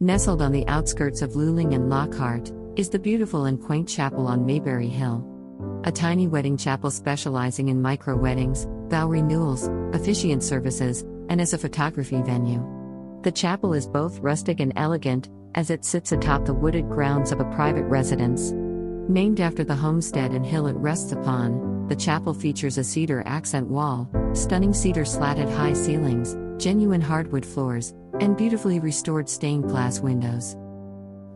Nestled on the outskirts of Luling and Lockhart, is the beautiful and quaint chapel on Mayberry Hill. A tiny wedding chapel specializing in micro-weddings, vow renewals, officiant services, and as a photography venue. The chapel is both rustic and elegant, as it sits atop the wooded grounds of a private residence. Named after the homestead and hill it rests upon, the chapel features a cedar accent wall, stunning cedar slatted high ceilings, genuine hardwood floors, and beautifully restored stained glass windows.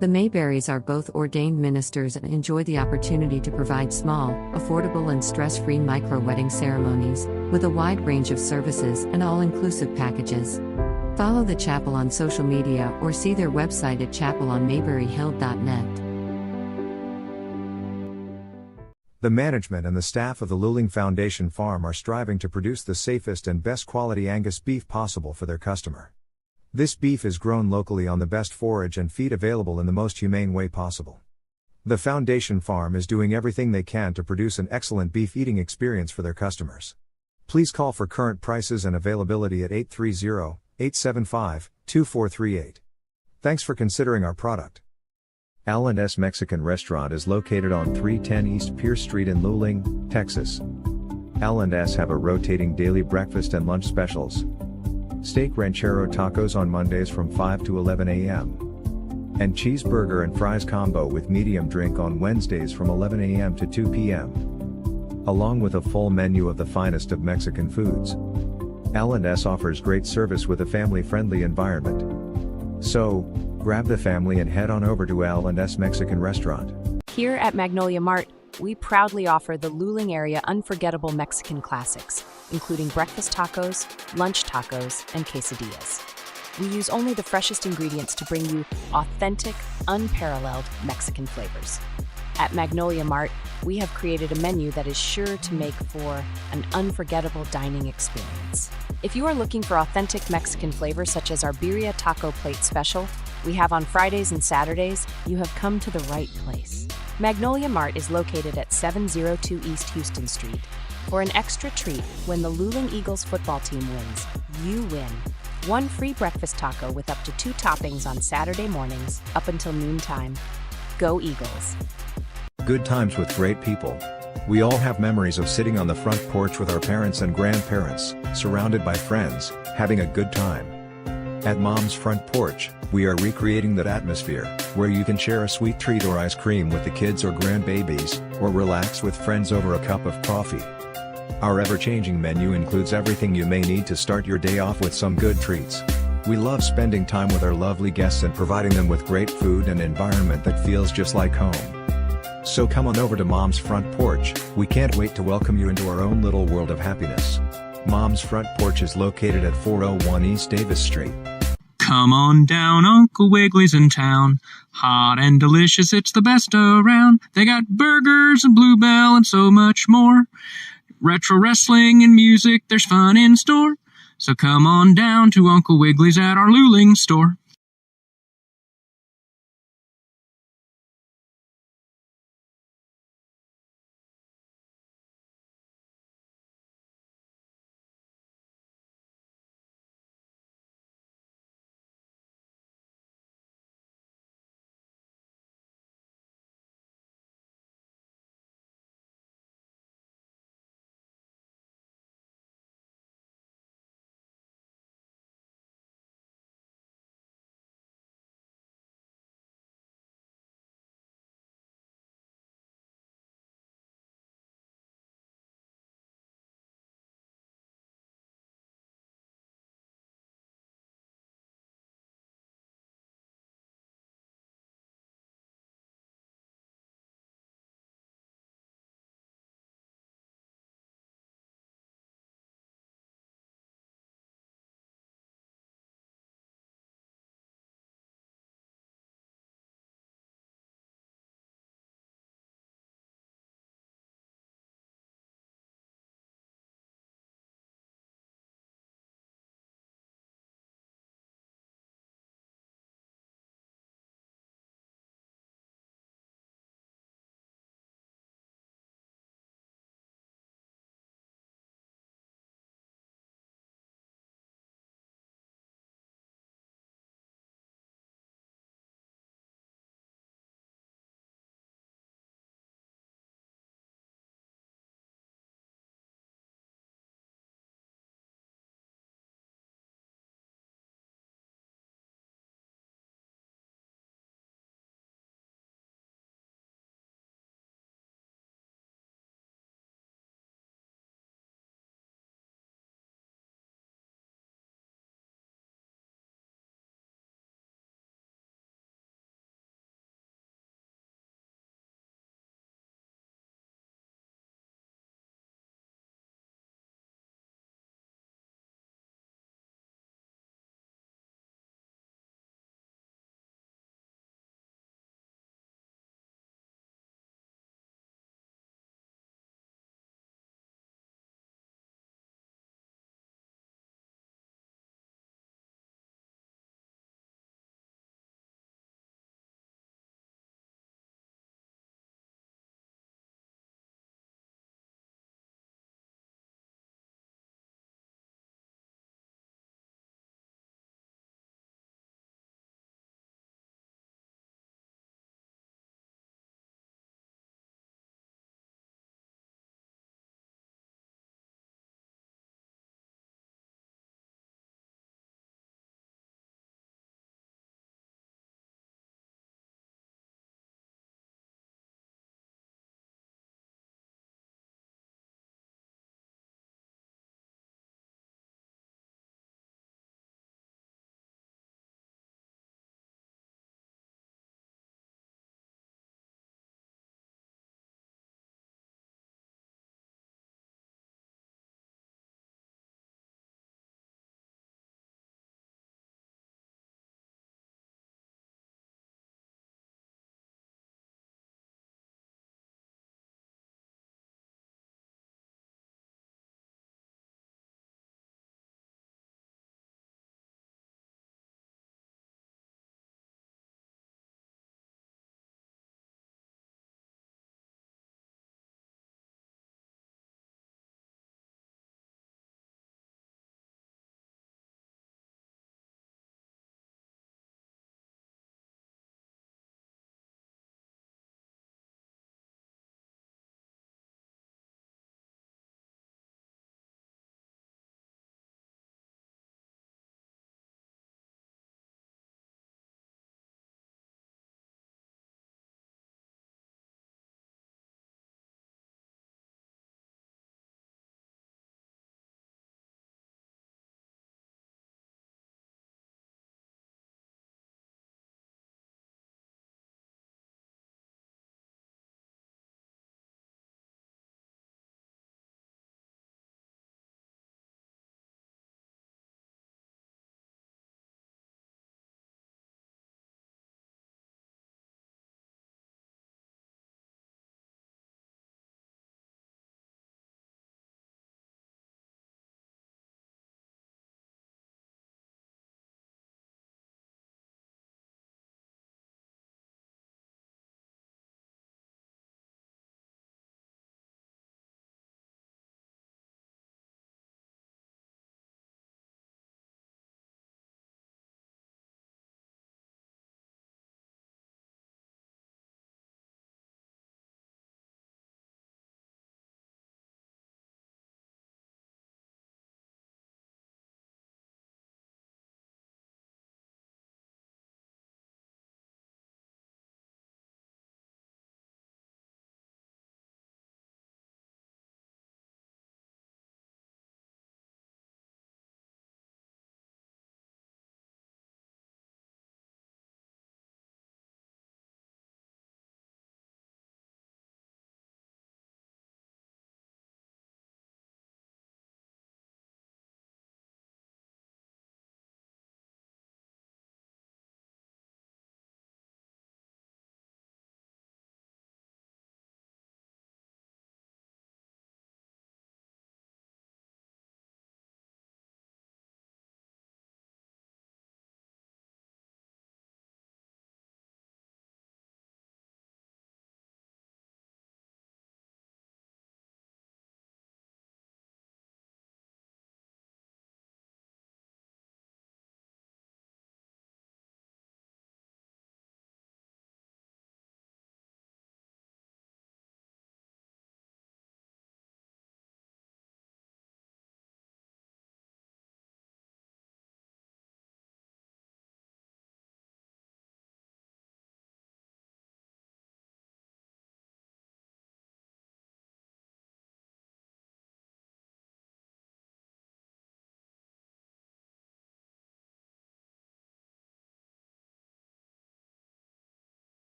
The Mayberrys are both ordained ministers and enjoy the opportunity to provide small, affordable and stress-free micro-wedding ceremonies, with a wide range of services and all-inclusive packages. Follow the chapel on social media or see their website at chapelonmayberryhill.net. The management and the staff of the Luling Foundation Farm are striving to produce the safest and best quality Angus beef possible for their customer. This beef is grown locally on the best forage and feed available in the most humane way possible. The Foundation Farm is doing everything they can to produce an excellent beef eating experience for their customers. Please call for current prices and availability at 830-875-2438. Thanks for considering our product. L&S Mexican Restaurant is located on 310 East Pierce Street in Luling, Texas. L&S have a rotating daily breakfast and lunch specials. Steak ranchero tacos on Mondays from 5 to 11 a.m. And cheeseburger and fries combo with medium drink on Wednesdays from 11 a.m. to 2 p.m. Along with a full menu of the finest of Mexican foods. L&S offers great service with a family-friendly environment. So, grab the family and head on over to L&S Mexican Restaurant. Here at Magnolia Mart, we proudly offer the Luling area unforgettable Mexican classics, including breakfast tacos, lunch tacos, and quesadillas. We use only the freshest ingredients to bring you authentic, unparalleled Mexican flavors. At Magnolia Mart, we have created a menu that is sure to make for an unforgettable dining experience. If you are looking for authentic Mexican flavors such as our birria taco plate special we have on Fridays and Saturdays, you have come to the right place. Magnolia Mart is located at 702 East Houston Street. For an extra treat, when the Luling Eagles football team wins, you win. One free breakfast taco with up to 2 toppings on Saturday mornings, up until noontime. Go Eagles! Good times with great people. We all have memories of sitting on the front porch with our parents and grandparents, surrounded by friends, having a good time. At Mom's Front Porch, we are recreating that atmosphere, where you can share a sweet treat or ice cream with the kids or grandbabies, or relax with friends over a cup of coffee. Our ever-changing menu includes everything you may need to start your day off with some good treats. We love spending time with our lovely guests and providing them with great food and environment that feels just like home. So come on over to Mom's Front Porch, we can't wait to welcome you into our own little world of happiness. Mom's Front Porch is located at 401 East Davis Street. Come on down, Uncle Wiggly's in town. Hot and delicious, it's the best around. They got burgers and Bluebell and so much more. Retro wrestling and music, there's fun in store. So come on down to Uncle Wiggly's at our Luling store.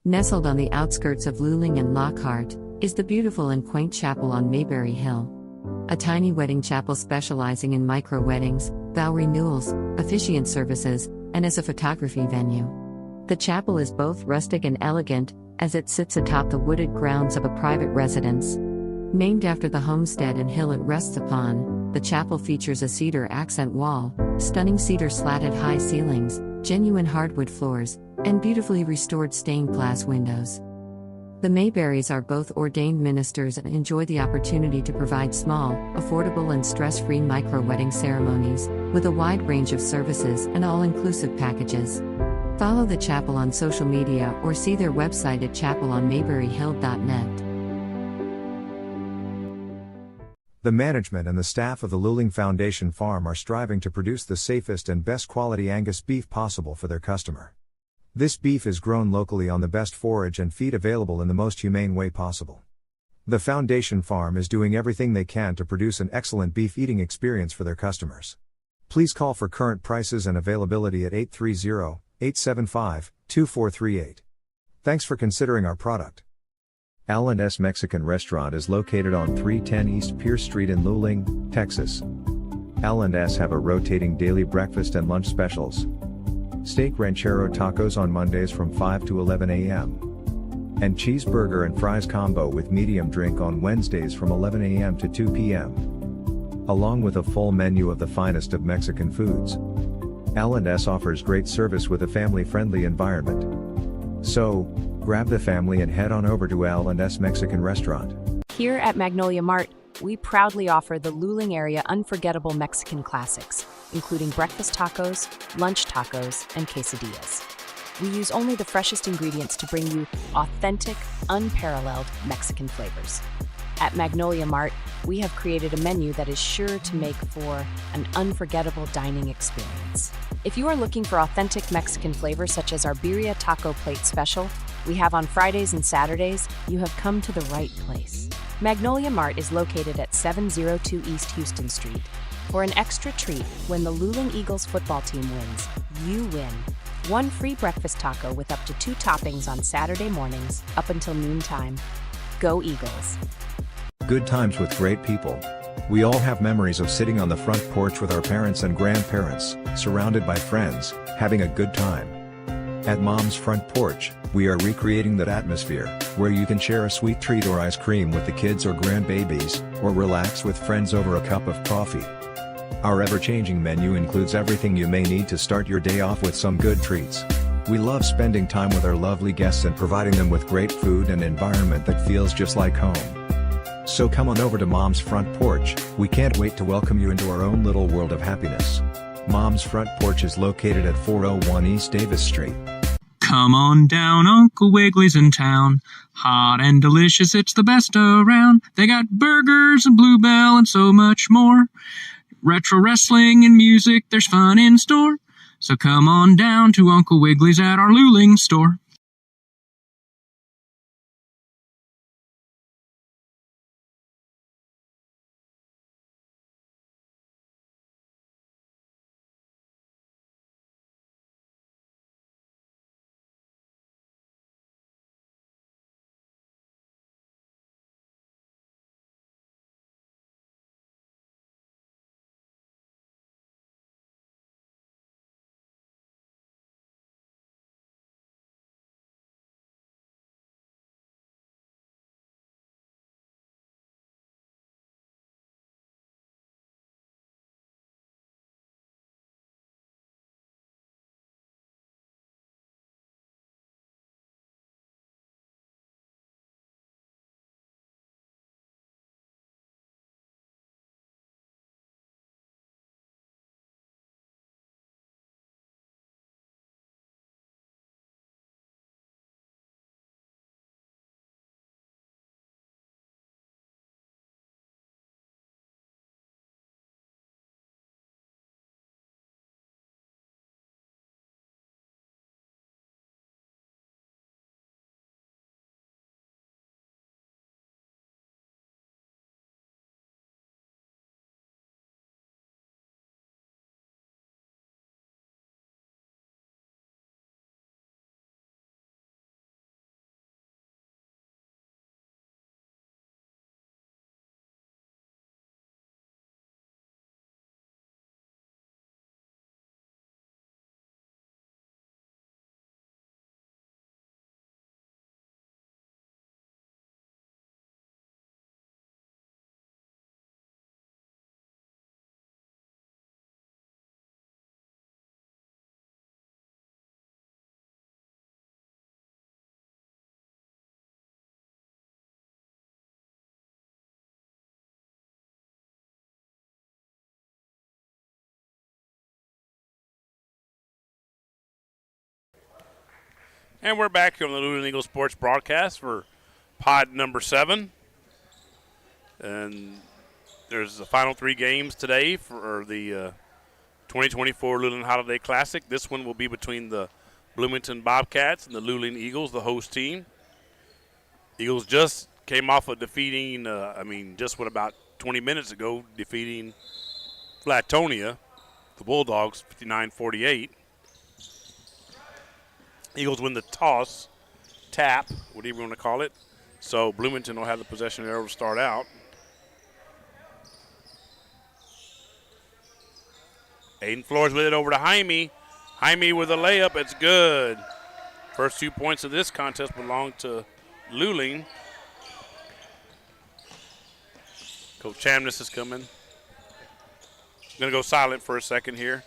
Nestled on the outskirts of Luling and Lockhart, is the beautiful and quaint chapel on Mayberry Hill. A tiny wedding chapel specializing in micro weddings, vow renewals, officiant services, and as a photography venue. The chapel is both rustic and elegant, as it sits atop the wooded grounds of a private residence. Named after the homestead and hill it rests upon, the chapel features a cedar accent wall, stunning cedar slatted high ceilings, genuine hardwood floors, and beautifully restored stained glass windows. The Mayberrys are both ordained ministers and enjoy the opportunity to provide small, affordable and stress-free micro-wedding ceremonies, with a wide range of services and all-inclusive packages. Follow the chapel on social media or see their website at chapelonmayberryhill.net. The management and the staff of the Luling Foundation Farm are striving to produce the safest and best quality Angus beef possible for their customer. This beef is grown locally on the best forage and feed available in the most humane way possible. The Foundation Farm is doing everything they can to produce an excellent beef eating experience for their customers. Please call for current prices and availability at 830-875-2438. Thanks for considering our product. L&S Mexican Restaurant is located on 310 East Pierce Street in Luling, Texas. L&S have a rotating daily breakfast and lunch specials. Steak ranchero tacos on Mondays from 5 to 11 a.m. And cheeseburger and fries combo with medium drink on Wednesdays from 11 a.m. to 2 p.m. Along with a full menu of the finest of Mexican foods. L&S offers great service with a family-friendly environment. So, grab the family and head on over to L&S Mexican Restaurant. Here at Magnolia Mart, we proudly offer the Luling area unforgettable Mexican classics, including breakfast tacos, lunch tacos, and quesadillas. We use only the freshest ingredients to bring you authentic, unparalleled Mexican flavors. At Magnolia Mart, we have created a menu that is sure to make for an unforgettable dining experience. If you are looking for authentic Mexican flavors such as our birria taco plate special we have on Fridays and Saturdays, you have come to the right place. Magnolia Mart is located at 702 East Houston Street. For an extra treat, when the Luling Eagles football team wins, you win. One free breakfast taco with up to 2 toppings on Saturday mornings, up until noontime. Go Eagles! Good times with great people. We all have memories of sitting on the front porch with our parents and grandparents, surrounded by friends, having a good time. At Mom's Front Porch, we are recreating that atmosphere, where you can share a sweet treat or ice cream with the kids or grandbabies, or relax with friends over a cup of coffee. Our ever-changing menu includes everything you may need to start your day off with some good treats. We love spending time with our lovely guests and providing them with great food and environment that feels just like home. So come on over to Mom's Front Porch, we can't wait to welcome you into our own little world of happiness. Mom's Front Porch is located at 401 East Davis Street. Come on down, Uncle Wiggly's in town. Hot and delicious, it's the best around. They got burgers and Bluebell and so much more. Retro wrestling and music, there's fun in store. So come on down to Uncle Wiggly's at our Luling store. And we're back here on the Luling Eagles Sports broadcast for pod number 7. And there's the final 3 games today for the 2024 Luling Holiday Classic. This one will be between the Bloomington Bobcats and the Luling Eagles, the host team. Eagles just came off of defeating, just about 20 minutes ago, defeating Flatonia, the Bulldogs, 59-48. Eagles win the toss, tap, whatever you want to call it. So Bloomington will have the possession there to start out. Aiden Flores with it over to Jaime. Jaime with a layup. It's good. First 2 points of this contest belong to Luling. Coach Chamness is coming. Going to go silent for a second here.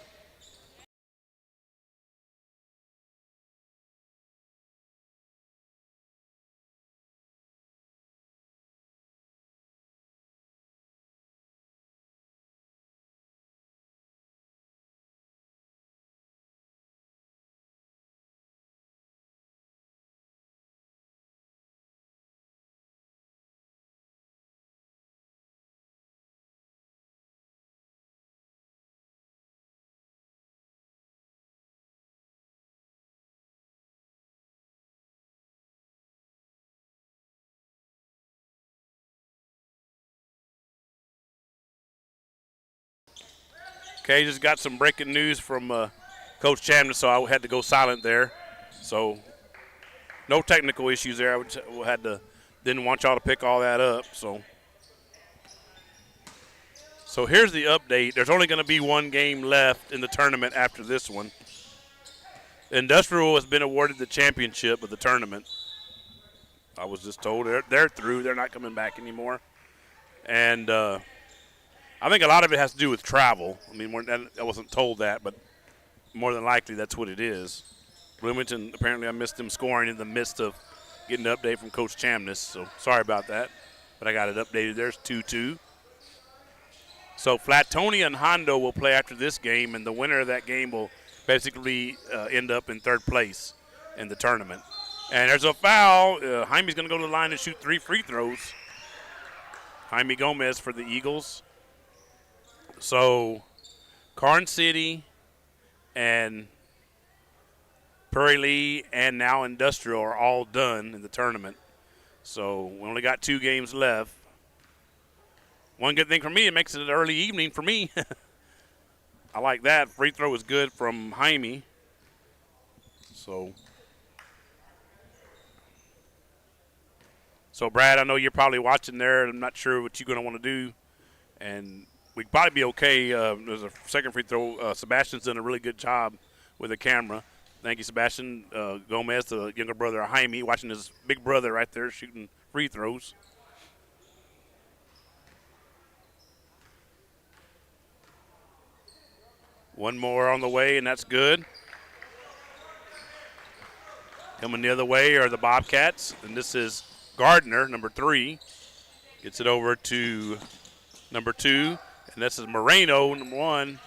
Okay, just got some breaking news from Coach Chamness, so I had to go silent there. So no technical issues there. Didn't want y'all to pick all that up. So here's the update. There's only going to be one game left in the tournament after this one. Industrial has been awarded the championship of the tournament. I was just told they're through. They're not coming back anymore. And I think a lot of it has to do with travel. I wasn't told that, but more than likely that's what it is. Bloomington, apparently I missed them scoring in the midst of getting an update from Coach Chamness, so sorry about that. But I got it updated. There's 2-2. So Flatonia and Hondo will play after this game, and the winner of that game will basically end up in 3rd place in the tournament. And there's a foul. Jaime's going to go to the line and shoot 3 free throws. Jaime Gomez for the Eagles. So Carn City and Prairie Lee and now Industrial are all done in the tournament. So we only got 2 games left. One good thing for me, it makes it an early evening for me. I like that. Free throw is good from Jaime. So Brad, I know you're probably watching there. I'm not sure what you're going to want to do. And we'd probably be okay. There's a second free throw. Sebastian's done a really good job with the camera. Thank you, Sebastian. Gomez, the younger brother of Jaime, watching his big brother right there shooting free throws. One more on the way, and that's good. Coming the other way are the Bobcats, and this is Gardner, number 3. Gets it over to number 2. And this is Moreno, number 1.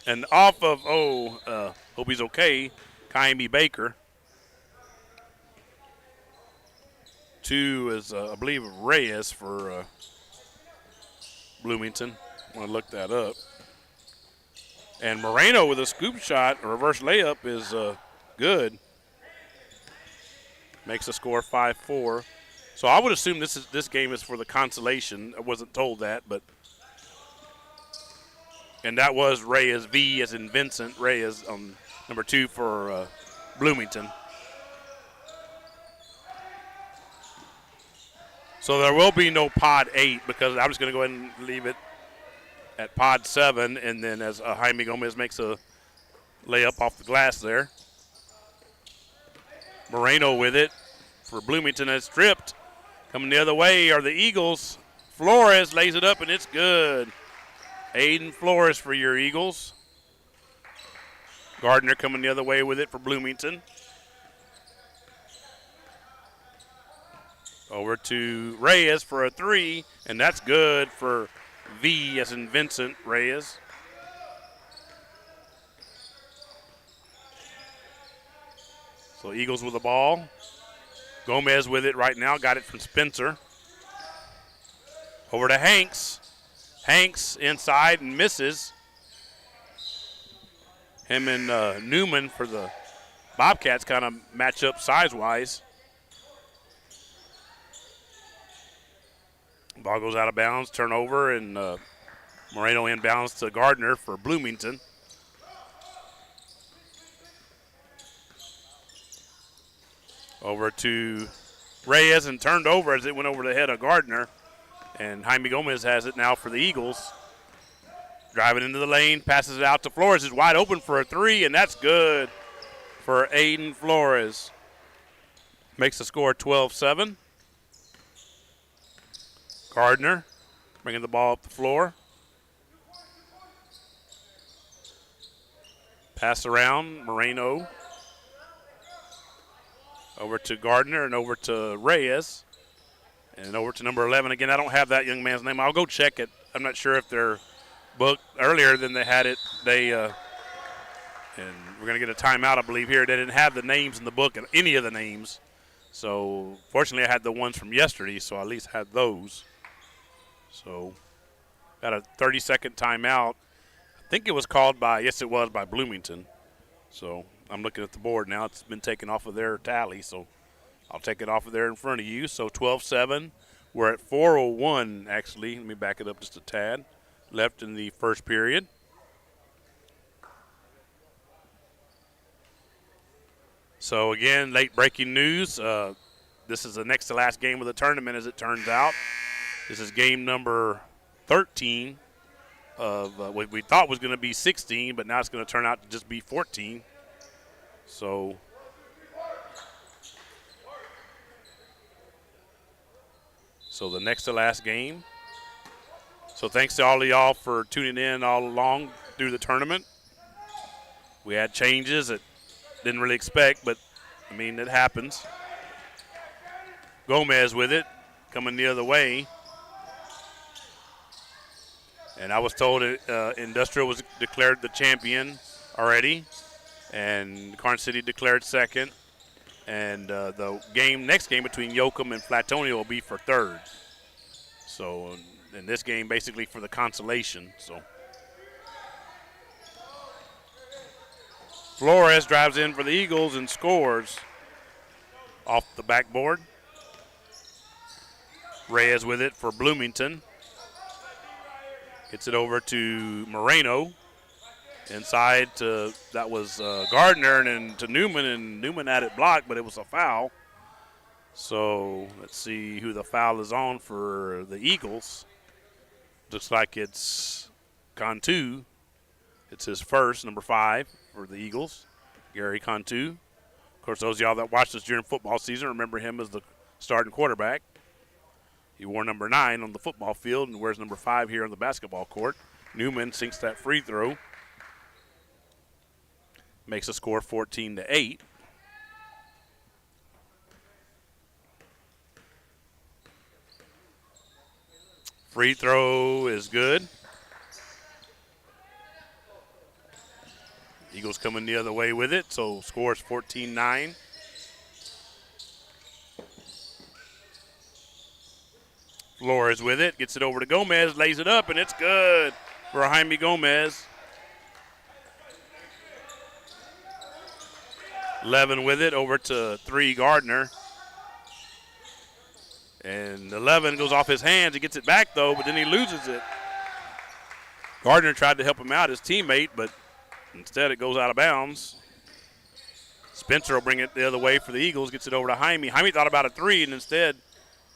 And off of, hope he's okay, Kaimi Baker. 2 is, I believe, Reyes for Bloomington. I want to look that up. And Moreno with a scoop shot, a reverse layup is good. Makes the score 5-4. So I would assume this game is for the consolation. I wasn't told that, but. And that was Reyes, V as in Vincent Reyes, number 2 for Bloomington. So there will be no pod 8 because I'm just going to go ahead and leave it at pod 7. And then as Jaime Gomez makes a layup off the glass there. Moreno with it for Bloomington has stripped. Coming the other way are the Eagles. Flores lays it up and it's good. Aiden Flores for your Eagles. Gardner coming the other way with it for Bloomington. Over to Reyes for a 3, and that's good for V as in Vincent Reyes. So Eagles with the ball. Gomez with it right now. Got it from Spencer. Over to Hanks. Hanks inside and misses. Him and Newman for the Bobcats kind of match up size-wise. Ball goes out of bounds, turnover, and Moreno inbounds to Gardner for Bloomington. Over to Reyes and turned over as it went over the head of Gardner. And Jaime Gomez has it now for the Eagles. Driving into the lane, passes it out to Flores. Is wide open for a three, and that's good for Aiden Flores. Makes the score 12-7. Gardner bringing the ball up the floor. Pass around, Moreno. Over to Gardner and over to Reyes. And over to number 11. Again, I don't have that young man's name. I'll go check it. I'm not sure if they're booked earlier than they had it. And we're going to get a timeout, I believe, here. They didn't have the names in the book, any of the names. So, fortunately, I had the ones from yesterday, so I at least had those. So, got a 30-second timeout. I think it was called by, yes, it was by Bloomington. So, I'm looking at the board now. It's been taken off of their tally, so I'll take it off of there in front of you. So, 12-7. We're at 4:01, actually. Let me back it up just a tad. Left in the first period. So, again, late breaking news. This is the next to last game of the tournament, as it turns out. This is game number 13 of what we thought was going to be 16, but now it's going to turn out to just be 14. So, the next to last game. So thanks to all of y'all for tuning in all along through the tournament. We had changes that didn't really expect, but, I mean, it happens. Gomez with it, coming the other way. And I was told Industrial was declared the champion already, and Carson City declared second. And the next game between Yoakum and Flatonia will be for third. So, in this game, basically for the consolation. So, Flores drives in for the Eagles and scores off the backboard. Reyes with it for Bloomington. Gets it over to Moreno. Inside to, that was Gardner, and then to Newman, and Newman had it blocked, but it was a foul. So let's see who the foul is on for the Eagles. Looks like it's Cantu. It's his first, number 5 for the Eagles, Gary Cantu. Of course, those of y'all that watched us during football season remember him as the starting quarterback. He wore number 9 on the football field and wears number 5 here on the basketball court. Newman sinks that free throw. Makes the score 14-8. Free throw is good. Eagles coming the other way with it, so score is 14-9. Flores with it, gets it over to Gomez, lays it up, and it's good for Jaime Gomez. 11 with it, over to 3 Gardner. And 11 goes off his hands. He gets it back, though, but then he loses it. Gardner tried to help him out, his teammate, but instead it goes out of bounds. Spencer will bring it the other way for the Eagles, gets it over to Jaime. Jaime thought about a 3 and instead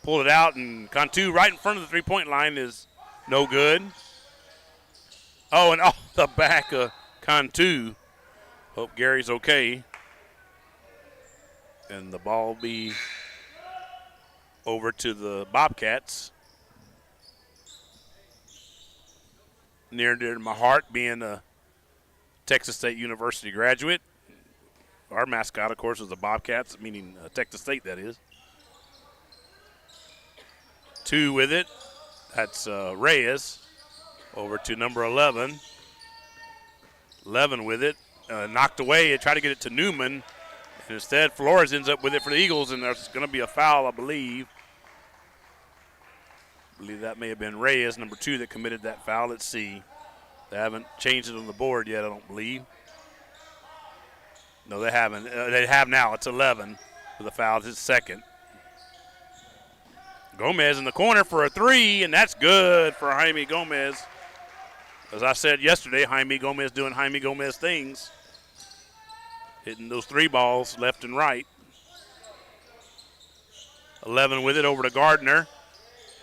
pulled it out, and Cantu right in front of the three-point line is no good. Oh, and off the back of Cantu. Hope Gary's okay. And the ball will be over to the Bobcats. Near and dear to my heart, being a Texas State University graduate. Our mascot, of course, is the Bobcats, meaning Texas State, that is. 2 with it. That's Reyes. Over to number 11. 11 with it. Knocked away. Tried to get it to Newman. And And instead, Flores ends up with it for the Eagles, and there's going to be a foul, I believe. I believe that may have been Reyes, number 2, that committed that foul. Let's see. They haven't changed it on the board yet, I don't believe. No, they haven't. They have now. It's 11 for the foul. It's his second. Gomez in the corner for a 3, and that's good for Jaime Gomez. As I said yesterday, Jaime Gomez doing Jaime Gomez things. Hitting those 3 balls left and right. 11 with it over to Gardner.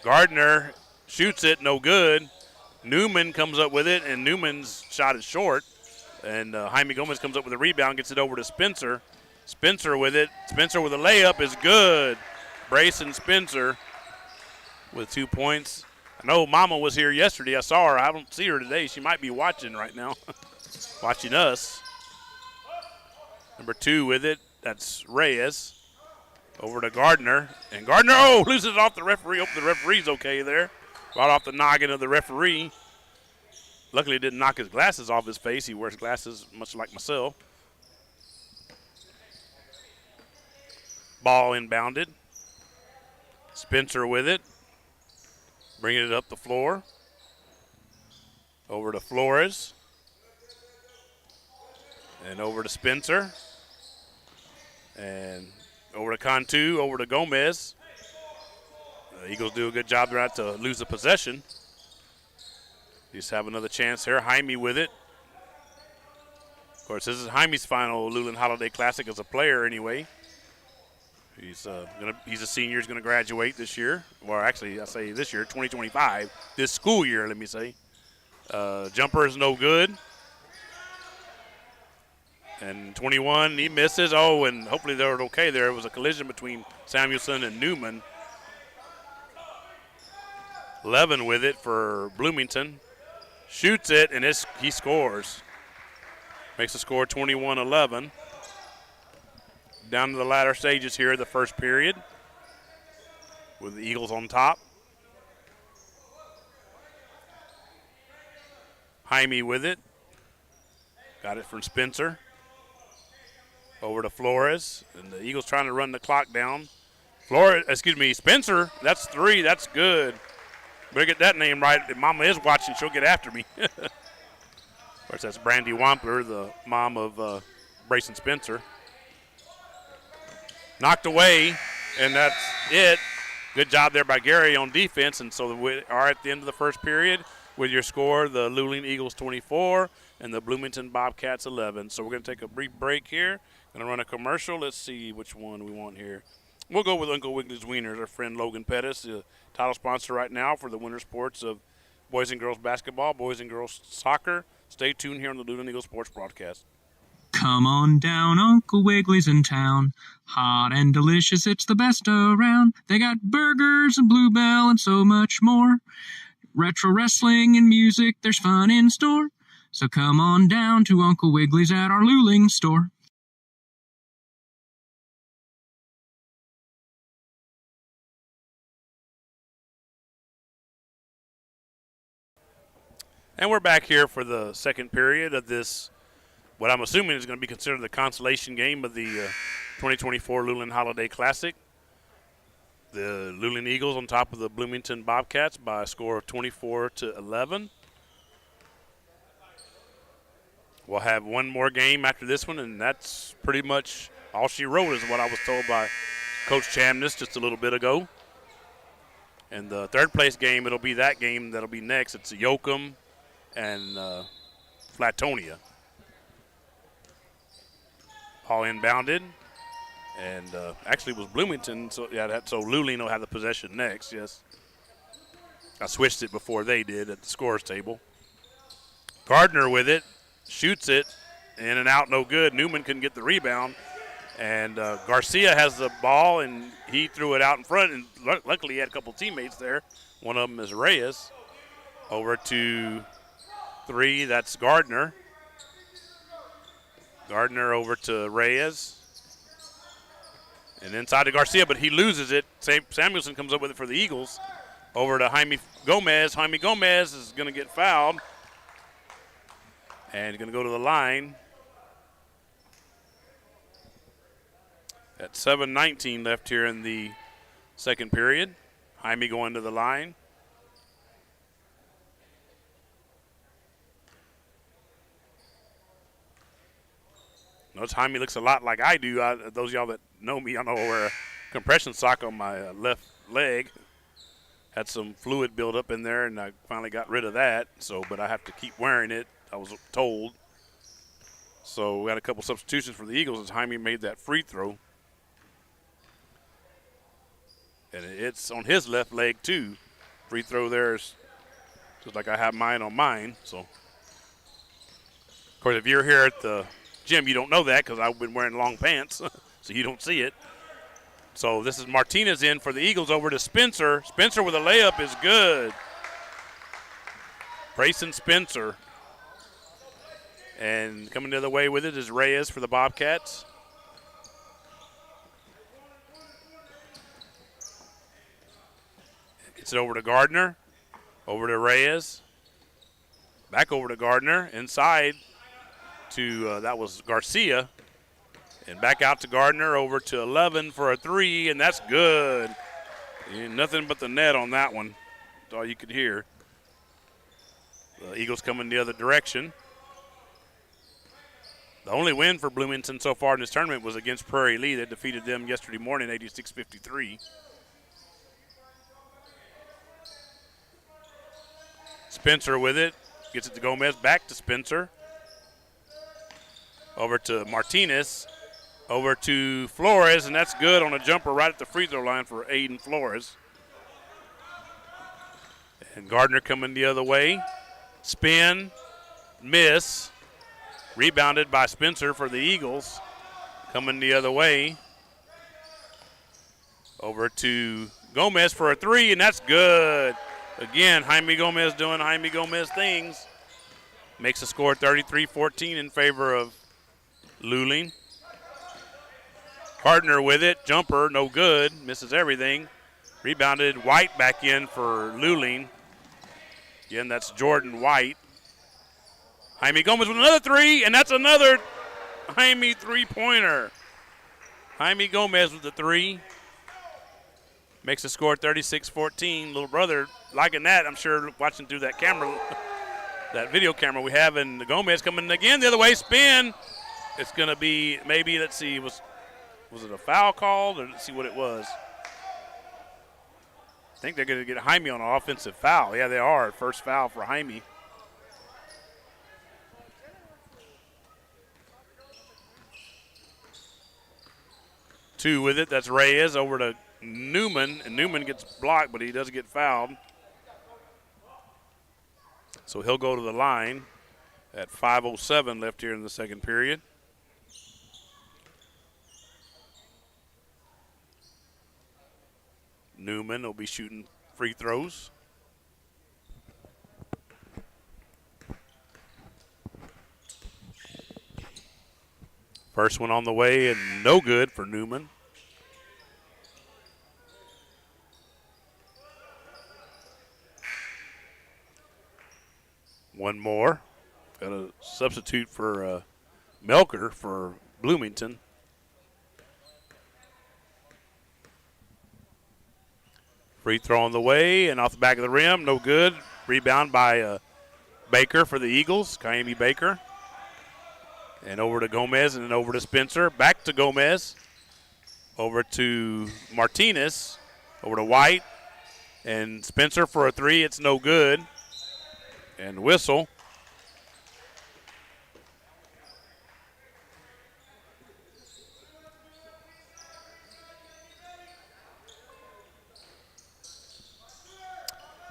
Gardner shoots it, no good. Newman comes up with it, and Newman's shot is short. And Jaime Gomez comes up with a rebound, gets it over to Spencer. Spencer with it. Spencer with a layup is good. Brayson Spencer with 2 points. I know Mama was here yesterday. I saw her. I don't see her today. She might be watching right now, watching us. Number 2 with it. That's Reyes. Over to Gardner. And Gardner, loses it off the referee. Hope the referee's okay there. Right off the noggin of the referee. Luckily, it didn't knock his glasses off his face. He wears glasses much like myself. Ball inbounded. Spencer with it. Bringing it up the floor. Over to Flores. And over to Spencer. And over to Cantu, over to Gomez. The Eagles do a good job there to lose the possession. Just have another chance here. Jaime with it. Of course, this is Jaime's final Luling Holiday Classic as a player anyway. He's a senior. He's going to graduate this year. Well, actually, I say this year, 2025. This school year, let me say. Jumper is no good. And 21, he misses. Oh, and hopefully they were okay there. It was a collision between Samuelson and Newman. 11 with it for Bloomington. Shoots it, and he scores. Makes the score 21-11. Down to the latter stages here of the first period with the Eagles on top. Jaime with it. Got it from Spencer. Over to Flores, and the Eagles trying to run the clock down. Spencer, that's 3, that's good. Better get that name right. If Mama is watching, she'll get after me. Of course, that's Brandy Wampler, the mom of Brayson Spencer. Knocked away, and that's it. Good job there by Gary on defense, and so we are at the end of the first period with your score, the Luling Eagles 24 and the Bloomington Bobcats 11. So we're going to take a brief break here. Going to run a commercial. Let's see which one we want here. We'll go with Uncle Wiggly's Wieners. Our friend Logan Pettis, the title sponsor right now for the winter sports of boys and girls basketball, boys and girls soccer. Stay tuned here on the Luling Eagles Sports Broadcast. Come on down, Uncle Wiggly's in town. Hot and delicious, it's the best around. They got burgers and Bluebell and so much more. Retro wrestling and music, there's fun in store. So come on down to Uncle Wiggly's at our Luling store. And we're back here for the second period of this, what I'm assuming is going to be considered the consolation game of the 2024 Luling Holiday Classic. The Luling Eagles on top of the Bloomington Bobcats by a score of 24-11. We'll have one more game after this one, and that's pretty much all she wrote, is what I was told by Coach Chamness just a little bit ago. And the third place game, it'll be that game that'll be next. It's Yoakum and Flatonia. Ball inbounded, and actually it was Bloomington. So so Luling will have the possession next. Yes, I switched it before they did at the scores table. Gardner with it, shoots it, in and out, no good. Newman couldn't get the rebound, and Garcia has the ball, and he threw it out in front. And luckily, he had a couple teammates there. One of them is Reyes. Over to 3, that's Gardner. Gardner over to Reyes. And inside to Garcia, but he loses it. Samuelson comes up with it for the Eagles. Over to Jaime Gomez. Jaime Gomez is going to get fouled. And going to go to the line. At 7:19 left here in the second period. Jaime going to the line. Notice Jaime looks a lot like I do. Those of y'all that know me, I know I wear a compression sock on my left leg. Had some fluid build up in there, and I finally got rid of that. But I have to keep wearing it, I was told. So we had a couple substitutions for the Eagles as Jaime made that free throw. And it's on his left leg, too. Free throw there is just like I have mine on mine. So, of course, if you're here at the gym, you don't know that because I've been wearing long pants, so you don't see it. So this is Martinez in for the Eagles over to Spencer. Spencer with a layup is good. Brayson Spencer. And coming the other way with it is Reyes for the Bobcats. Gets it over to Gardner. Over to Reyes. Back over to Gardner. Inside to, that was Garcia. And back out to Gardner, over to 11 for a three, and that's good. And nothing but the net on that one. That's all you could hear. The Eagles coming the other direction. The only win for Bloomington so far in this tournament was against Prairie Lee. They defeated them yesterday morning, 86-53. Spencer with it. Gets it to Gomez. Back to Spencer. Over to Martinez. Over to Flores, and that's good on a jumper right at the free throw line for Aiden Flores. And Gardner coming the other way. Spin, miss. Rebounded by Spencer for the Eagles. Coming the other way. Over to Gomez for a three, and that's good. Again, Jaime Gomez doing Jaime Gomez things. Makes the score 33-14 in favor of Luling. Gardner with it. Jumper, no good. Misses everything. Rebounded. White back in for Luling. Again, that's Jordan White. Jaime Gomez with another three, and that's another Jaime three-pointer. Jaime Gomez with the three. Makes the score 36-14. Little brother liking that, I'm sure, watching through that camera, that video camera we have. And Gomez coming again the other way. Spin. It's going to be maybe, let's see, was it a foul called, or let's see what it was. I think they're going to get Jaime on an offensive foul. Yeah, they are. First foul for Jaime. Two with it. That's Reyes over to Newman, and Newman gets blocked, but he does get fouled. So he'll go to the line at 5:07 left here in the second period. Newman will be shooting free throws. First one on the way and no good for Newman. One more. Got a substitute for Melker for Bloomington. Free throw on the way and off the back of the rim, no good. Rebound by Baker for the Eagles, Kayemi Baker. And over to Gomez and then over to Spencer. Back to Gomez. Over to Martinez. Over to White. And Spencer for a three, it's no good. And whistle.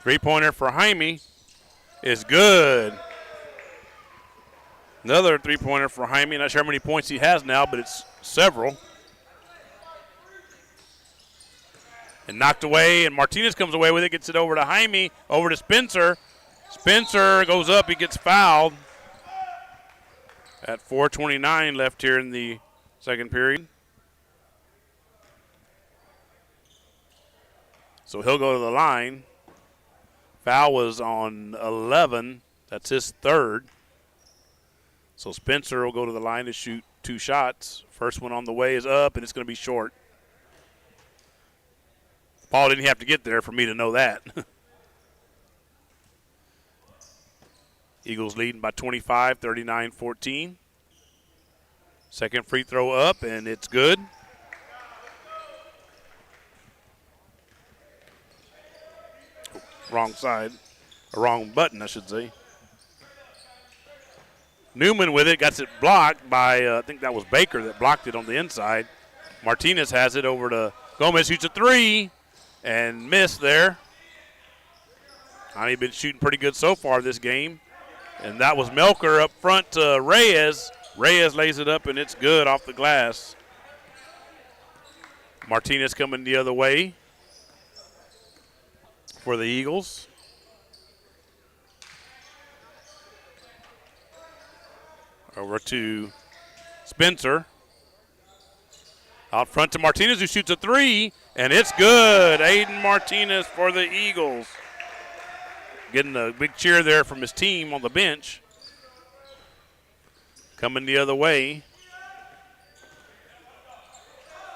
Three-pointer for Jaime is good. Another three-pointer for Jaime. Not sure how many points he has now, but it's several. And knocked away, and Martinez comes away with it, gets it over to Jaime, over to Spencer. Spencer goes up, he gets fouled. At 4:29 left here in the second period. So he'll go to the line. Foul was on 11. That's his third. So Spencer will go to the line to shoot 2 shots. First one on the way is up, and it's going to be short. Paul didn't have to get there for me to know that. Eagles leading by 25, 39-14. Second free throw up, and it's good. Wrong side. Or wrong button, I should say. Newman with it, gets it blocked by, I think that was Baker that blocked it on the inside. Martinez has it over to Gomez, shoots a 3, and missed there. He's been shooting pretty good so far this game. And that was Melker up front to Reyes. Reyes lays it up, and it's good off the glass. Martinez coming the other way for the Eagles. Over to Spencer. Out front to Martinez, who shoots a 3, and it's good. Aiden Martinez for the Eagles. Getting a big cheer there from his team on the bench. Coming the other way.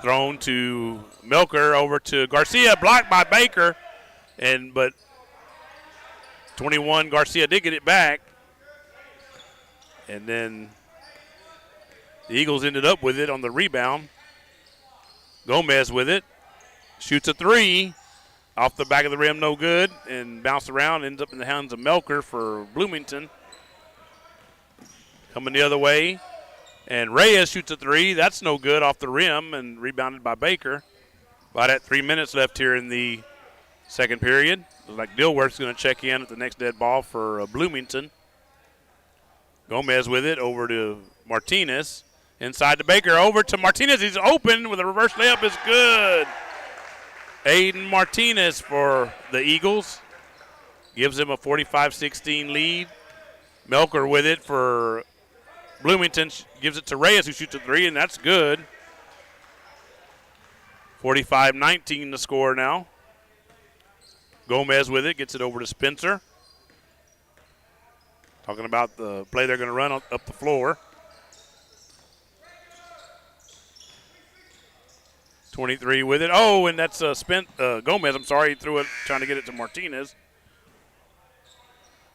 Thrown to Melker, over to Garcia, blocked by Baker. But 21, Garcia did get it back. And then the Eagles ended up with it on the rebound. Gomez with it. Shoots a 3. Off the back of the rim, no good. And bounced around, ends up in the hands of Melker for Bloomington. Coming the other way. And Reyes shoots a 3. That's no good off the rim and rebounded by Baker. About at 3 minutes left here in the second period. Looks like Dilworth's going to check in at the next dead ball for Bloomington. Gomez with it over to Martinez. Inside to Baker, over to Martinez. He's open with a reverse layup. Is good. Aiden Martinez for the Eagles. Gives him a 45-16 lead. Melker with it for Bloomington. Gives it to Reyes, who shoots a 3, and that's good. 45-19 the score now. Gomez with it. Gets it over to Spencer. Talking about the play they're going to run up the floor. 23 with it. Oh, and that's Gomez. I'm sorry, he threw it trying to get it to Martinez.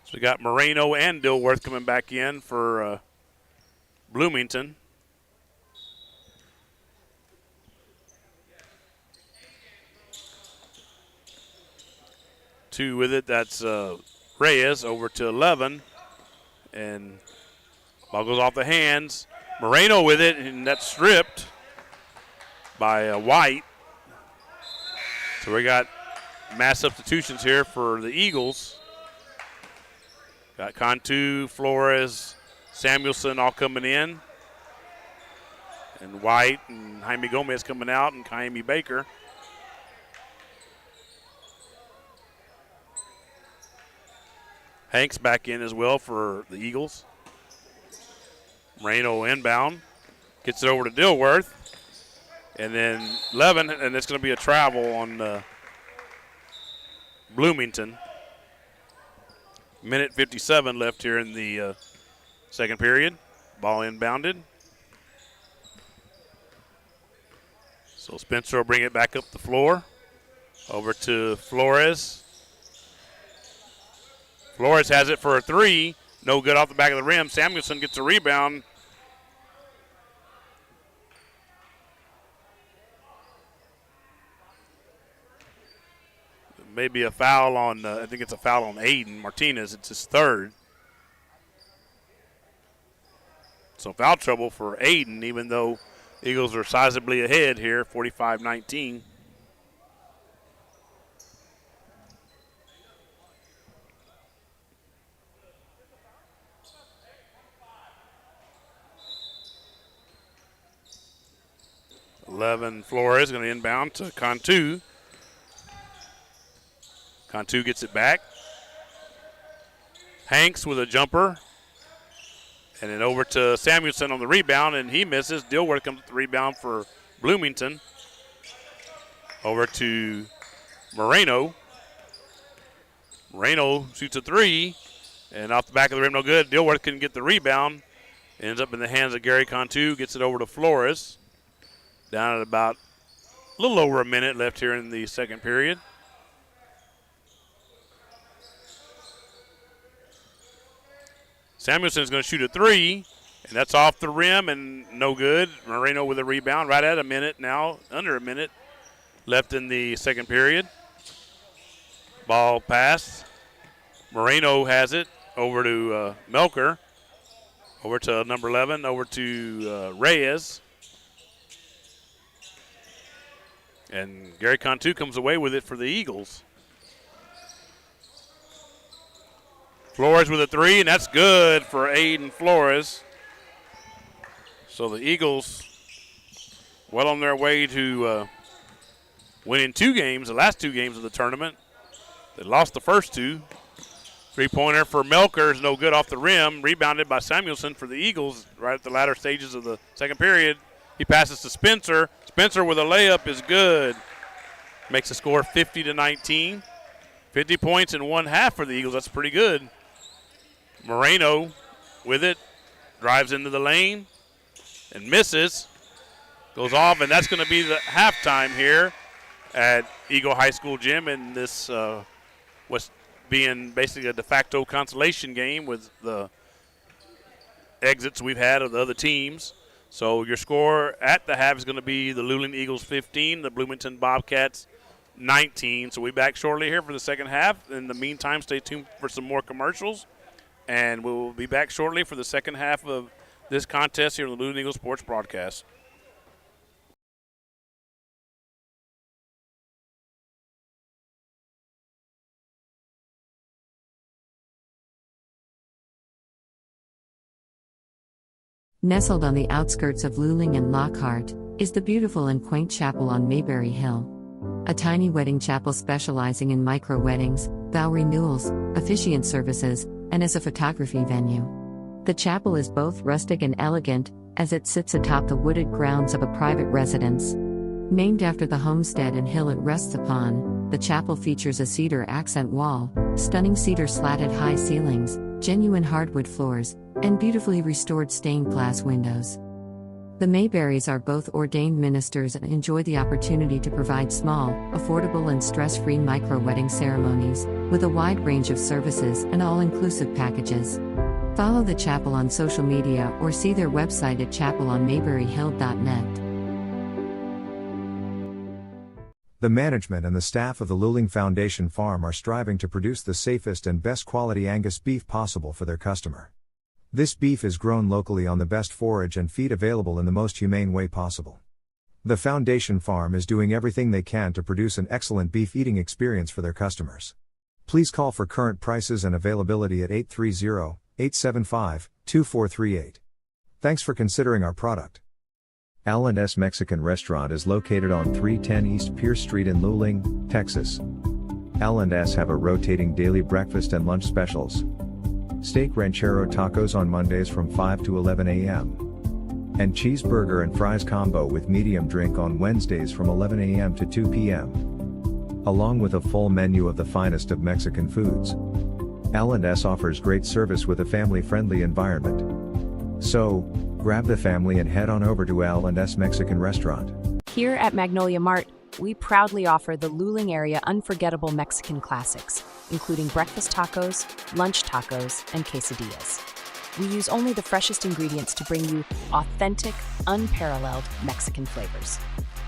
So we got Moreno and Dilworth coming back in for Bloomington. Two with it. That's Reyes over to 11. And ball goes off the hands. Moreno with it, and that's stripped by White. So we got mass substitutions here for the Eagles. Got Cantu, Flores, Samuelson all coming in. And White and Jaime Gomez coming out, and Kaimi Baker. Hanks back in as well for the Eagles. Moreno inbound. Gets it over to Dilworth. And then Levin, and it's going to be a travel on Bloomington. Minute 57 left here in the second period. Ball inbounded. So Spencer will bring it back up the floor. Over to Flores. Flores has it for a 3. No good off the back of the rim. Samuelson gets a rebound. Maybe a foul on, I think it's a foul on Aiden Martinez. It's his third. So foul trouble for Aiden, even though Eagles are sizably ahead here, 45-19. Flores going to inbound to Cantu. Cantu gets it back. Hanks with a jumper. And then over to Samuelson on the rebound, and he misses. Dilworth comes with the rebound for Bloomington. Over to Moreno. Moreno shoots a 3, and off the back of the rim, no good. Dilworth couldn't get the rebound. Ends up in the hands of Gary Cantu. Gets it over to Flores. Down at about a little over a minute left here in the second period. Samuelson's going to shoot a three, and that's off the rim and no good. Moreno with a rebound right at a minute now, under a minute left in the second period. Ball pass. Moreno has it over to Melker, over to number 11, over to Reyes. And Gary Cantu comes away with it for the Eagles. Flores with a three, and that's good for Aiden Flores. So the Eagles well on their way to winning two games, the last two games of the tournament. They lost the first two. Three-pointer for Melker is no good off the rim. Rebounded by Samuelson for the Eagles right at the latter stages of the second period. He passes to Spencer. Spencer with a layup is good. Makes the score 50-19. 50 points in one half for the Eagles. That's pretty good. Moreno with it. Drives into the lane and misses. Goes off, and that's going to be the halftime here at Eagle High School Gym. And this was being basically a de facto consolation game with the exits we've had of the other teams. So your score at the half is going to be the Luling Eagles 15, the Bloomington Bobcats 19. So we'll be back shortly here for the second half. In the meantime, stay tuned for some more commercials. And we'll be back shortly for the second half of this contest here on the Luling Eagles Sports Broadcast. Nestled on the outskirts of Luling and Lockhart is the beautiful and quaint chapel on Mayberry Hill. A tiny wedding chapel specializing in micro-weddings, vow renewals, officiant services, and as a photography venue. The chapel is both rustic and elegant, as it sits atop the wooded grounds of a private residence. Named after the homestead and hill it rests upon, the chapel features a cedar accent wall, stunning cedar slatted high ceilings, genuine hardwood floors, and beautifully restored stained glass windows. The Mayberrys are both ordained ministers and enjoy the opportunity to provide small, affordable and stress-free micro-wedding ceremonies, with a wide range of services and all-inclusive packages. Follow the chapel on social media or see their website at chapelonmayberryhill.net. The management and the staff of the Luling Foundation Farm are striving to produce the safest and best quality Angus beef possible for their customer. This beef is grown locally on the best forage and feed available in the most humane way possible. The Foundation Farm is doing everything they can to produce an excellent beef eating experience for their customers. Please call for current prices and availability at 830-875-2438. Thanks for considering our product. L&S Mexican Restaurant is located on 310 East Pierce Street in Luling, Texas. L&S have a rotating daily breakfast and lunch specials. Steak ranchero tacos on Mondays from 5 to 11 a.m. And cheeseburger and fries combo with medium drink on Wednesdays from 11 a.m. to 2 p.m. Along with a full menu of the finest of Mexican foods. L&S offers great service with a family-friendly environment. So, grab the family and head on over to L&S Mexican Restaurant. Here at Magnolia Mart, we proudly offer the Luling area unforgettable Mexican classics, including breakfast tacos, lunch tacos, and quesadillas. We use only the freshest ingredients to bring you authentic, unparalleled Mexican flavors.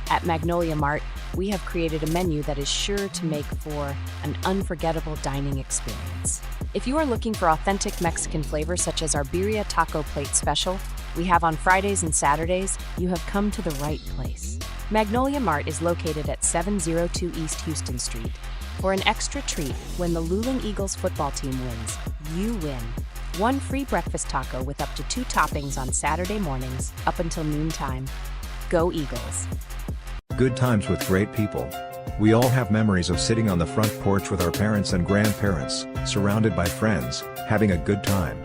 At Magnolia Mart, we have created a menu that is sure to make for an unforgettable dining experience. If you are looking for authentic Mexican flavors such as our birria taco plate special we have on Fridays and Saturdays, you have come to the right place. Magnolia Mart is located at 702 East Houston Street. For an extra treat, when the Luling Eagles football team wins, you win. One free breakfast taco with up to 2 toppings on Saturday mornings, up until noontime. Go Eagles! Good times with great people. We all have memories of sitting on the front porch with our parents and grandparents, surrounded by friends, having a good time.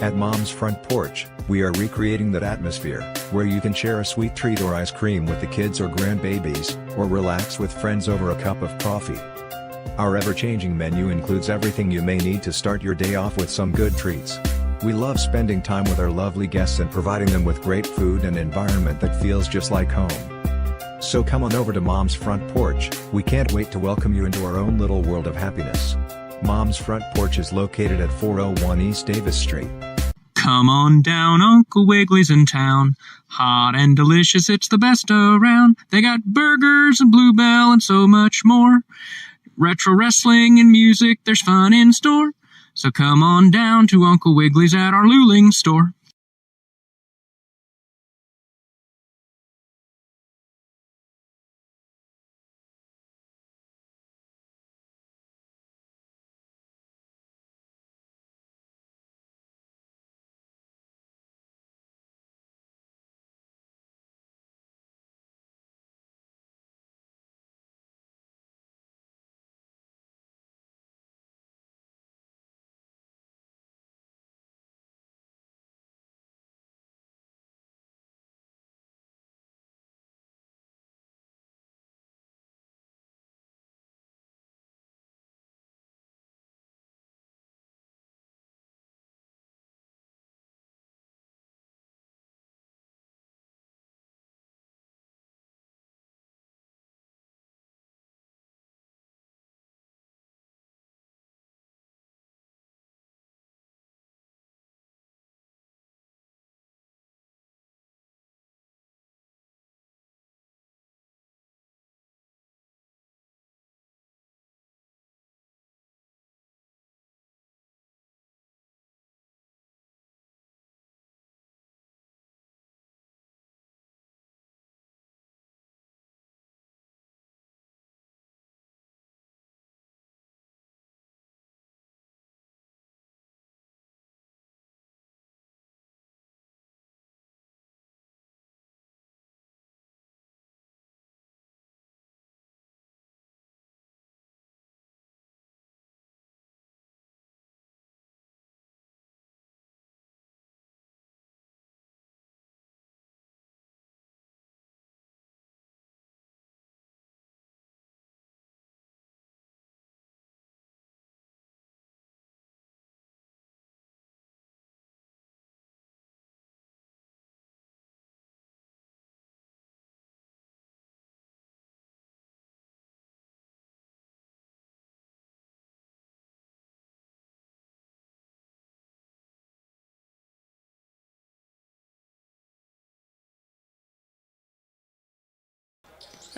At Mom's Front Porch, we are recreating that atmosphere, where you can share a sweet treat or ice cream with the kids or grandbabies, or relax with friends over a cup of coffee. Our ever-changing menu includes everything you may need to start your day off with some good treats. We love spending time with our lovely guests and providing them with great food and environment that feels just like home. So come on over to Mom's Front Porch. We can't wait to welcome you into our own little world of happiness. Mom's Front Porch is located at 401 East Davis Street. Come on down, Uncle Wiggly's in town. Hot and delicious, it's the best around. They got burgers and Bluebell and so much more. Retro wrestling and music, there's fun in store. So come on down to Uncle Wiggly's at our Luling store.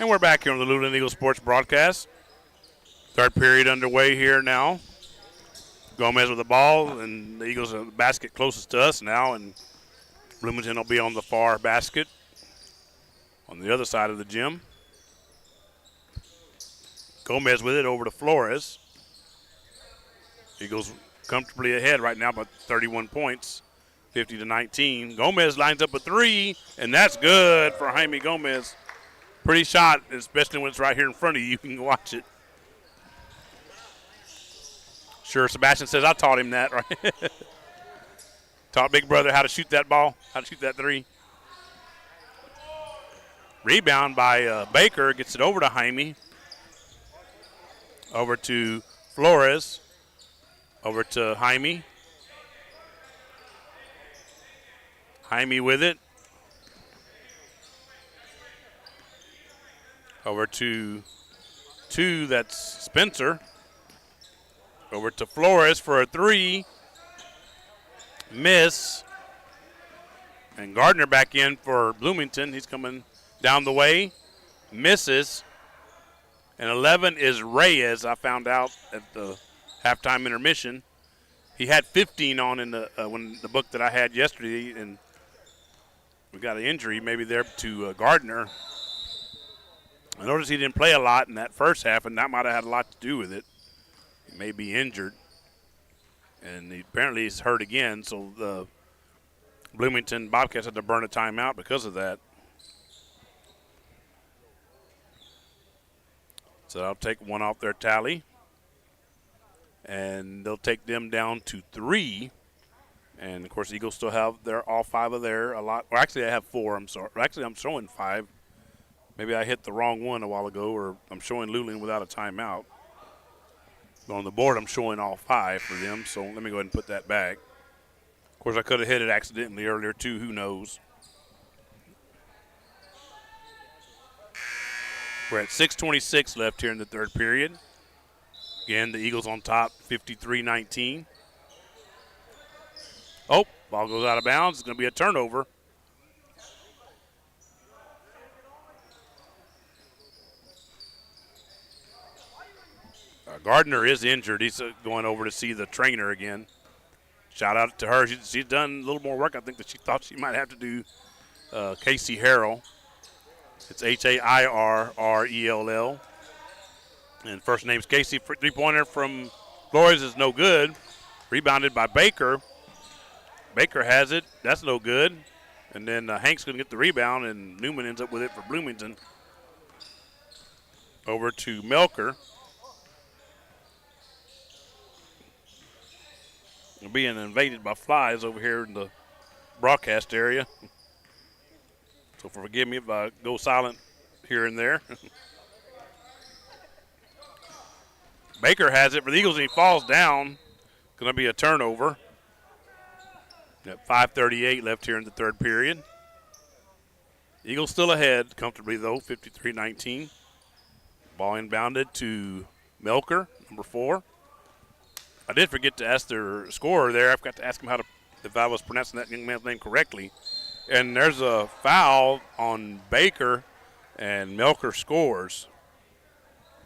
And we're back here on the Luling Eagle Sports broadcast. Third period underway here now. Gomez with the ball, and the Eagles are the basket closest to us now, and Bloomington will be on the far basket on the other side of the gym. Gomez with it over to Flores. Eagles comfortably ahead right now by 31 points, 50-19. Gomez lines up a three, and that's good for Jaime Gomez. Pretty shot, especially when it's right here in front of you. You can watch it. Sure, Sebastian says I taught him that, right? Taught Big Brother how to shoot that ball, how to shoot that three. Rebound by Baker, gets it over to Jaime. Over to Flores. Over to Jaime. Jaime with it. Over to two, that's Spencer. Over to Flores for a three. Miss. And Gardner back in for Bloomington. He's coming down the way. Misses. And 11 is Reyes, I found out at the halftime intermission. He had 15 on in the when the book that I had yesterday, and we got an injury maybe there to Gardner. I noticed he didn't play a lot in that first half, and that might have had a lot to do with it. He may be injured, and apparently he's hurt again, so the Bloomington Bobcats had to burn a timeout because of that. So I'll take one off their tally, and they'll take them down to 3. And, of course, Eagles still have all 5 of their a lot. Well, actually, I have 4. I'm sorry. Actually, I'm showing 5. Maybe I hit the wrong one a while ago, or I'm showing Luling without a timeout. But on the board, I'm showing all 5 for them, so let me go ahead and put that back. Of course, I could have hit it accidentally earlier, too. Who knows? We're at 6:26 left here in the third period. Again, the Eagles on top, 53-19. Oh, ball goes out of bounds. It's going to be a turnover. Gardner is injured. He's going over to see the trainer again. Shout out to her. She's done a little more work, I think, that she thought she might have to do. Casey Harrell. It's Hairrell. And first name's Casey. Three-pointer from Flores is no good. Rebounded by Baker. Baker has it. That's no good. And then Hank's going to get the rebound, and Newman ends up with it for Bloomington. Over to Melker. We're being invaded by flies over here in the broadcast area. So forgive me if I go silent here and there. Baker has it for the Eagles, and he falls down. Going to be a turnover. Got 5:38 left here in the third period. Eagles still ahead comfortably, though, 53-19. Ball inbounded to Melker, number 4. I did forget to ask their scorer there. I forgot to ask him if I was pronouncing that young man's name correctly. And there's a foul on Baker, and Melker scores.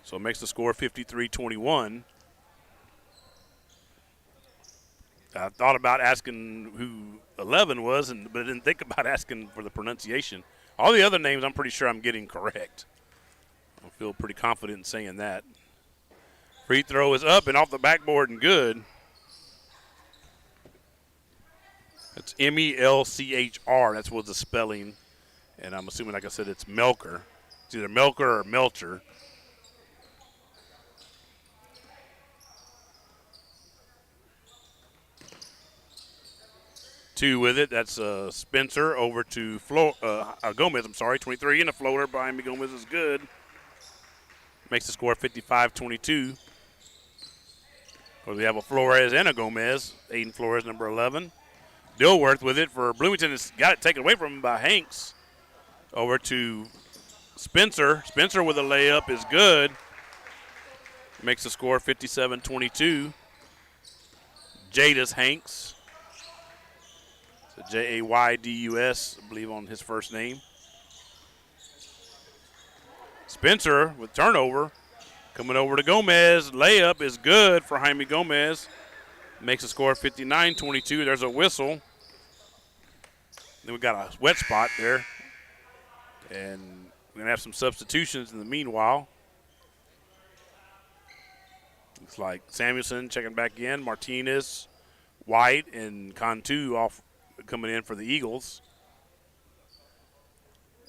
So it makes the score 53-21. I thought about asking who 11 was, but I didn't think about asking for the pronunciation. All the other names I'm pretty sure I'm getting correct. I feel pretty confident in saying that. Free throw is up and off the backboard and good. It's Melchr. That's what the spelling. And I'm assuming, like I said, it's Melker. It's either Melker or Melcher. Two with it. That's Spencer over to Gomez. 23, and a floater by Jaime Gomez is good. Makes the score 55-22. We have a Flores and a Gomez. Aiden Flores, number 11. Dilworth with it for Bloomington. Has got it taken away from him by Hanks. Over to Spencer. Spencer with a layup is good. Makes the score 57-22. Jadis Hanks. So Jaydus, I believe, on his first name. Spencer with turnover. Coming over to Gomez. Layup is good for Jaime Gomez. Makes the score 59-22. There's a whistle. Then we got a wet spot there. And we're going to have some substitutions in the meanwhile. Looks like Samuelson checking back in. Martinez, White, and Cantu off coming in for the Eagles.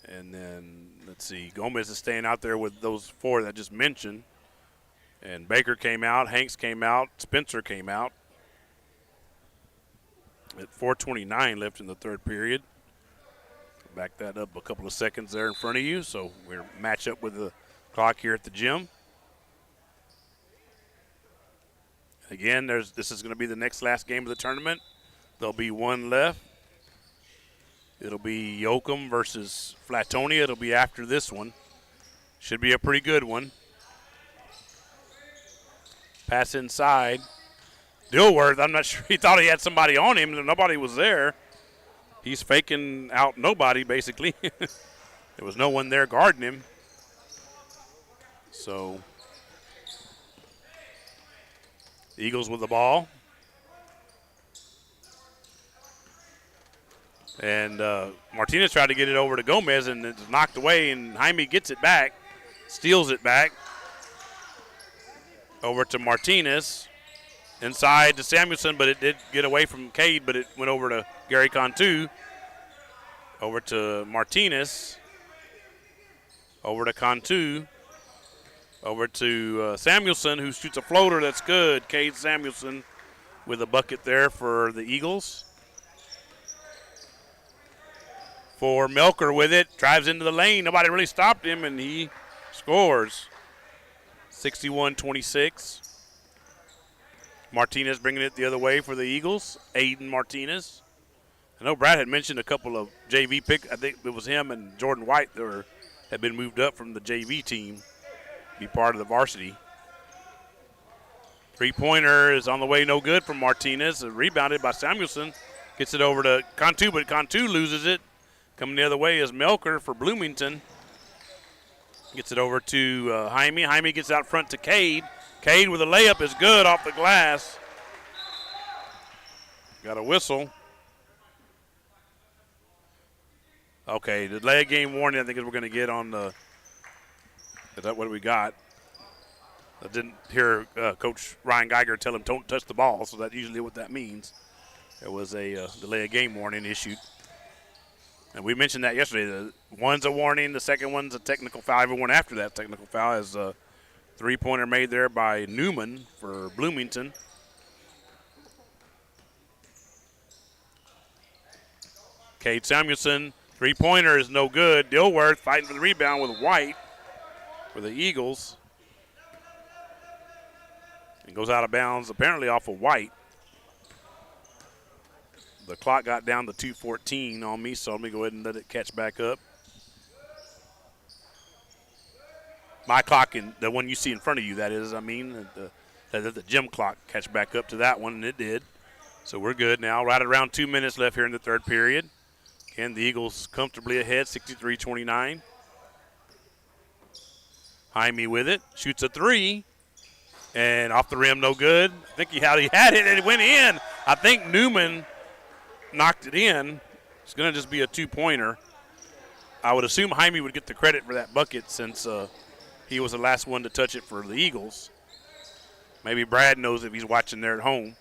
And then, let's see, Gomez is staying out there with those 4 that I just mentioned. And Baker came out, Hanks came out, Spencer came out. At 4:29 left in the third period. Back that up a couple of seconds there in front of you, so we're match up with the clock here at the gym. Again, this is going to be the next last game of the tournament. There'll be one left. It'll be Yoakum versus Flatonia. It'll be after this one. Should be a pretty good one. Pass inside. Dilworth, I'm not sure. He thought he had somebody on him, and nobody was there. He's faking out nobody, basically. There was no one there guarding him. So, the Eagles with the ball. And Martinez tried to get it over to Gomez, and it's knocked away, and Jaime gets it back, steals it back. Over to Martinez. Inside to Samuelson, but it did get away from Cade, but it went over to Gary Cantu. Over to Martinez. Over to Cantu. Over to Samuelson, who shoots a floater that's good. Cade Samuelson with a bucket there for the Eagles. For Melker with it, drives into the lane. Nobody really stopped him, and he scores. 61-26. Martinez bringing it the other way for the Eagles. Aiden Martinez. I know Brad had mentioned a couple of JV picks. I think it was him and Jordan White that had been moved up from the JV team to be part of the varsity. Three-pointer is on the way, no good from Martinez. Rebounded by Samuelson. Gets it over to Cantu, but Cantu loses it. Coming the other way is Melker for Bloomington. Gets it over to Jaime. Jaime gets out front to Cade. Cade with a layup is good off the glass. Got a whistle. Okay, the delay game warning I think is we're going to get on the – is that what we got? I didn't hear Coach Ryan Geiger tell him don't touch the ball, so that's usually what that means. There was a delay of game warning issued. And we mentioned that yesterday. The one's a warning, the second one's a technical foul. Everyone after that technical foul is a three-pointer made there by Newman for Bloomington. Cade Samuelson, three-pointer is no good. Dilworth fighting for the rebound with White for the Eagles. It goes out of bounds apparently off of White. The clock got down to 2:14 on me, so let me go ahead and let it catch back up. My clock, the one you see in front of you, that is, the gym clock catch back up to that one, and it did. So we're good now. Right around 2 minutes left here in the third period. Again, the Eagles comfortably ahead, 63-29. Jaime with it, shoots a three, and off the rim, no good. I think he had it, and it went in. I think Newman knocked it in. It's going to just be a two-pointer. I would assume Jaime would get the credit for that bucket since he was the last one to touch it for the Eagles. Maybe Brad knows if he's watching there at home.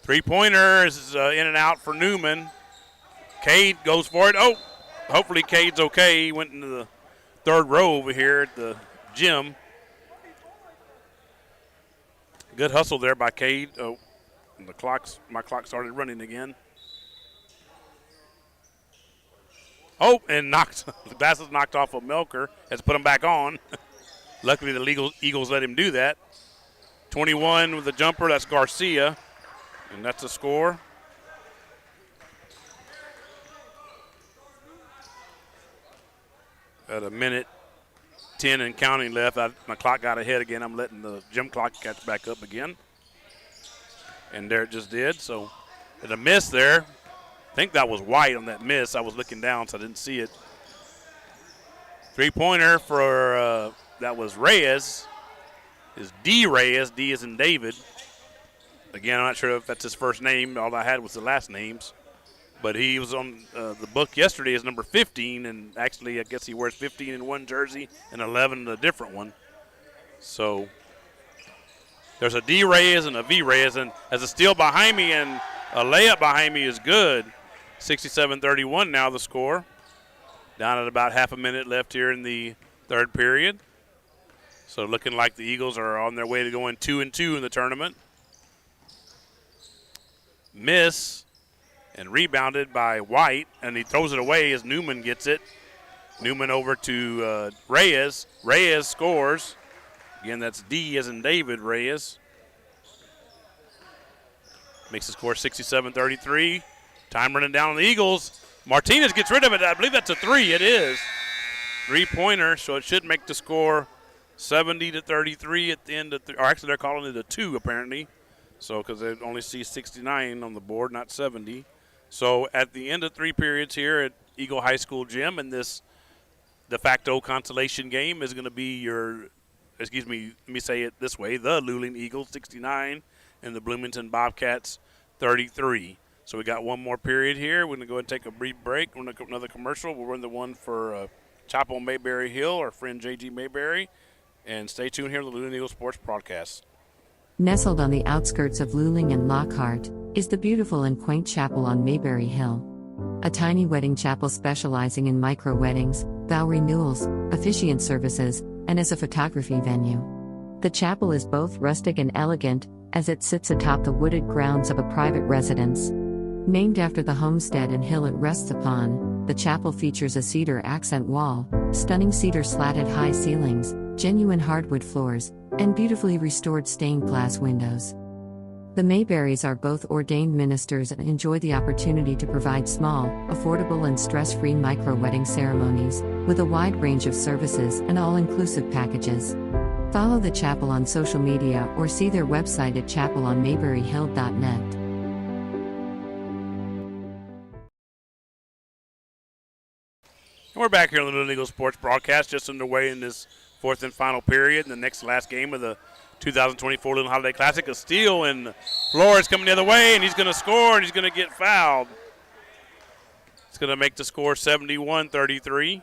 Three-pointer is in and out for Newman. Cade goes for it. Oh, hopefully Cade's okay. He went into the third row over here at the gym. Good hustle there by Cade. Oh, and my clock started running again. Oh, and the glass is knocked off of Melker. Has put him back on. Luckily, the Eagles let him do that. 21 with the jumper. That's Garcia, and that's the score. At a minute 10 and counting left. My clock got ahead again. I'm letting the gym clock catch back up again. And there it just did. So, at a miss there. I think that was White on that miss. I was looking down, so I didn't see it. Three-pointer for that was Reyes. Is D. Reyes. D is in David. Again, I'm not sure if that's his first name. All I had was the last names. But he was on the book yesterday as number 15, and actually I guess he wears 15 in one jersey and 11 in a different one. So there's a D Reyes and a V Reyes, and as a steal behind me and a layup behind me is good. 67-31 now the score. Down at about half a minute left here in the third period. So looking like the Eagles are on their way to going 2-2 in the tournament. Miss. And rebounded by White, and he throws it away as Newman gets it. Newman over to Reyes. Reyes scores. Again, that's D as in David Reyes. Makes the score 67-33. Time running down on the Eagles. Martinez gets rid of it. I believe that's a three. It is. Three-pointer, so it should make the score 70-33 at the end of or actually, they're calling it a two, apparently. So, because they only see 69 on the board, not 70. So at the end of three periods here at Eagle High School Gym, and this de facto consolation game is going to be let me say it this way, the Luling Eagles 69 and the Bloomington Bobcats 33. So we got one more period here. We're going to go ahead and take a brief break. We're going to go another commercial. We'll run the one for Chapel Mayberry Hill, our friend J.G. Mayberry. And stay tuned here on the Luling Eagles Sports Broadcast. Nestled on the outskirts of Luling and Lockhart is the beautiful and quaint chapel on Mayberry Hill. A tiny wedding chapel specializing in micro-weddings, vow renewals, officiant services, and as a photography venue. The chapel is both rustic and elegant, as it sits atop the wooded grounds of a private residence. Named after the homestead and hill it rests upon, the chapel features a cedar accent wall, stunning cedar slatted high ceilings, genuine hardwood floors, and beautifully restored stained glass windows. The Mayberrys are both ordained ministers and enjoy the opportunity to provide small, affordable, and stress-free micro-wedding ceremonies, with a wide range of services and all-inclusive packages. Follow the chapel on social media or see their website at chapelonmayberryhill.net. We're back here on the Luling Eagles Sports broadcast, just underway in this fourth and final period. And the last game of the 2024 Luling Holiday Classic. A steal, and Flores coming the other way, and he's going to score, and he's going to get fouled. It's going to make the score 71-33.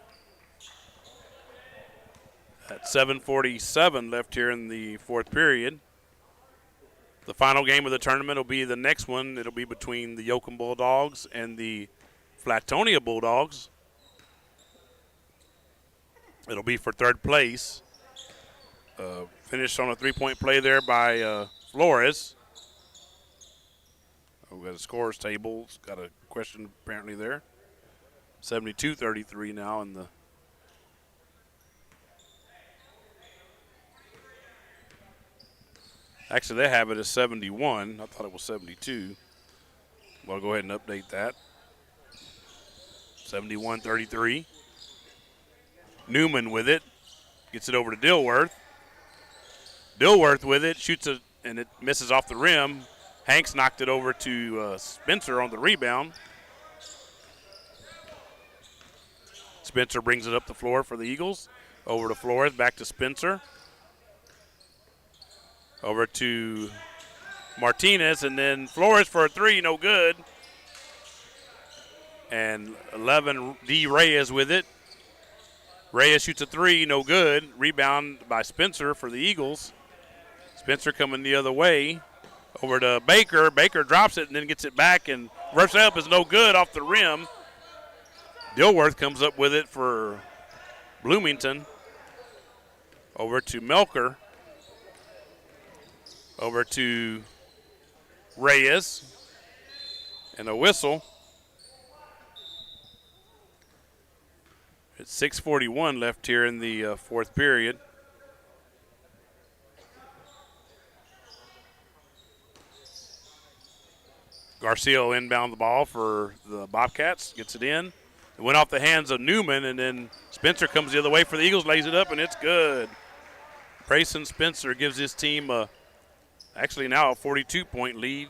At 7:47 left here in the fourth period. The final game of the tournament will be the next one. It'll be between the Yoakum Bulldogs and the Flatonia Bulldogs. It'll be for third place. Finished on a three-point play there by Flores. We've got a scorer's table. It's got a question apparently there. 72-33 now in the. Actually, they have it as 71. I thought it was 72. Well, I'll go ahead and update that. 71-33. Newman with it. Gets it over to Dilworth. Dilworth with it. Shoots it, and it misses off the rim. Hanks knocked it over to Spencer on the rebound. Spencer brings it up the floor for the Eagles. Over to Flores. Back to Spencer. Over to Martinez, and then Flores for a three, no good. And 11, D. Reyes with it. Reyes shoots a three, no good. Rebound by Spencer for the Eagles. Spencer coming the other way. Over to Baker. Baker drops it and then gets it back, and reverse up is no good off the rim. Dilworth comes up with it for Bloomington. Over to Melker. Over to Reyes. And a whistle. It's 6:41 left here in the fourth period. Garcia will inbound the ball for the Bobcats. Gets it in. It went off the hands of Newman, and then Spencer comes the other way for the Eagles, lays it up, and it's good. Prayson Spencer gives his team actually now a 42-point lead.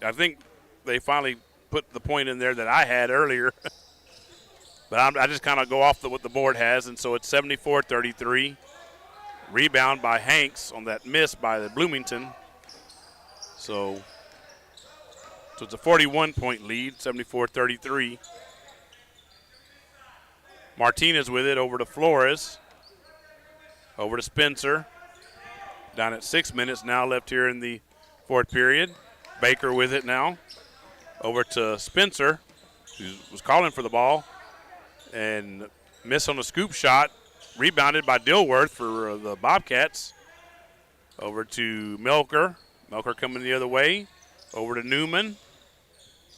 I think they finally put the point in there that I had earlier. But I just kind of go off what the board has, and so it's 74-33. Rebound by Hanks on that miss by the Bloomington. So it's a 41-point lead, 74-33. Martinez with it over to Flores. Over to Spencer. Down at 6 minutes now left here in the fourth period. Baker with it now. Over to Spencer, who was calling for the ball. And miss on the scoop shot. Rebounded by Dilworth for the Bobcats. Over to Melker. Melker coming the other way. Over to Newman.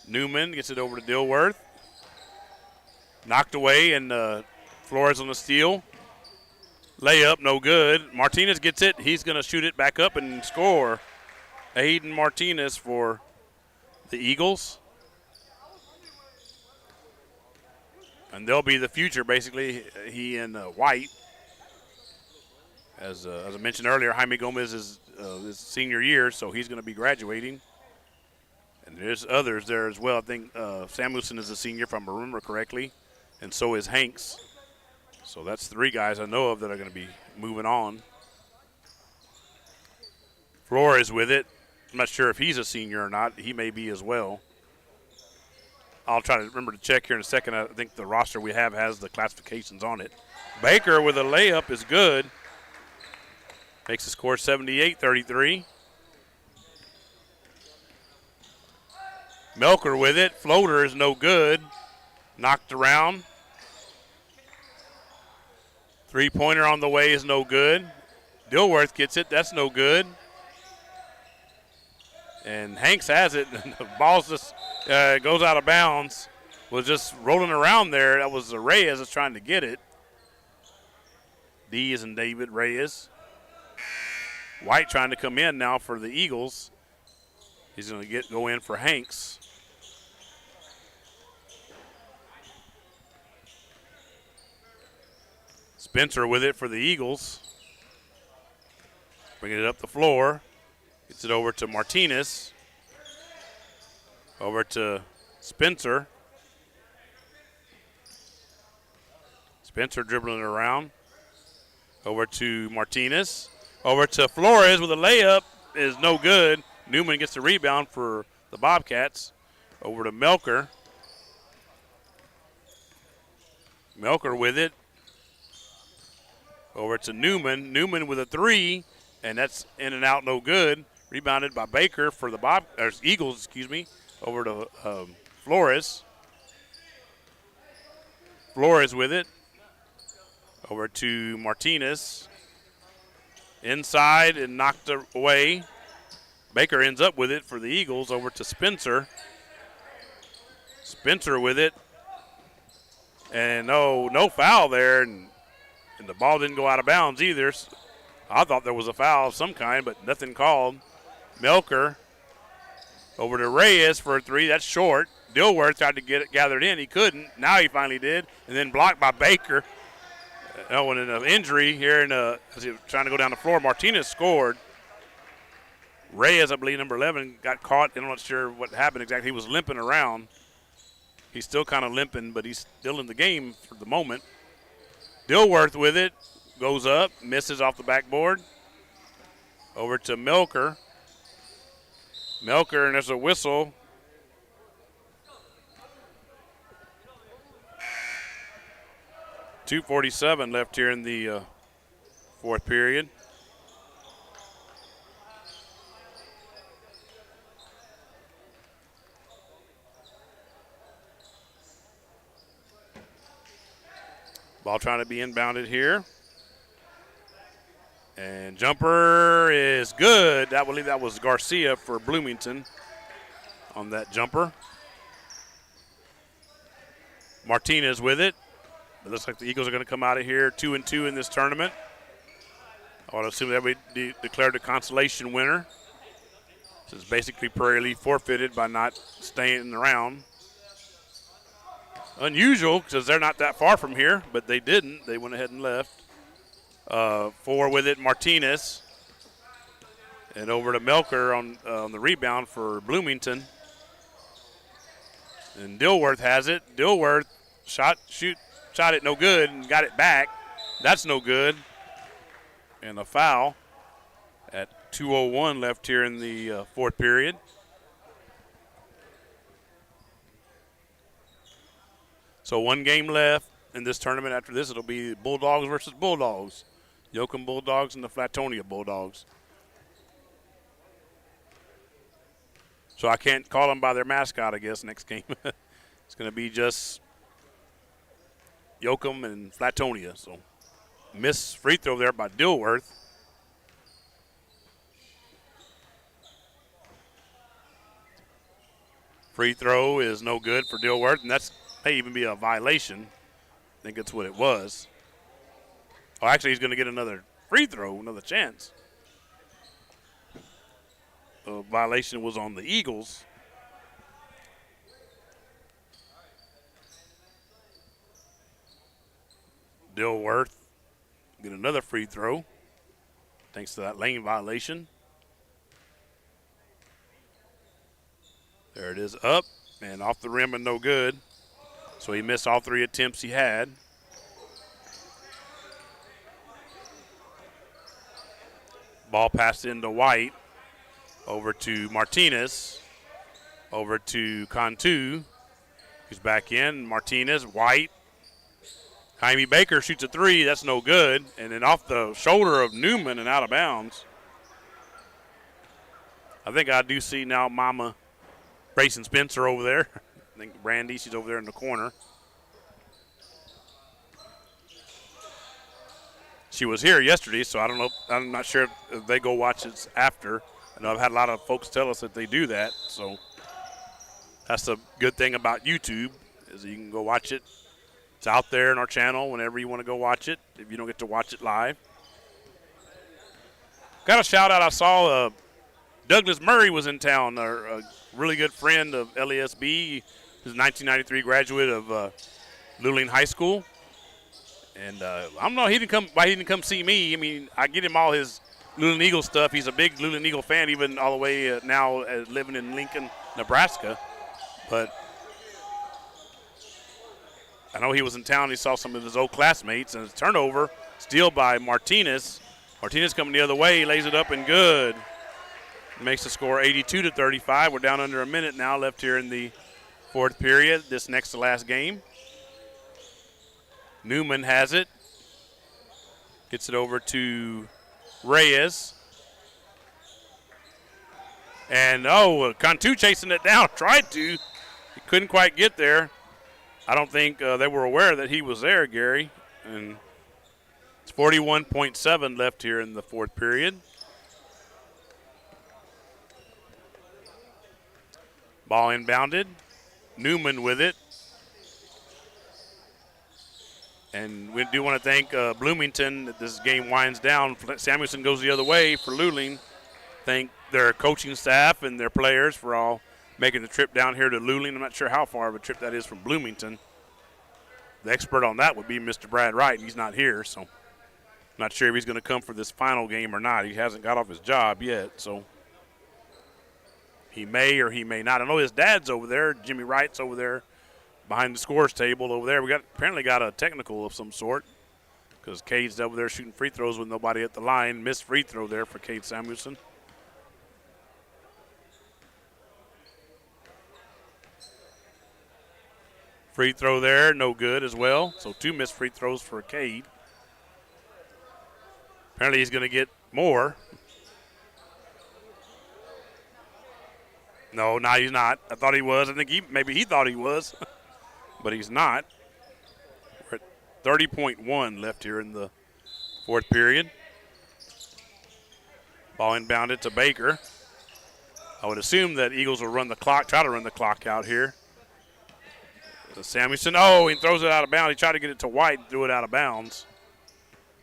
Newman gets it over to Dilworth. Knocked away, and Flores on the steal. Layup, no good. Martinez gets it. He's going to shoot it back up and score. Aiden Martinez for the Eagles. And they'll be the future, basically. He and White. As I mentioned earlier, Jaime Gomez is his senior year, so he's going to be graduating. And there's others there as well. I think Samuelson is a senior, if I remember correctly, and so is Hanks. So that's three guys I know of that are going to be moving on. Flores with it. I'm not sure if he's a senior or not. He may be as well. I'll try to remember to check here in a second. I think the roster we have has the classifications on it. Baker with a layup is good. Makes the score 78-33. Melker with it. Floater is no good. Knocked around. Three-pointer on the way is no good. Dilworth gets it. That's no good. And Hanks has it. And the ball just goes out of bounds. Was just rolling around there. That was Reyes that's trying to get it. D is in David Reyes. White trying to come in now for the Eagles. He's going to go in for Hanks. Spencer with it for the Eagles. Bringing it up the floor. Gets it over to Martinez. Over to Spencer. Spencer dribbling it around. Over to Martinez. Over to Flores with a layup. Is no good. Newman gets the rebound for the Bobcats. Over to Melker. Melker with it. Over to Newman. Newman with a three, and that's in and out, no good. Rebounded by Baker for the Eagles, over to Flores. Flores with it. Over to Martinez. Inside and knocked away. Baker ends up with it for the Eagles. Over to Spencer. Spencer with it. And no foul there, and the ball didn't go out of bounds either. I thought there was a foul of some kind, but nothing called. Melker over to Reyes for a three. That's short. Dilworth tried to get it gathered in. He couldn't. Now he finally did. And then blocked by Baker. And an injury here as he was trying to go down the floor. Martinez scored. Reyes, I believe, number 11, got caught. I'm not sure what happened exactly. He was limping around. He's still kind of limping, but he's still in the game for the moment. Dilworth with it. Goes up. Misses off the backboard. Over to Melker. Melker, and there's a whistle. .247 left here in the fourth period. Ball trying to be inbounded here. And jumper is good. I believe that was Garcia for Bloomington on that jumper. Martinez with it. It looks like the Eagles are going to come out of here 2-2 in this tournament. I would assume that we declared a consolation winner. This is basically Prairie Leaf forfeited by not staying around. Unusual because they're not that far from here, but they didn't. They went ahead and left. Four with it, Martinez. And over to Melker on the rebound for Bloomington. And Dilworth has it. Dilworth shot it no good and got it back. That's no good. And a foul at 2:01 left here in the fourth period. So one game left in this tournament. After this, it'll be Bulldogs versus Bulldogs. Yoakum Bulldogs and the Flatonia Bulldogs. So I can't call them by their mascot, I guess, next game. It's going to be just Yoakum and Flatonia. So missed free throw there by Dilworth. Free throw is no good for Dilworth, and that may even be a violation. I think that's what it was. Oh, actually, he's going to get another free throw, another chance. The violation was on the Eagles. Dilworth get another free throw thanks to that lane violation. There it is, up and off the rim and no good. So he missed all three attempts he had. Ball passed into White, over to Martinez, over to Cantu. He's back in. Martinez, White. Jaime Baker shoots a three. That's no good. And then off the shoulder of Newman and out of bounds. I think I do see now Mama Grayson Spencer over there. I think Brandy, she's over there in the corner. She was here yesterday, so I don't know. I'm not sure if they go watch it after. I know I've had a lot of folks tell us that they do that, so that's the good thing about YouTube is you can go watch it. It's out there in our channel whenever you want to go watch it if you don't get to watch it live. Got a shout out. I saw Douglas Murray was in town, a really good friend of LASB. He's a 1993 graduate of Luling High School. And I don't know why he didn't come see me. I mean, I get him all his Luling Eagle stuff. He's a big Luling Eagle fan, even all the way now living in Lincoln, Nebraska. But I know he was in town. He saw some of his old classmates, and it's turnover, steal by Martinez. Martinez coming the other way, lays it up and good. Makes the score 82-35. We're down under a minute now left here in the fourth period, this next to last game. Newman has it. Gets it over to Reyes. And, Cantu chasing it down. Tried to. He couldn't quite get there. I don't think they were aware that he was there, Gary. And it's 41.7 left here in the fourth period. Ball inbounded. Newman with it. And we do want to thank Bloomington that this game winds down. Samuelson goes the other way for Luling. Thank their coaching staff and their players for all making the trip down here to Luling. I'm not sure how far of a trip that is from Bloomington. The expert on that would be Mr. Brad Wright, and he's not here, so not sure if he's going to come for this final game or not. He hasn't got off his job yet, so he may or he may not. I know his dad's over there. Jimmy Wright's over there behind the scores table over there. We apparently got a technical of some sort because Cade's over there shooting free throws with nobody at the line. Missed free throw there for Cade Samuelson. Free throw there, no good as well. So 2 missed free throws for Cade. Apparently he's going to get more. No, he's not. I thought he was. I think maybe he thought he was, but he's not. We're at 30.1 left here in the fourth period. Ball inbounded to Baker. I would assume that Eagles will try to run the clock out here. Samuelson, he throws it out of bounds. He tried to get it to White and threw it out of bounds.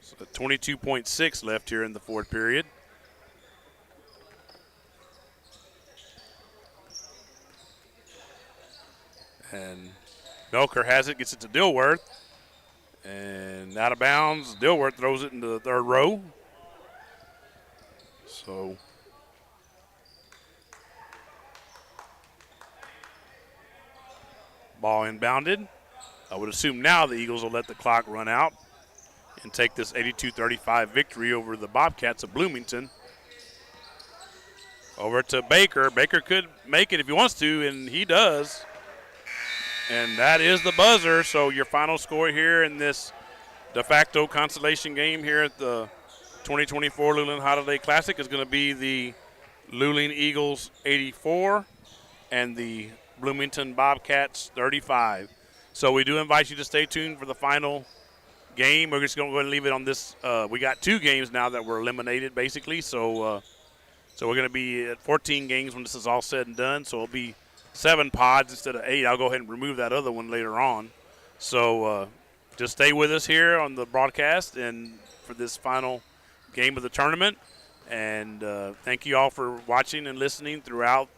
So 22.6 left here in the fourth period. And Melker has it, gets it to Dilworth. And out of bounds, Dilworth throws it into the third row. So ball inbounded. I would assume now the Eagles will let the clock run out and take this 82-35 victory over the Bobcats of Bloomington. Over to Baker. Baker could make it if he wants to, and he does. And that is the buzzer. So your final score here in this de facto consolation game here at the 2024 Luling Holiday Classic is going to be the Luling Eagles 84 and the Bloomington Bobcats 35. So we do invite you to stay tuned for the final game. We're just going to go ahead and leave it on this. We got 2 games now that were eliminated, basically. So we're going to be at 14 games when this is all said and done. So it'll be 7 pods instead of 8. I'll go ahead and remove that other one later on. So just stay with us here on the broadcast and for this final game of the tournament. And thank you all for watching and listening throughout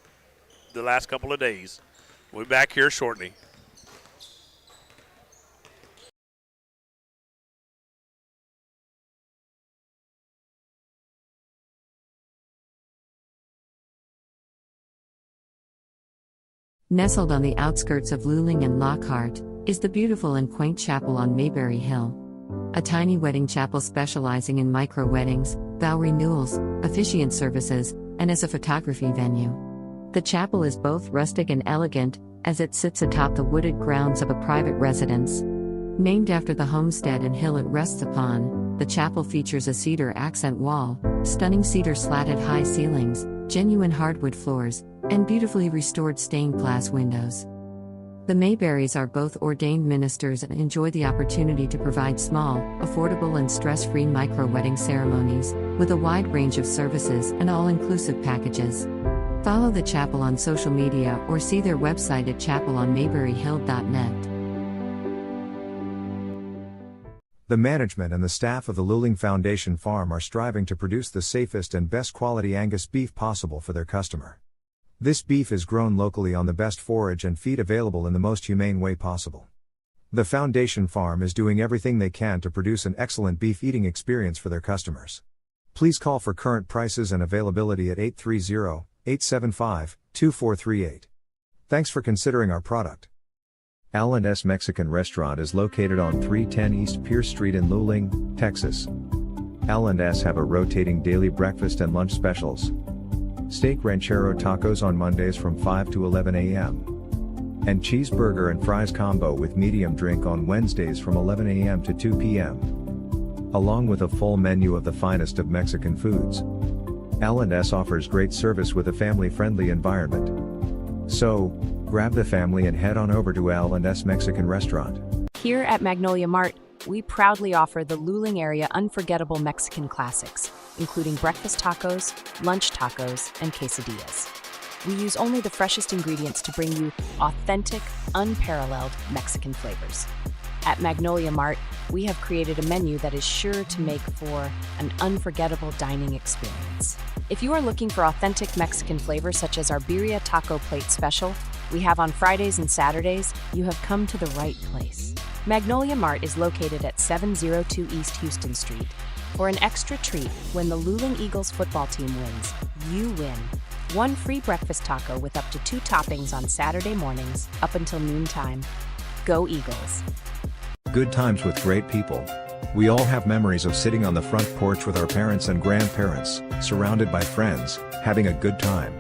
the last couple of days. We'll be back here shortly. Nestled on the outskirts of Luling and Lockhart, is the beautiful and quaint chapel on Mayberry Hill. A tiny wedding chapel specializing in micro-weddings, vow renewals, officiant services, and as a photography venue. The chapel is both rustic and elegant, as it sits atop the wooded grounds of a private residence. Named after the homestead and hill it rests upon, the chapel features a cedar accent wall, stunning cedar slatted high ceilings, genuine hardwood floors, and beautifully restored stained glass windows. The Mayberrys are both ordained ministers and enjoy the opportunity to provide small, affordable and stress-free micro-wedding ceremonies, with a wide range of services and all-inclusive packages. Follow the chapel on social media or see their website at chapelonmayberryhill.net. The management and the staff of the Luling Foundation Farm are striving to produce the safest and best quality Angus beef possible for their customer. This beef is grown locally on the best forage and feed available in the most humane way possible. The Foundation Farm is doing everything they can to produce an excellent beef eating experience for their customers. Please call for current prices and availability at 830-875-2438. Thanks for considering our product. L&S Mexican Restaurant is located on 310 East Pierce Street in Luling, Texas. L&S have a rotating daily breakfast and lunch specials. Steak ranchero tacos on Mondays from 5 to 11 a.m. And cheeseburger and fries combo with medium drink on Wednesdays from 11 a.m. to 2 p.m. Along with a full menu of the finest of Mexican foods. L&S offers great service with a family-friendly environment. So, grab the family and head on over to L&S Mexican Restaurant. Here at Magnolia Mart, we proudly offer the Luling area unforgettable Mexican classics, including breakfast tacos, lunch tacos, and quesadillas. We use only the freshest ingredients to bring you authentic, unparalleled Mexican flavors. At Magnolia Mart, we have created a menu that is sure to make for an unforgettable dining experience. If you are looking for authentic Mexican flavors such as our birria taco plate special we have on Fridays and Saturdays, you have come to the right place. Magnolia Mart is located at 702 East Houston Street. For an extra treat, when the Luling Eagles football team wins, you win. One free breakfast taco with up to 2 toppings on Saturday mornings up until noontime. Go Eagles! Good times with great people. We all have memories of sitting on the front porch with our parents and grandparents, surrounded by friends, having a good time.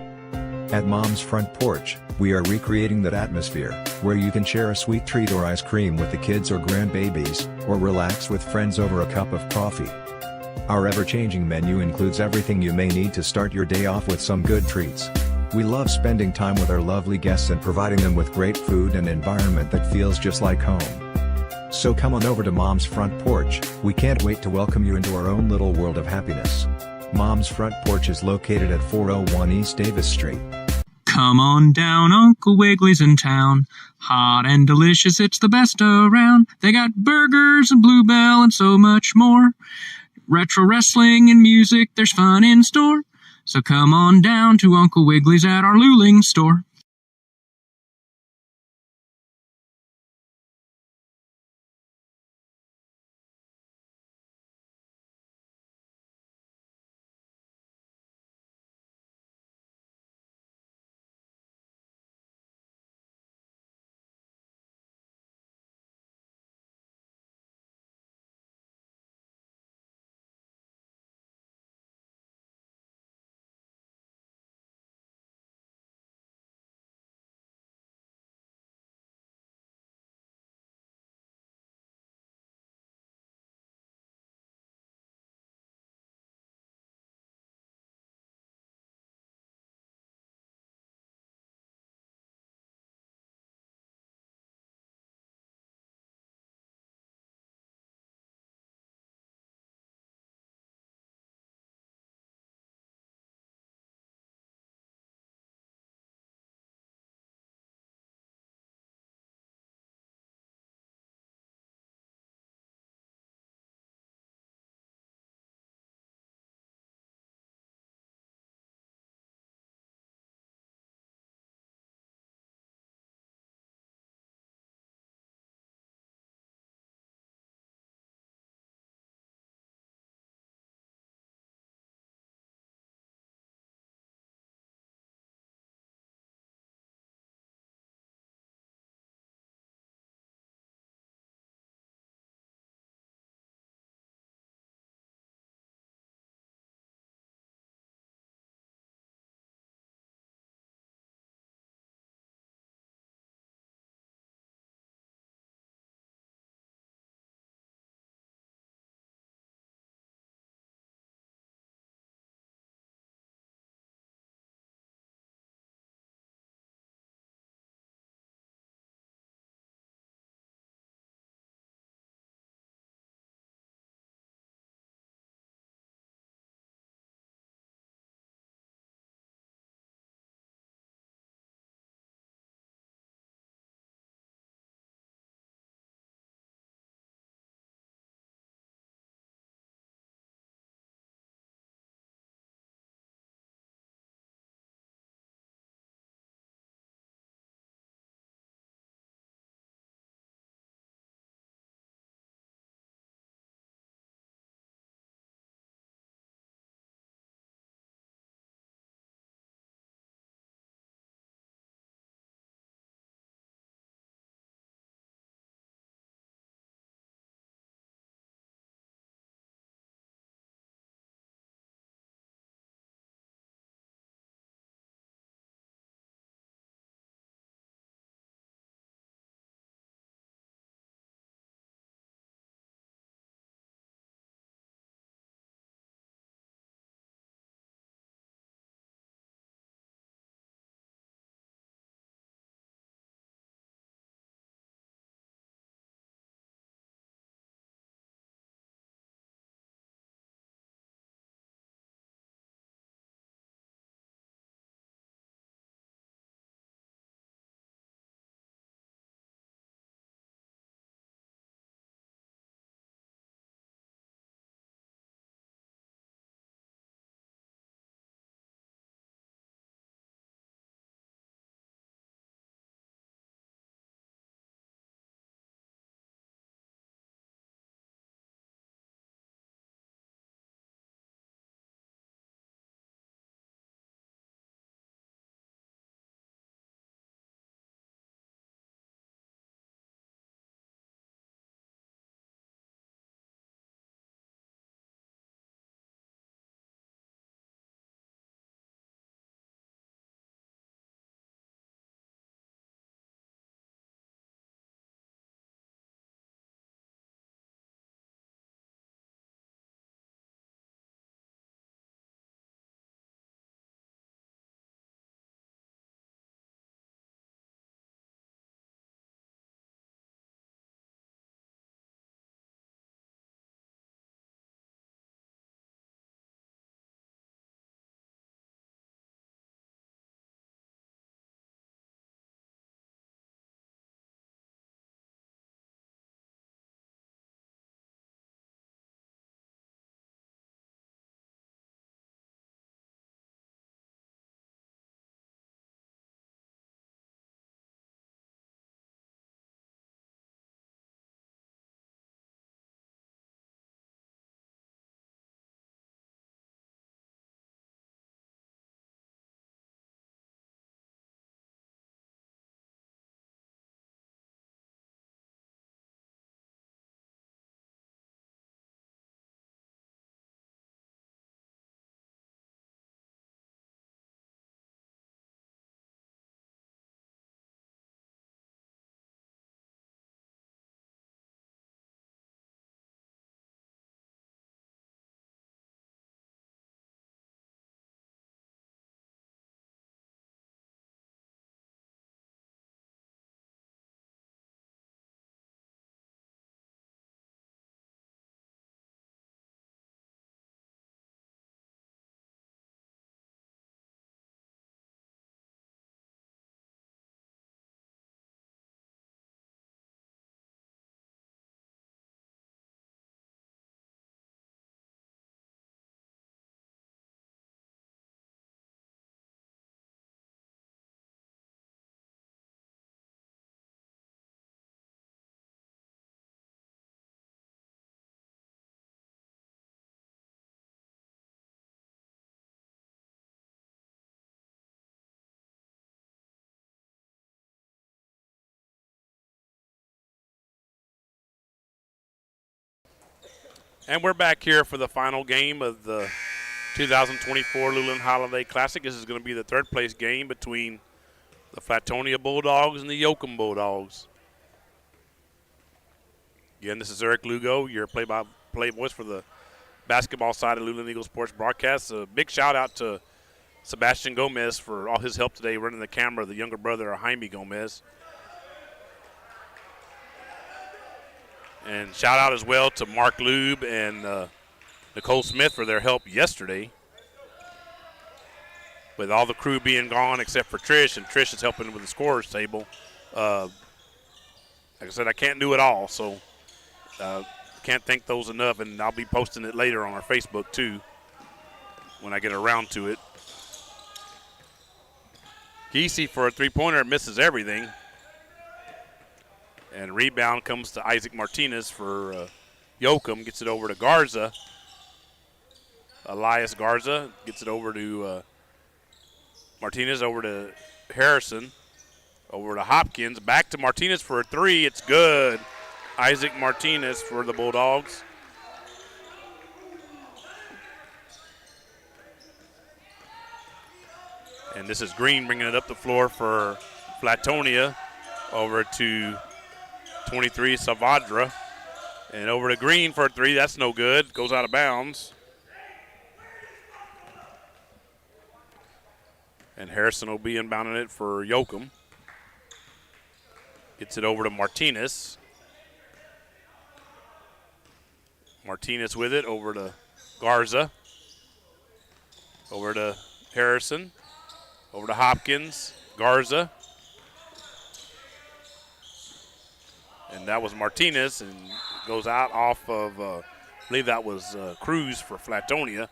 At Mom's Front Porch, we are recreating that atmosphere, where you can share a sweet treat or ice cream with the kids or grandbabies, or relax with friends over a cup of coffee. Our ever-changing menu includes everything you may need to start your day off with some good treats. We love spending time with our lovely guests and providing them with great food and environment that feels just like home. So come on over to Mom's Front Porch, we can't wait to welcome you into our own little world of happiness. Mom's Front Porch is located at 401 East Davis Street. Come on down, Uncle Wiggly's in town. Hot and delicious, it's the best around. They got burgers and Bluebell and so much more. Retro wrestling and music, there's fun in store. So come on down to Uncle Wiggly's at our Luling store. And we're back here for the final game of the 2024 Luling Holiday Classic. This is going to be the third place game between the Flatonia Bulldogs and the Yoakum Bulldogs. Again, this is Eric Lugo, your play-by-play voice for the basketball side of Luling Eagle Sports Broadcast. A big shout-out to Sebastian Gomez for all his help today running the camera, the younger brother of Jaime Gomez. And shout-out as well to Mark Lube and Nicole Smith for their help yesterday. With all the crew being gone except for Trish, and Trish is helping with the scorers table. Like I said, I can't do it all, so can't thank those enough, and I'll be posting it later on our Facebook too when I get around to it. Giese for a three-pointer misses everything. And rebound comes to Isaac Martinez for Yoakum, gets it over to Garza. Elias Garza gets it over to Martinez, over to Harrison, over to Hopkins, back to Martinez for a three. It's good. Isaac Martinez for the Bulldogs. And this is Green bringing it up the floor for Flatonia, over to 23, Savadra. And over to Green for a three. That's no good. Goes out of bounds. And Harrison will be inbounding it for Yoakum. Gets it over to Martinez. Martinez with it over to Garza. Over to Harrison. Over to Hopkins. Garza. And that was Martinez, and goes out off of, I believe that was Cruz for Flatonia.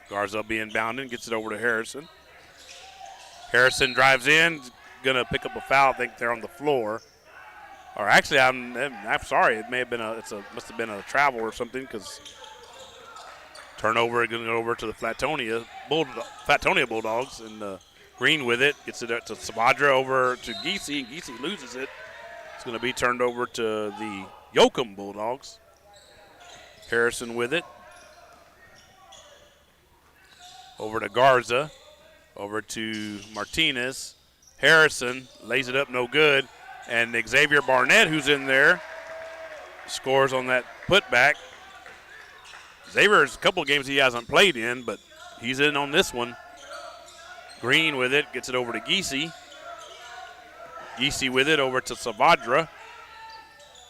Garza being bounded, gets it over to Harrison. Harrison drives in, gonna pick up a foul. I think they're on the floor. Or actually, I'm sorry. It may have been must have been a travel or something, because turnover going over to the Flatonia Bulldogs, and Green with it, gets it to Savadra, over to Giese, and Giese loses it. It's going to be turned over to the Yoakum Bulldogs. Harrison with it. Over to Garza. Over to Martinez. Harrison lays it up, no good. And Xavier Barnett, who's in there, scores on that putback. Xavier's a couple of games he hasn't played in, but he's in on this one. Green with it, gets it over to Giese. Giese with it, over to Savadra.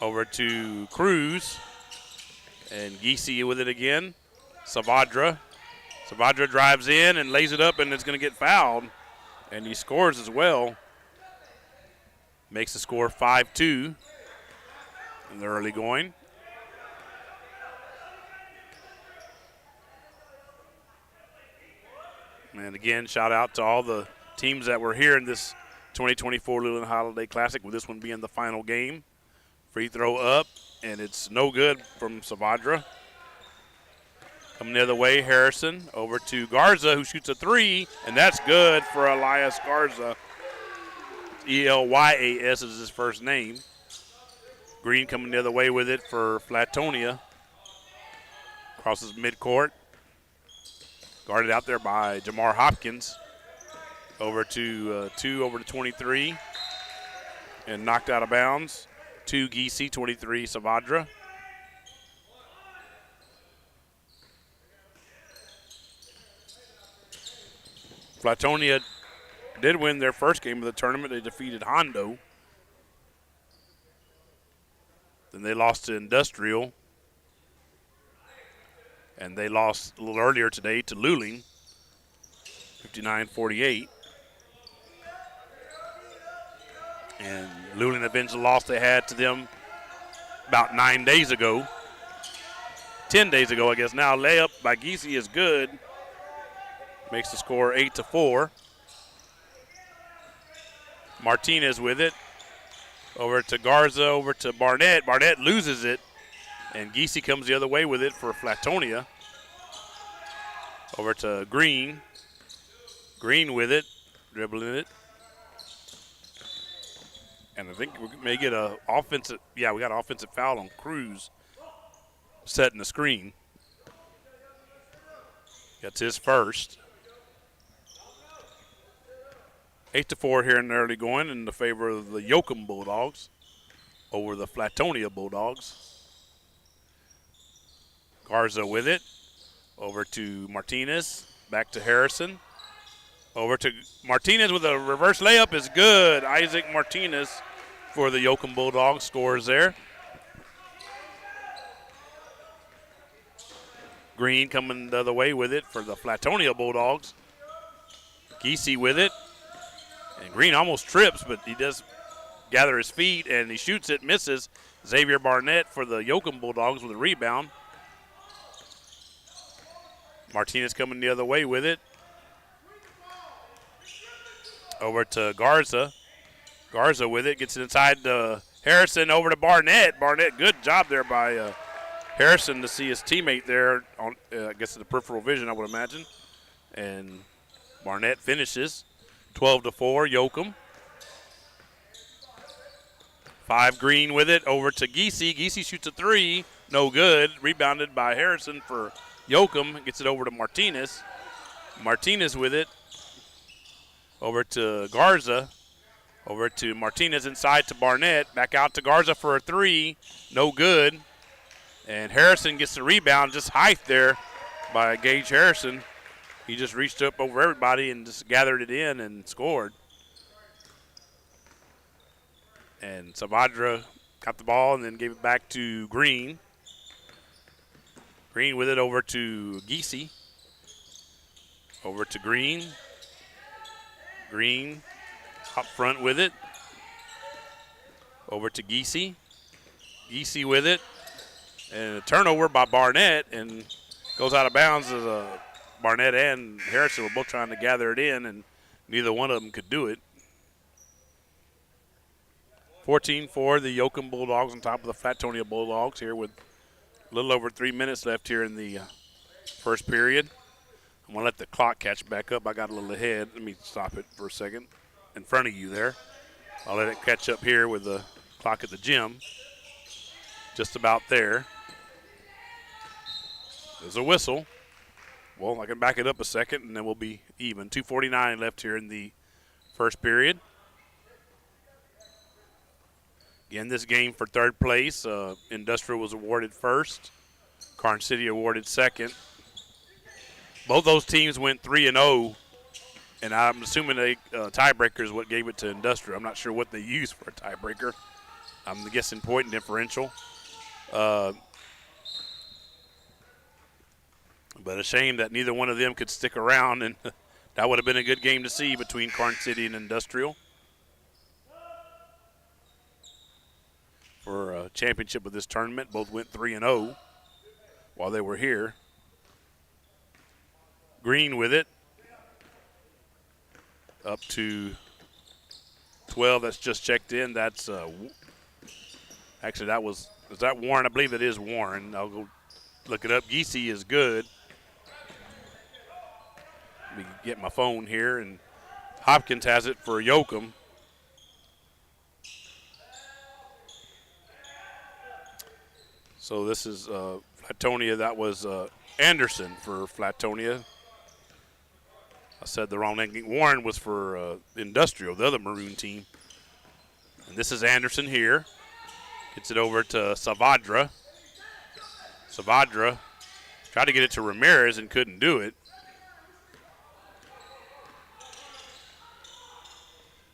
Over to Cruz. And Giese with it again. Savadra. Savadra drives in and lays it up, and it's going to get fouled. And he scores as well. Makes the score 5-2 in the early going. And again, shout out to all the teams that were here in this 2024 Luling Holiday Classic, with this one being the final game. Free throw up, and it's no good from Savadra. Coming the other way, Harrison over to Garza, who shoots a three, and that's good for Elias Garza. Elyas is his first name. Green coming the other way with it for Flatonia. Crosses midcourt. Guarded out there by Jamar Hopkins. Over to 23. And knocked out of bounds. 2 Giese, 23 Savadra. Flatonia did win their first game of the tournament. They defeated Hondo. Then they lost to Industrial. And they lost a little earlier today to Luling, 59-48. And Luling avenged the loss they had to them about 9 days ago. 10 days ago, I guess now. Layup by Giese is good. Makes the score 8-4. Martinez with it. Over to Garza, over to Barnett. Barnett loses it. And Giese comes the other way with it for Flatonia. Over to Green. Green with it, dribbling it. And I think we may get a offensive, we got an offensive foul on Cruz setting the screen. That's his first. 8-4 here in the early going in the favor of the Yoakum Bulldogs over the Flatonia Bulldogs. Garza with it. Over to Martinez. Back to Harrison. Over to Martinez with a reverse layup is good. Isaac Martinez for the Yoakum Bulldogs scores there. Green coming the other way with it for the Flatonia Bulldogs. Giese with it. And Green almost trips, but he does gather his feet, and he shoots it, misses. Xavier Barnett for the Yoakum Bulldogs with a rebound. Martinez coming the other way with it. Over to Garza. Garza with it, gets it inside Harrison, over to Barnett. Barnett, good job there by Harrison to see his teammate there on, I guess, the peripheral vision, I would imagine. And Barnett finishes 12-4, Yoakum. 5 Green with it, over to Giese. Giese shoots a 3, no good. Rebounded by Harrison for Yoakum, gets it over to Martinez. Martinez with it, over to Garza. Over to Martinez inside to Barnett. Back out to Garza for a 3, no good. And Harrison gets the rebound, just height there by Gage Harrison. He just reached up over everybody and just gathered it in and scored. And Savadra got the ball and then gave it back to Green. Green with it over to Giese. Over to Green. Green up front with it. Over to Giese. Giese with it. And a turnover by Barnett and goes out of bounds as Barnett and Harrison were both trying to gather it in, and neither one of them could do it. 14-4, the Yoakum Bulldogs on top of the Flatonia Bulldogs here with a little over 3 minutes left here in the first period. I'm going to let the clock catch back up. I got a little ahead. Let me stop it for a second in front of you there. I'll let it catch up here with the clock at the gym. Just about there. There's a whistle. Well, I can back it up a second, and then we'll be even. 2:49 left here in the first period. Again, this game for third place, Industrial was awarded first. Karn City awarded second. Both those teams went 3-0, and I'm assuming a tiebreaker is what gave it to Industrial. I'm not sure what they used for a tiebreaker. I'm guessing point and differential. But a shame that neither one of them could stick around, and that would have been a good game to see between Karn City and Industrial for a championship of this tournament. Both went 3-0 while they were here. Green with it. Up to 12, that's just checked in. That's actually is that Warren? I believe it is Warren. I'll go look it up. Giese is good. Let me get my phone here, and Hopkins has it for Yoakum. So this is Flatonia. That was Anderson for Flatonia. I said the wrong name. Warren was for Industrial, the other maroon team. And this is Anderson here. Gets it over to Savadra. Savadra tried to get it to Ramirez and couldn't do it.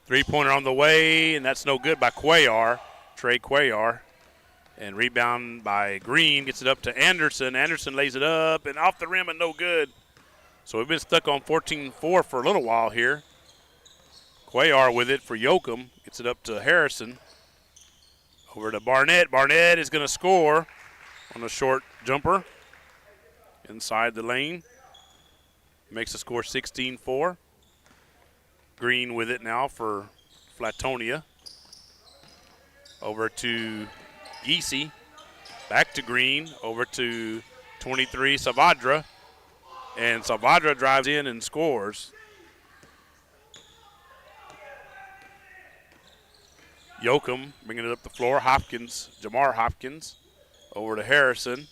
Three-pointer on the way, and that's no good by Cuellar, Trey Cuellar. And rebound by Green, gets it up to Anderson. Anderson lays it up and off the rim and no good. So we've been stuck on 14-4 for a little while here. Cuellar with it for Yoakum, gets it up to Harrison. Over to Barnett. Barnett is going to score on a short jumper inside the lane. Makes the score 16-4. Green with it now for Flatonia. Over to Giese. Back to Green. Over to 23, Savadra. And Savadra drives in and scores. Yoakum bringing it up the floor. Jamar Hopkins over to Harrison.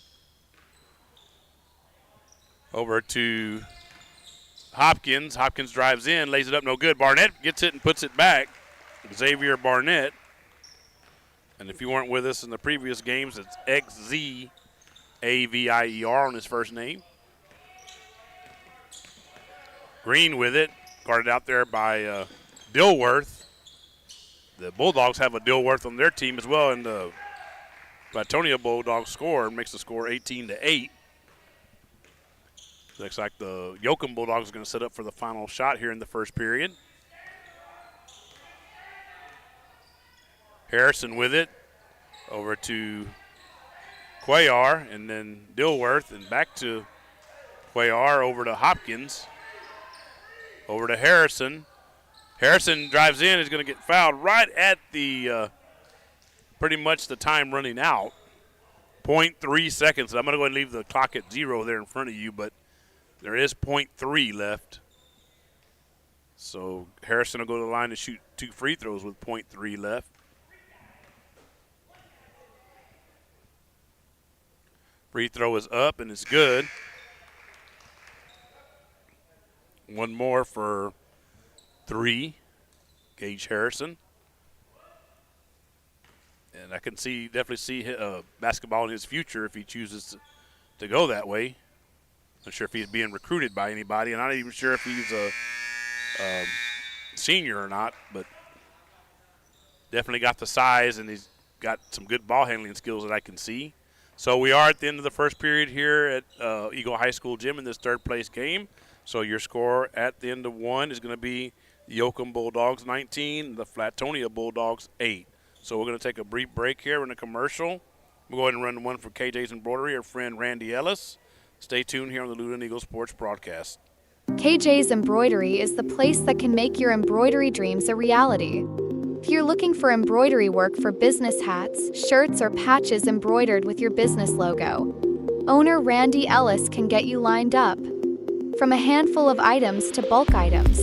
Over to Hopkins. Hopkins drives in, lays it up, no good. Barnett gets it and puts it back. Xavier Barnett. And if you weren't with us in the previous games, it's Xavier on his first name. Green with it, guarded out there by Dilworth. The Bulldogs have a Dilworth on their team as well, and the Latonia Bulldogs makes the score 18-8. Looks like the Yoakum Bulldogs are going to set up for the final shot here in the first period. Harrison with it, over to Cuellar, and then Dilworth, and back to Cuellar, over to Hopkins, over to Harrison. Harrison drives in, is going to get fouled right at the pretty much the time running out. 0.3 seconds. I'm going to go ahead and leave the clock at 0 there in front of you, but there is 0.3 left. So Harrison will go to the line to shoot 2 free throws with 0.3 left. Free throw is up and it's good. One more for 3, Gage Harrison. And I can definitely see basketball in his future if he chooses to go that way. Not sure if he's being recruited by anybody, and I'm not even sure if he's a senior or not, but definitely got the size and he's got some good ball handling skills that I can see. So we are at the end of the first period here at Eagle High School Gym in this third place game. So your score at the end of 1 is going to be the Yoakum Bulldogs 19, the Flatonia Bulldogs 8. So we're going to take a brief break here in a commercial. We'll go ahead and run one for KJ's Embroidery, our friend Randy Ellis. Stay tuned here on the Luling Eagle Sports broadcast. KJ's Embroidery is the place that can make your embroidery dreams a reality. If you're looking for embroidery work for business hats, shirts, or patches embroidered with your business logo, owner Randy Ellis can get you lined up. From a handful of items to bulk items,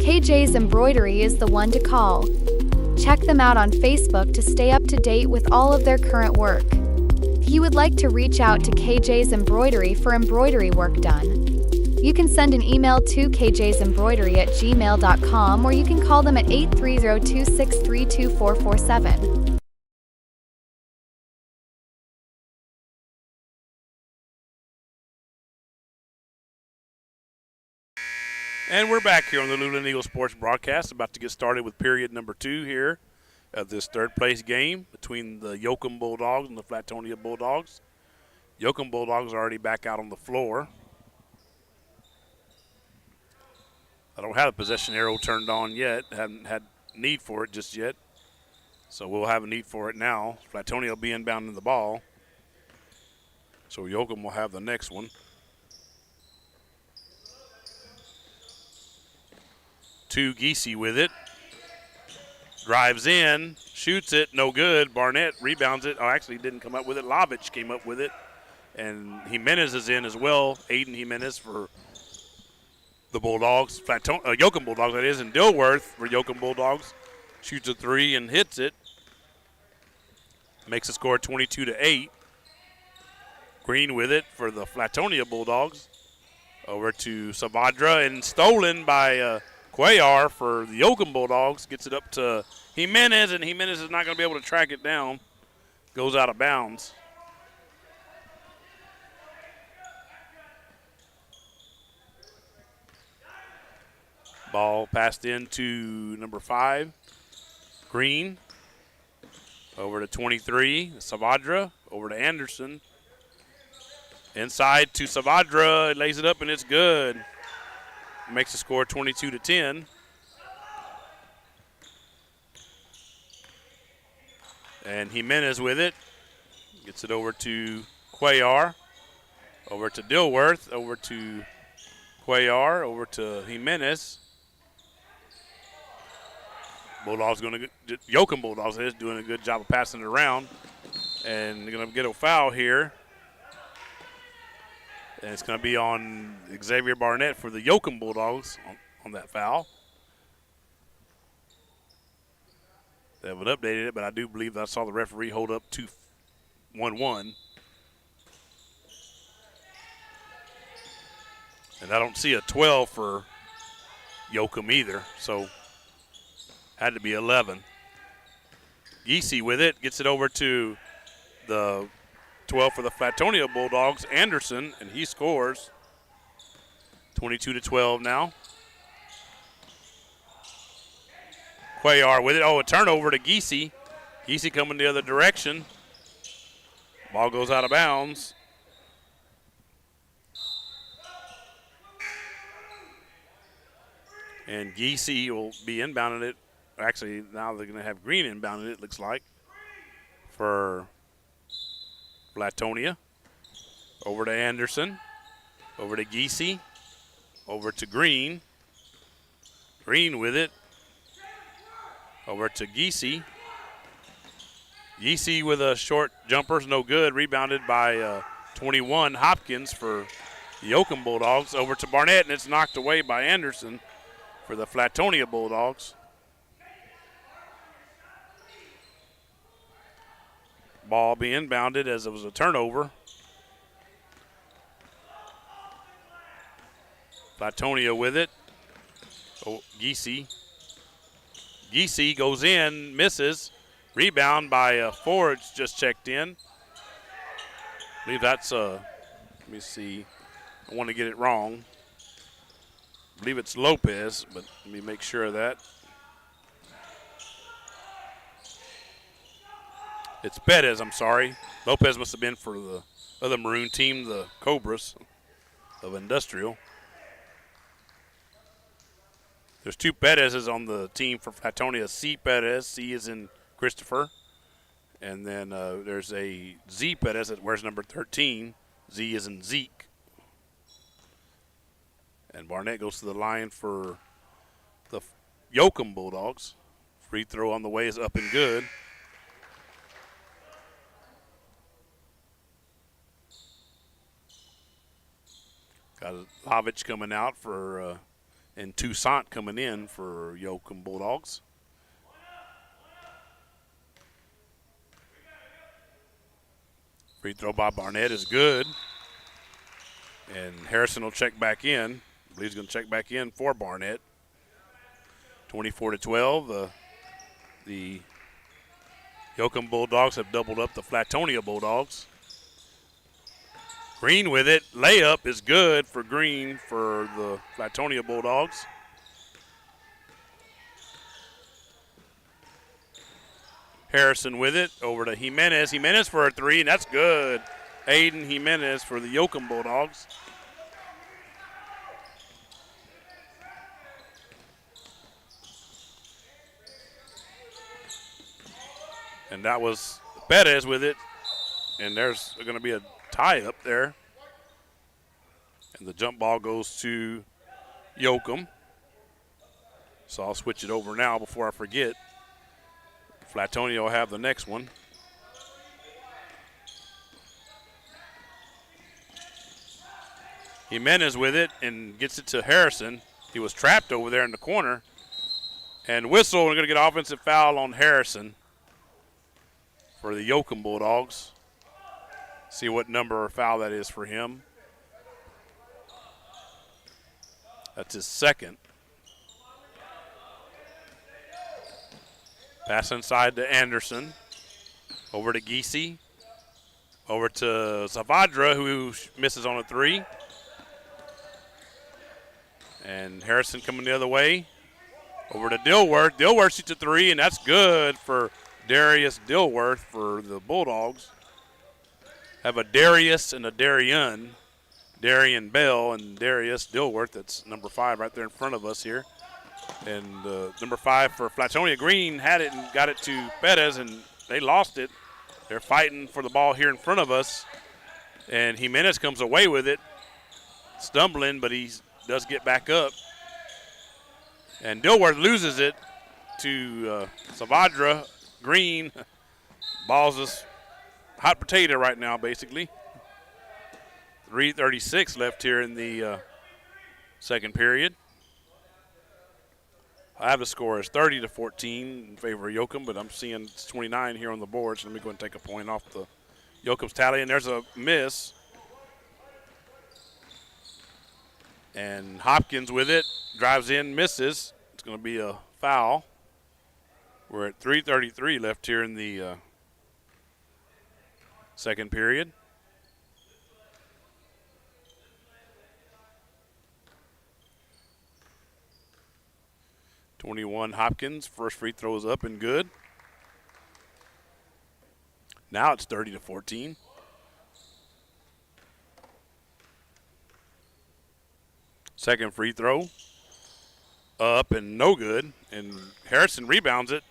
KJ's Embroidery is the one to call. Check them out on Facebook to stay up to date with all of their current work. If you would like to reach out to KJ's Embroidery for embroidery work done, you can send an email to kjsembroidery@gmail.com, or you can call them at 830-263-2447. And we're back here on the Luling Eagle Sports broadcast, about to get started with period number 2 here of this third place game between the Yoakum Bulldogs and the Flatonia Bulldogs. Yoakum Bulldogs are already back out on the floor. I don't have a possession arrow turned on yet. Haven't had need for it just yet. So we'll have a need for it now. Flatonia will be inbounding the ball. So Yoakum will have the next one. 2, Giese with it. Drives in, shoots it, no good. Barnett rebounds it. Oh, actually didn't come up with it. Lovich came up with it. And Jimenez is in as well. Aiden Jimenez for the Bulldogs. Yoakum Bulldogs, that is. And Dilworth for Yoakum Bulldogs. Shoots a 3 and hits it. Makes the score 22-8. Green with it for the Flatonia Bulldogs. Over to Savadra and stolen by Cuellar for the Yoakum Bulldogs. Gets it up to Jimenez, and Jimenez is not going to be able to track it down. Goes out of bounds. Ball passed into number 5, Green. Over to 23, Savadra. Over to Anderson. Inside to Savadra. Lays it up, and it's good. Makes the score 22-10. And Jimenez with it. Gets it over to Cuellar. Over to Dilworth. Over to Cuellar. Over to Jimenez. Yoakum Bulldogs is doing a good job of passing it around. And they're going to get a foul here. And it's going to be on Xavier Barnett for the Yoakum Bulldogs on that foul. They haven't updated it, but I do believe I saw the referee hold up 2-1-1. And I don't see a 12 for Yoakum either, so had to be 11. Geesey with it, gets it over to the 12 for the Flatonia Bulldogs, Anderson, and he scores. 22-12 now. Cuellar with it. Oh, a turnover to Geesey. Geesey coming the other direction. Ball goes out of bounds. And Geesey will be inbounding it. Actually, now they're going to have Green inbounding it, looks like, for Flatonia. Over to Anderson. Over to Geesey. Over to Green. Green with it. Over to Geesey. Geesey with a short jumper, no good. Rebounded by 21 Hopkins for the Yoakum Bulldogs. Over to Barnett, and it's knocked away by Anderson for the Flatonia Bulldogs. Ball being inbounded as it was a turnover. Flatonia with it. Oh, Geesey. Geesey goes in, misses. Rebound by Ford, just checked in. I believe that's, let me see. I want to get it wrong. I believe it's Lopez, but let me make sure of that. It's Perez, I'm sorry. Lopez must have been for the other Maroon team, the Cobras of Industrial. There's two Perez's on the team for Flatonia. C. Perez, C is in Christopher. And then there's a Z Perez that wears number 13. Z is in Zeke. And Barnett goes to the line for the Yoakum Bulldogs. Free throw on the way is up and good. Got Lavic coming out for, and Toussaint coming in for Yoakum Bulldogs. Free throw by Barnett is good. And Harrison will check back in. I believe he's going to check back in for Barnett. 24-12. The Yoakum Bulldogs have doubled up the Flatonia Bulldogs. Green with it. Layup is good for Green for the Flatonia Bulldogs. Harrison with it. Over to Jimenez. Jimenez for a three, and that's good. Aiden Jimenez for the Yoakum Bulldogs. And that was Perez with it. And there's going to be a tie up there. And the jump ball goes to Yoakum. So I'll switch it over now before I forget. Flatonia will have the next one. Jimenez with it and gets it to Harrison. He was trapped over there in the corner. And whistle, we're going to get an offensive foul on Harrison for the Yoakum Bulldogs. See what number or foul that is for him. That's his second. Pass inside to Anderson. Over to Geesey. Over to Zavadra, who misses on a three. And Harrison coming the other way. Over to Dilworth. Dilworth shoots a three, and that's good for Darius Dilworth for the Bulldogs. Have a Darius and a Darian. Darian Bell and Darius Dilworth. That's number 5 right there in front of us here. And number 5 for Flatonia. Green had it and got it to Perez, and they lost it. They're fighting for the ball here in front of us. And Jimenez comes away with it, stumbling, but he does get back up. And Dilworth loses it to Savadra. Green balls us hot potato right now, basically. 3:36 left here in the second period. I have the score as 30-14 in favor of Yoakum, but I'm seeing it's 29 here on the board, so let me go and take a point off the Yoakum's tally. And there's a miss. And Hopkins with it, drives in, misses. It's going to be a foul. We're at 3:33 left here in the second period. .21 Hopkins, first free throw is up and good. Now it's 30-14. Second free throw, up and no good. And Harrison rebounds it,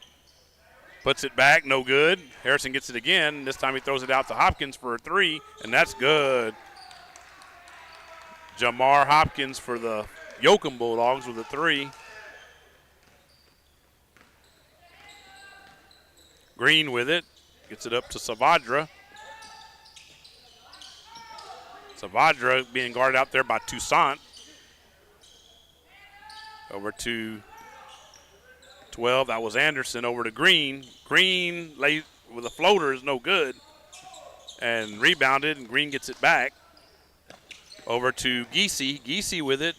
puts it back, no good. Harrison gets it again. This time he throws it out to Hopkins for a three, and that's good. Jamar Hopkins for the Yoakum Bulldogs with a three. Green with it, gets it up to Savadra. Savadra being guarded out there by Toussaint. Over to 12, that was Anderson. Over to Green. Green lays with a floater is no good. And rebounded, and Green gets it back. Over to Giese. Giese with it,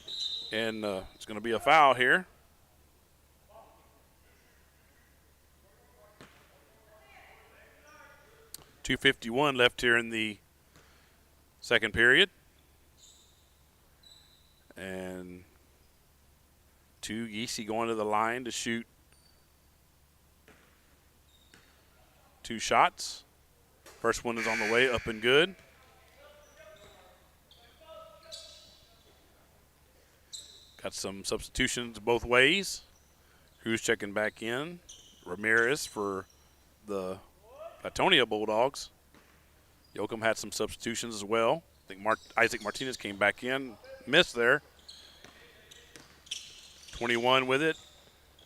and it's going to be a foul here. .251 left here in the second period. And Giese going to the line to shoot 2 shots. First one is on the way, up and good. Got some substitutions both ways. Who's checking back in? Ramirez for the Latonia Bulldogs. Yoakum had some substitutions as well. I think Isaac Martinez came back in, missed there. 21 with it.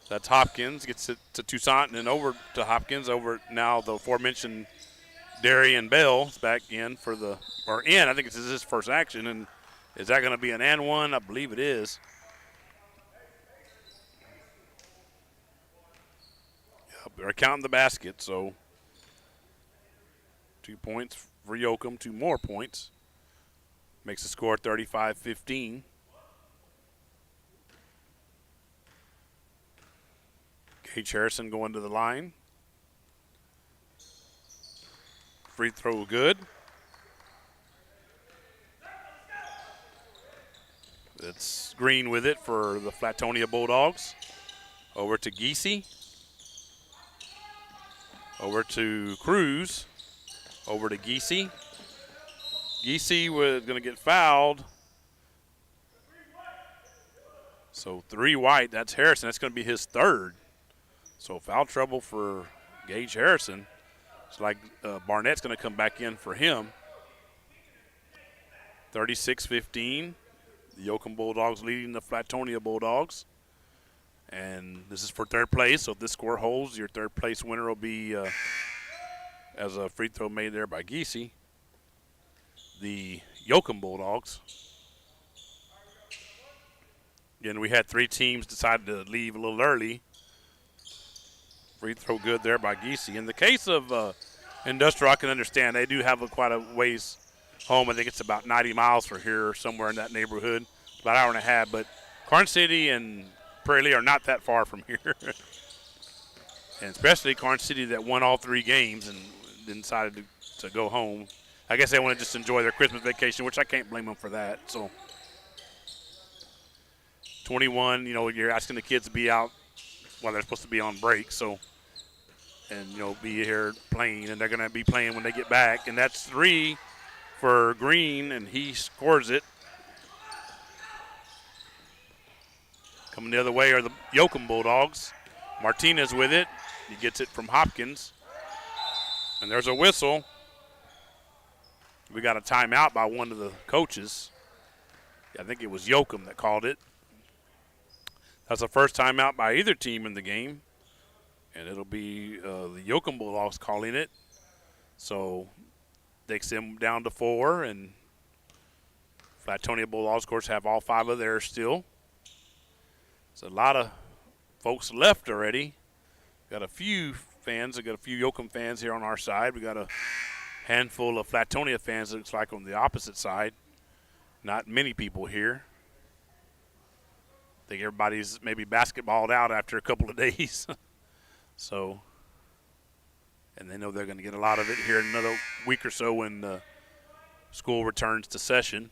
That's Hopkins. Gets it to Toussaint and then over to Hopkins. Over now the aforementioned Darian Bell is back in for the, or in, I think it's his first action. And is that going to be an and one? I believe it is. Yep, they're counting the basket, so 2 points for Yoakum, 2 more points. Makes the score 35-15. Gage Harrison going to the line. Free throw good. It's Green with it for the Flatonia Bulldogs. Over to Giese. Over to Cruz. Over to Giese. Giese was going to get fouled. So 3 white, that's Harrison. That's going to be his third. So foul trouble for Gage Harrison. It's like Barnett's going to come back in for him. 36-15. The Yoakum Bulldogs leading the Flatonia Bulldogs. And this is for third place. So if this score holds, your third place winner will be, as a free throw made there by Giese, the Yoakum Bulldogs. Again, we had 3 teams decided to leave a little early. Free throw good there by Giese. In the case of Industrial, I can understand. They do have quite a ways home. I think it's about 90 miles from here or somewhere in that neighborhood. It's about an hour and a half. But Karn City and Prairie Lea are not that far from here. And especially Karn City that won all 3 games and decided to go home. I guess they want to just enjoy their Christmas vacation, which I can't blame them for that. So 21, you're asking the kids to be out while they're supposed to be on break. So, and, be here playing, and they're going to be playing when they get back. And that's 3 for Green, and he scores it. Coming the other way are the Yoakum Bulldogs. Martinez with it. He gets it from Hopkins. And there's a whistle. We got a timeout by one of the coaches. I think it was Yoakum that called it. That's the first timeout by either team in the game. And it'll be the Yoakum Bulldogs calling it. So takes them down to 4. And Flatonia Bulldogs, of course, have all 5 of theirs still. It's a lot of folks left already. Got a few fans. I got a few Yoakum fans here on our side. We got a handful of Flatonia fans, it looks like, on the opposite side. Not many people here. I think everybody's maybe basketballed out after a couple of days. So, and they know they're going to get a lot of it here in another week or so when school returns to session.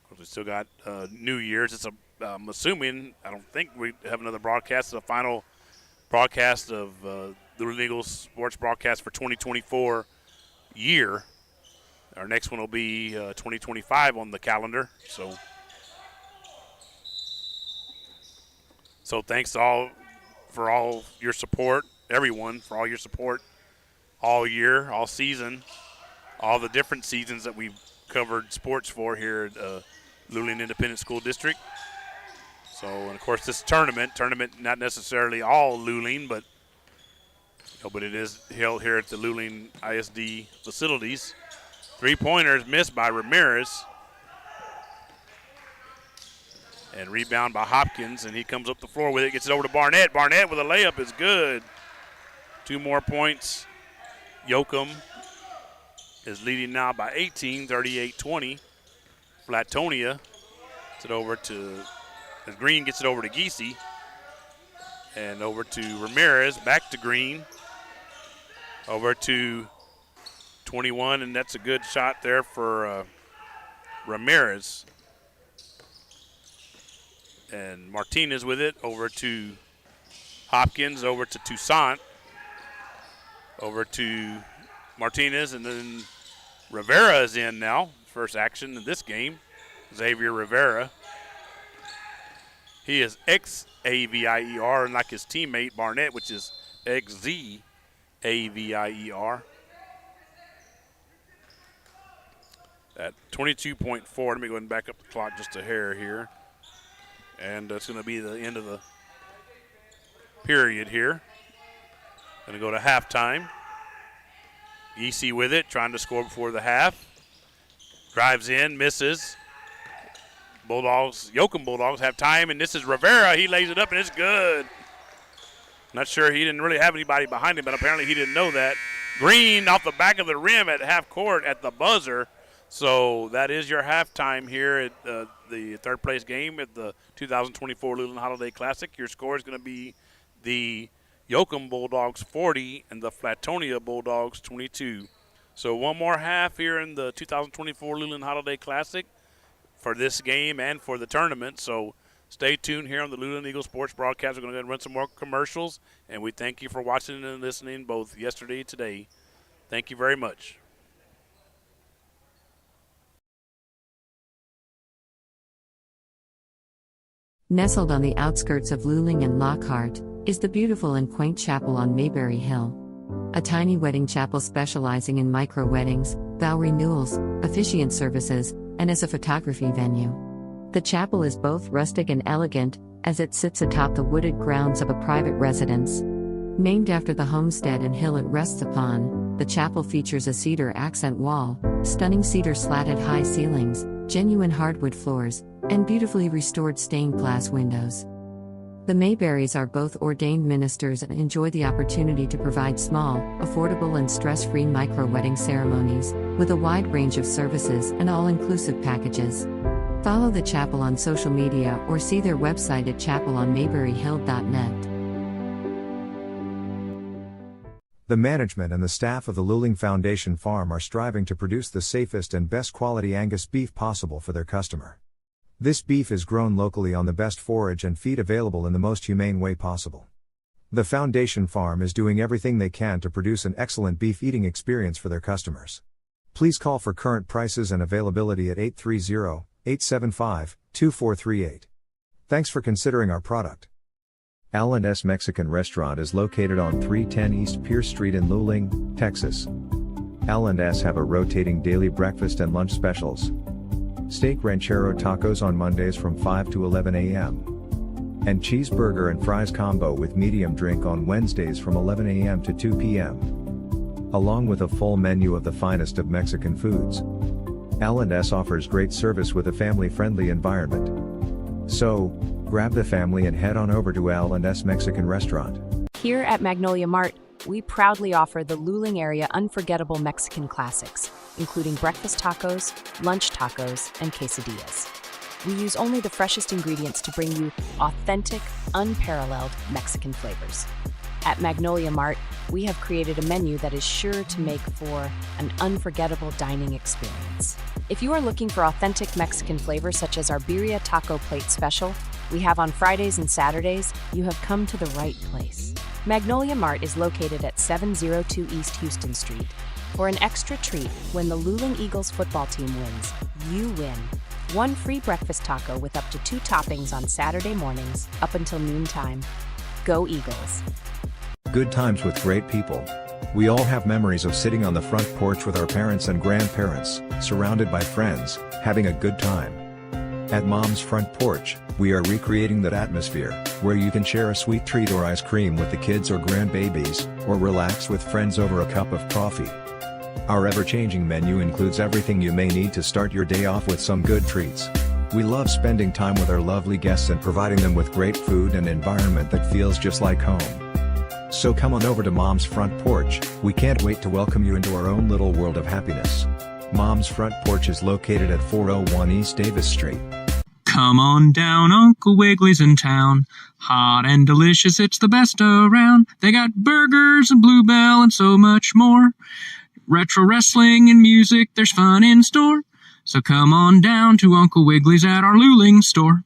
Of course, we still got New Year's. I'm assuming, I don't think we have another broadcast. The final broadcast of the Luling Eagles sports broadcast for 2024 year. Our next one will be 2025 on the calendar. So thanks all for all your support, everyone, for all your support all year, all season, all the different seasons that we've covered sports for here at Luling Independent School District. So, and of course, this tournament not necessarily all Luling, but it is held here at the Luling ISD facilities. 3-pointers missed by Ramirez. And rebound by Hopkins, and he comes up the floor with it, gets it over to Barnett. Barnett with a layup is good. 2 more points. Yoakum is leading now by 18, 38-20. Flatonia gets it over to, as Green gets it over to Giese. And over to Ramirez, back to Green. Over to 21, and that's a good shot there for Ramirez. And Martinez with it, over to Hopkins, over to Toussaint, over to Martinez, and then Rivera is in now. First action in this game, Xavier Rivera. He is Xavier, unlike his teammate Barnett, which is Xavier. At 22.4, let me go ahead and back up the clock just a hair here. And that's going to be the end of the period here. Going to go to halftime. Giese with it, trying to score before the half. Drives in, misses. Yoakum Bulldogs have time, and this is Rivera. He lays it up, and it's good. Not sure, he didn't really have anybody behind him, but apparently he didn't know that. Green off the back of the rim at half court at the buzzer. So that is your halftime here at the third place game at the 2024 Luling Holiday Classic. Your score is going to be the Yoakum Bulldogs 40 and the Flatonia Bulldogs 22. So one more half here in the 2024 Luling Holiday Classic for this game and for the tournament. So stay tuned here on the Luling Eagles Sports Broadcast. We're going to go ahead and run some more commercials, and we thank you for watching and listening both yesterday and today. Thank you very much. Nestled on the outskirts of Luling and Lockhart is the beautiful and quaint chapel on Mayberry Hill. A tiny wedding chapel specializing in micro-weddings, vow renewals, officiant services, and as a photography venue. The chapel is both rustic and elegant, as it sits atop the wooded grounds of a private residence. Named after the homestead and hill it rests upon, the chapel features a cedar accent wall, stunning cedar slatted high ceilings, genuine hardwood floors, and beautifully restored stained glass windows. The Mayberrys are both ordained ministers and enjoy the opportunity to provide small, affordable and stress-free micro-wedding ceremonies, with a wide range of services and all-inclusive packages. Follow the chapel on social media or see their website at chapelonmayberryhill.net. The management and the staff of the Luling Foundation Farm are striving to produce the safest and best quality Angus beef possible for their customer. This beef is grown locally on the best forage and feed available in the most humane way possible. The Foundation Farm is doing everything they can to produce an excellent beef eating experience for their customers. Please call for current prices and availability at 830-875-2438. Thanks for considering our product. L&S Mexican Restaurant is located on 310 East Pierce Street in Luling, Texas. L&S have a rotating daily breakfast and lunch specials. Steak ranchero tacos on Mondays from 5 to 11 a.m. And cheeseburger and fries combo with medium drink on Wednesdays from 11 a.m. to 2 p.m. Along with a full menu of the finest of Mexican foods. L&S offers great service with a family-friendly environment. So, Grab the family and head on over to L&S Mexican Restaurant. Here at Magnolia Mart, we proudly offer the Luling area unforgettable Mexican classics, including breakfast tacos, lunch tacos, and quesadillas. We use only the freshest ingredients to bring you authentic, unparalleled Mexican flavors. At Magnolia Mart, we have created a menu that is sure to make for an unforgettable dining experience. If you are looking for authentic Mexican flavors such as our birria taco plate special we have on Fridays and Saturdays, you have come to the right place. Magnolia Mart is located at 702 East Houston Street. For an extra treat, when the Luling Eagles football team wins, you win. One free breakfast taco with up to 2 toppings on Saturday mornings up until noontime. Go Eagles! Good times with great people. We all have memories of sitting on the front porch with our parents and grandparents, surrounded by friends, having a good time. At Mom's Front Porch, we are recreating that atmosphere, where you can share a sweet treat or ice cream with the kids or grandbabies, or relax with friends over a cup of coffee. Our ever-changing menu includes everything you may need to start your day off with some good treats. We love spending time with our lovely guests and providing them with great food and environment that feels just like home. So come on over to Mom's Front Porch, we can't wait to welcome you into our own little world of happiness. Mom's Front Porch is located at 401 East Davis Street. Come on down, Uncle Wiggly's in town. Hot and delicious, it's the best around. They got burgers and Bluebell and so much more. Retro wrestling and music, there's fun in store. So come on down to Uncle Wiggly's at our Luling store.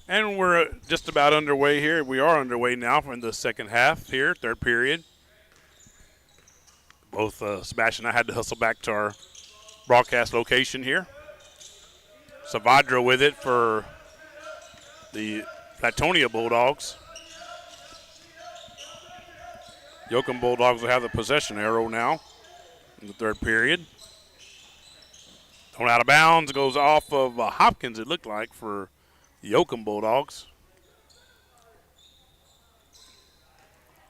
And we're just about underway here. We are underway now in the second half here, third period. Both Sebastian and I had to hustle back to our broadcast location here. Savadra with it for the Platonia Bulldogs. Yoakum Bulldogs will have the possession arrow now in the third period. Thrown out of bounds, goes off of Hopkins, it looked like, for the Yoakum Bulldogs.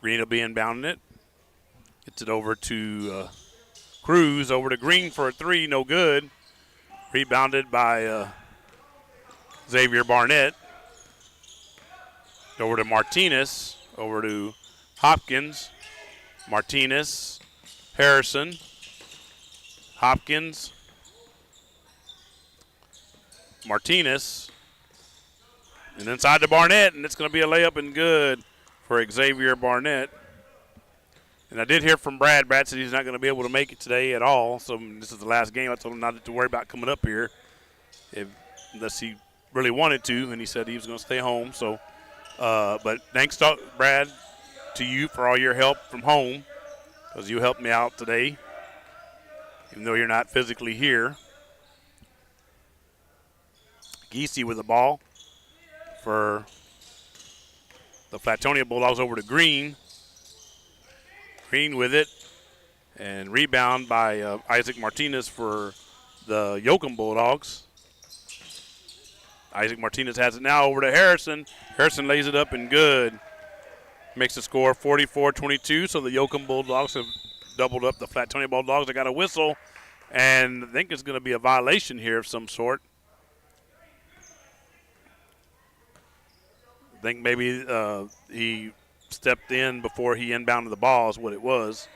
Green will be inbounding it. Gets it over to Cruz, over to Green for a 3, no good. Rebounded by Xavier Barnett. Over to Martinez, over to Hopkins. Martinez, Harrison, Hopkins, Martinez, and inside to Barnett, and it's going to be a layup and good for Xavier Barnett. And I did hear from Brad. Brad said he's not going to be able to make it today at all, so this is the last game. I told him not to worry about coming up here unless he really wanted to, and he said he was going to stay home. So But thanks, Brad, to you for all your help from home, because you helped me out today, even though you're not physically here. Giese with the ball for the Flatonia Bulldogs over to Green. Green with it, and rebound by Isaac Martinez for the Yoakum Bulldogs. Isaac Martinez has it now over to Harrison. Harrison lays it up and good. Makes the score 44-22, so the Yoakum Bulldogs have doubled up the Flatonia Bulldogs. They got a whistle, and I think it's going to be a violation here of some sort. I think maybe he stepped in before he inbounded the ball is what it was.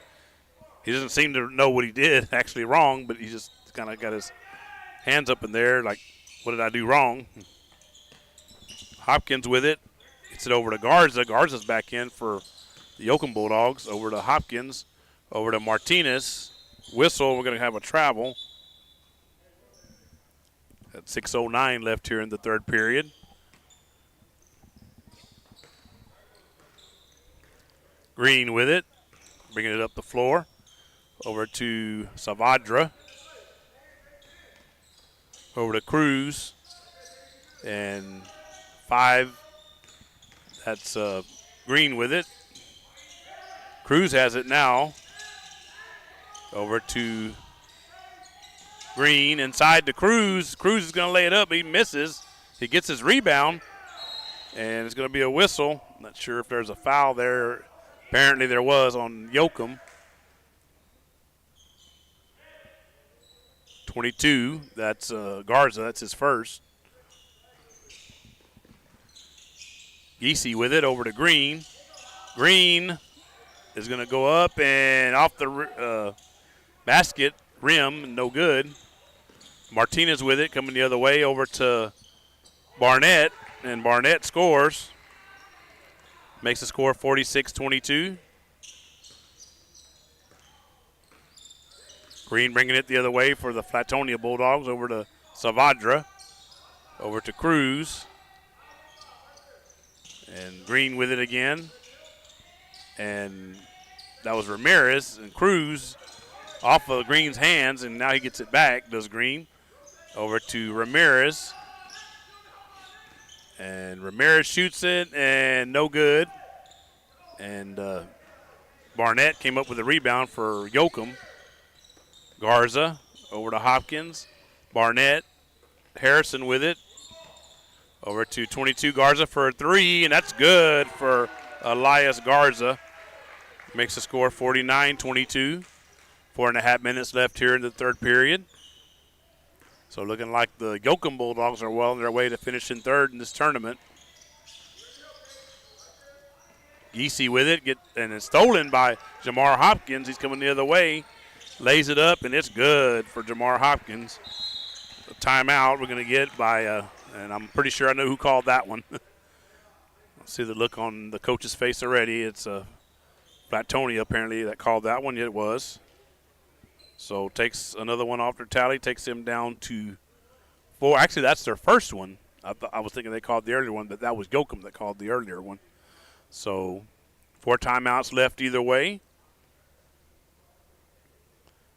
He doesn't seem to know what he did actually wrong, but he just kind of got his hands up in there like, what did I do wrong? Hopkins with it. Gets it over to Garza. Garza's back in for the Yoakum Bulldogs. Over to Hopkins. Over to Martinez. Whistle. We're going to have a travel. At 6:09 left here in the third period. Green with it. Bringing it up the floor. Over to Savadra. Over to Cruz. And 5. That's Green with it. Cruz has it now. Over to Green. Inside to Cruz. Cruz is going to lay it up. He misses. He gets his rebound. And it's going to be a whistle. Not sure if there's a foul there. Apparently there was on Yoakum. 22. That's Garza. That's his first. Giese with it over to Green. Green is going to go up and off the basket, rim, no good. Martinez with it, coming the other way over to Barnett, and Barnett scores. Makes the score 46-22. Green bringing it the other way for the Flatonia Bulldogs over to Savadra, over to Cruz. And Green with it again. And that was Ramirez. And Cruz off of Green's hands, and now he gets it back, does Green. Over to Ramirez. And Ramirez shoots it, and no good. And Barnett came up with a rebound for Yoakum. Garza over to Hopkins. Barnett. Harrison with it. Over to 22 Garza for a 3, and that's good for Elias Garza. Makes the score 49-22. 4.5 minutes left here in the third period. So looking like the Yoakum Bulldogs are well on their way to finishing third in this tournament. Giese with it, and it's stolen by Jamar Hopkins. He's coming the other way, lays it up, and it's good for Jamar Hopkins. A timeout we're going to get by and I'm pretty sure I know who called that one. I see the look on the coach's face already. It's Flatonia apparently that called that one. It was. So takes another one off their tally, takes them down to 4. Actually, that's their first one. I was thinking they called the earlier one, but that was Yoakum that called the earlier one. So 4 timeouts left either way.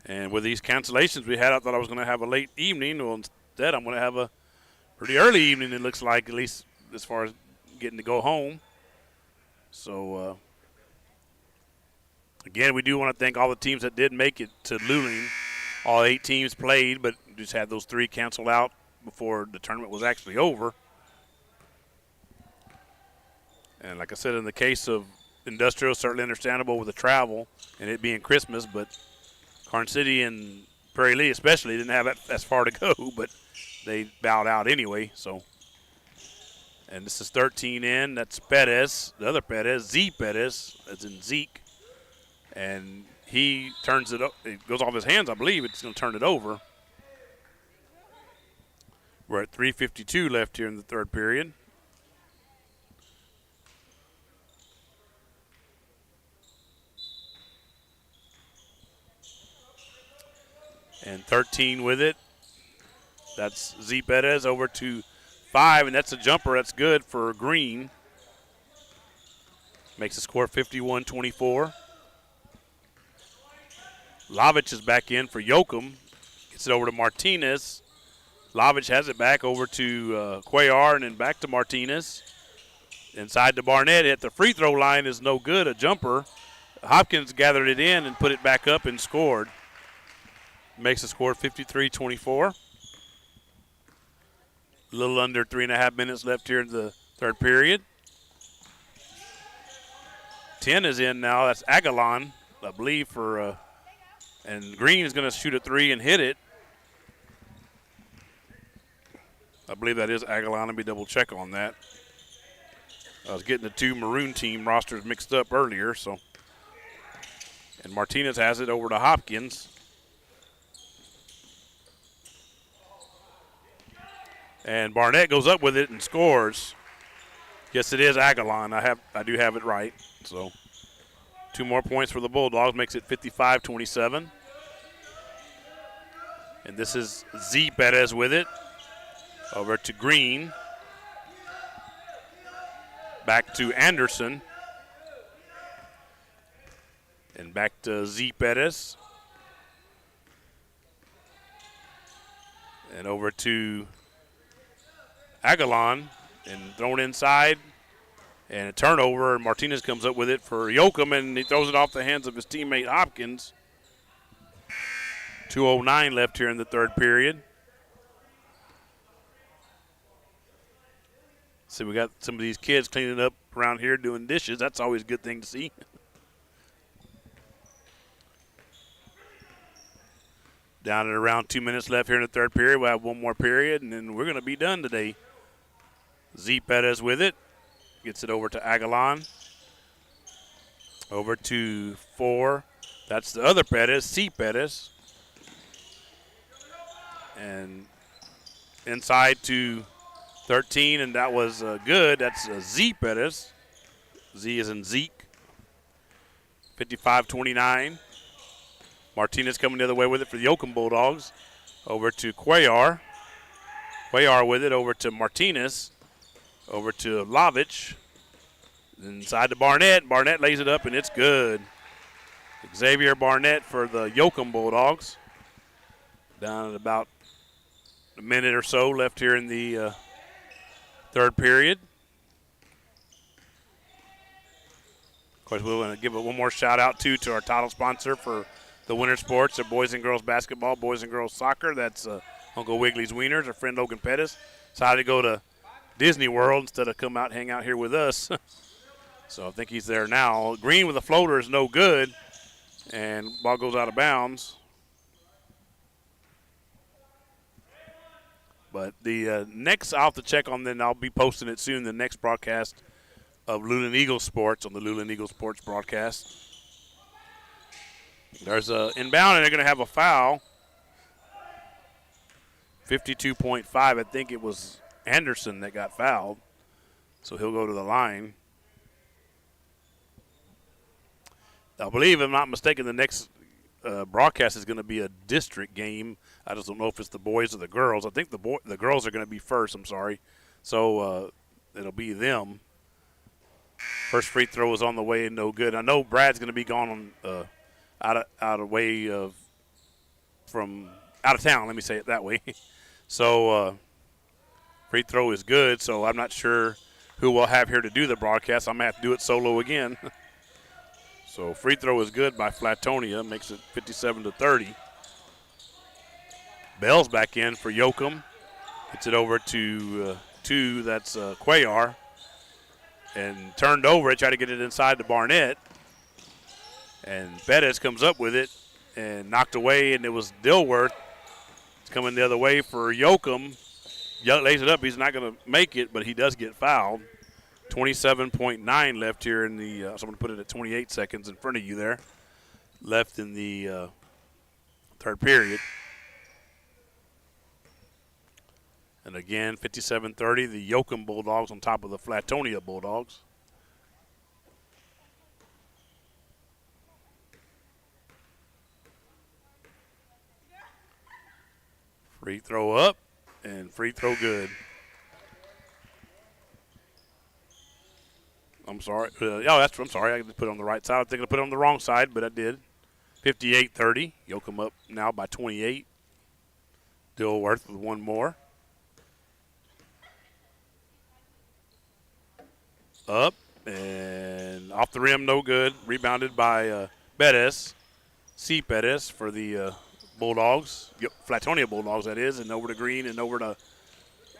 And with these cancellations we had, I thought I was going to have a late evening. Well, instead I'm going to have a pretty early evening, it looks like, at least as far as getting to go home. So, again, we do want to thank all the teams that did make it to Luling. All 8 teams played, but just had those 3 canceled out before the tournament was actually over. And like I said, in the case of Industrial, certainly understandable with the travel and it being Christmas, but Karn City and Prairie Lee especially didn't have as far to go, but they bowed out anyway. So, and this is 13 in. That's Perez, the other Perez, Z Perez, as in Zeke. And he turns it up. It goes off his hands, I believe. It's going to turn it over. We're at 3:52 left here in the third period. And 13 with it. That's Z Perez over to 5, and that's a jumper. That's good for Green. Makes the score 51-24. Lovich is back in for Yoakum. Gets it over to Martinez. Lovich has it back over to Cuellar and then back to Martinez. Inside to Barnett at the free throw line is no good, a jumper. Hopkins gathered it in and put it back up and scored. Makes the score 53-24. A little under 3.5 minutes left here in the third period. 10 is in now. That's Aguilon, I believe, for and Green is going to shoot a three and hit it. I believe that is Aguilon. Let me double check on that. I was getting the two maroon team rosters mixed up earlier, so. And Martinez has it over to Hopkins. And Barnett goes up with it and scores. Yes, it is Aguilon. I do have it right. So 2 more points for the Bulldogs makes it 55-27. And this is Z Perez with it. Over to Green. Back to Anderson. And back to Z Perez. And over to Aguilon. And thrown inside. And a turnover. And Martinez comes up with it for Yoakum. And he throws it off the hands of his teammate Hopkins. 2:09 left here in the third period. See, we got some of these kids cleaning up around here doing dishes. That's always a good thing to see. Down at around 2 minutes left here in the third period. We'll have one more period, and then we're going to be done today. Z Perez with it. Gets it over to Aguilon. Over to 4. That's the other Perez, C Perez. And inside to 13, and that was good. That's Z Perez. Z is in Zeke. 55-29. Martinez coming the other way with it for the Yoakum Bulldogs. Over to Cuellar. Cuellar with it over to Martinez. Over to Lovich. Inside to Barnett. Barnett lays it up, and it's good. Xavier Barnett for the Yoakum Bulldogs. Down at about a minute or so left here in the third period. Of course, we want to give one more shout out to our title sponsor for the winter sports, the boys and girls basketball, boys and girls soccer. That's Uncle Wiggly's Wieners. Our friend Logan Pettis decided to go to Disney World instead of come out and hang out here with us. So I think he's there now. Green with a floater is no good, and ball goes out of bounds. But the next, I'll have to check on, then I'll be posting it soon, the next broadcast of Luling Eagles Sports on the Luling Eagles Sports broadcast. There's a inbound, and they're going to have a foul. 52.5, I think it was Anderson that got fouled. So he'll go to the line. I believe, if I'm not mistaken, the next broadcast is going to be a district game. I just don't know if it's the boys or the girls. I think the girls are going to be first, I'm sorry. So it'll be them. First free throw is on the way and no good. I know Brad's going to be gone on out of town, let me say it that way. So free throw is good, so I'm not sure who we'll have here to do the broadcast. I'm going to have to do it solo again. So free throw is good by Flatonia, makes it 57-30. Bell's back in for Yoakum. Gets it over to 2, that's Cuellar. And turned over, tried to get it inside to Barnett. And Bettis comes up with it and knocked away, and it was Dilworth. It's coming the other way for Yoakum. Lays it up. He's not going to make it, but he does get fouled. 27.9 left here in the so I'm going to put it at 28 seconds in front of you there. Left in the third period. And again, 57-30, the Yoakum Bulldogs on top of the Flatonia Bulldogs. Free throw up and free throw good. I'm sorry. I'm sorry. I just put it on the right side. I think I put it on the wrong side, but I did. 58-30. Yoakum up now by 28. Dilworth with one more. Up and off the rim, no good. Rebounded by Bettis. C. Bettis for the Bulldogs. Flatonia Bulldogs, that is. And over to Green and over to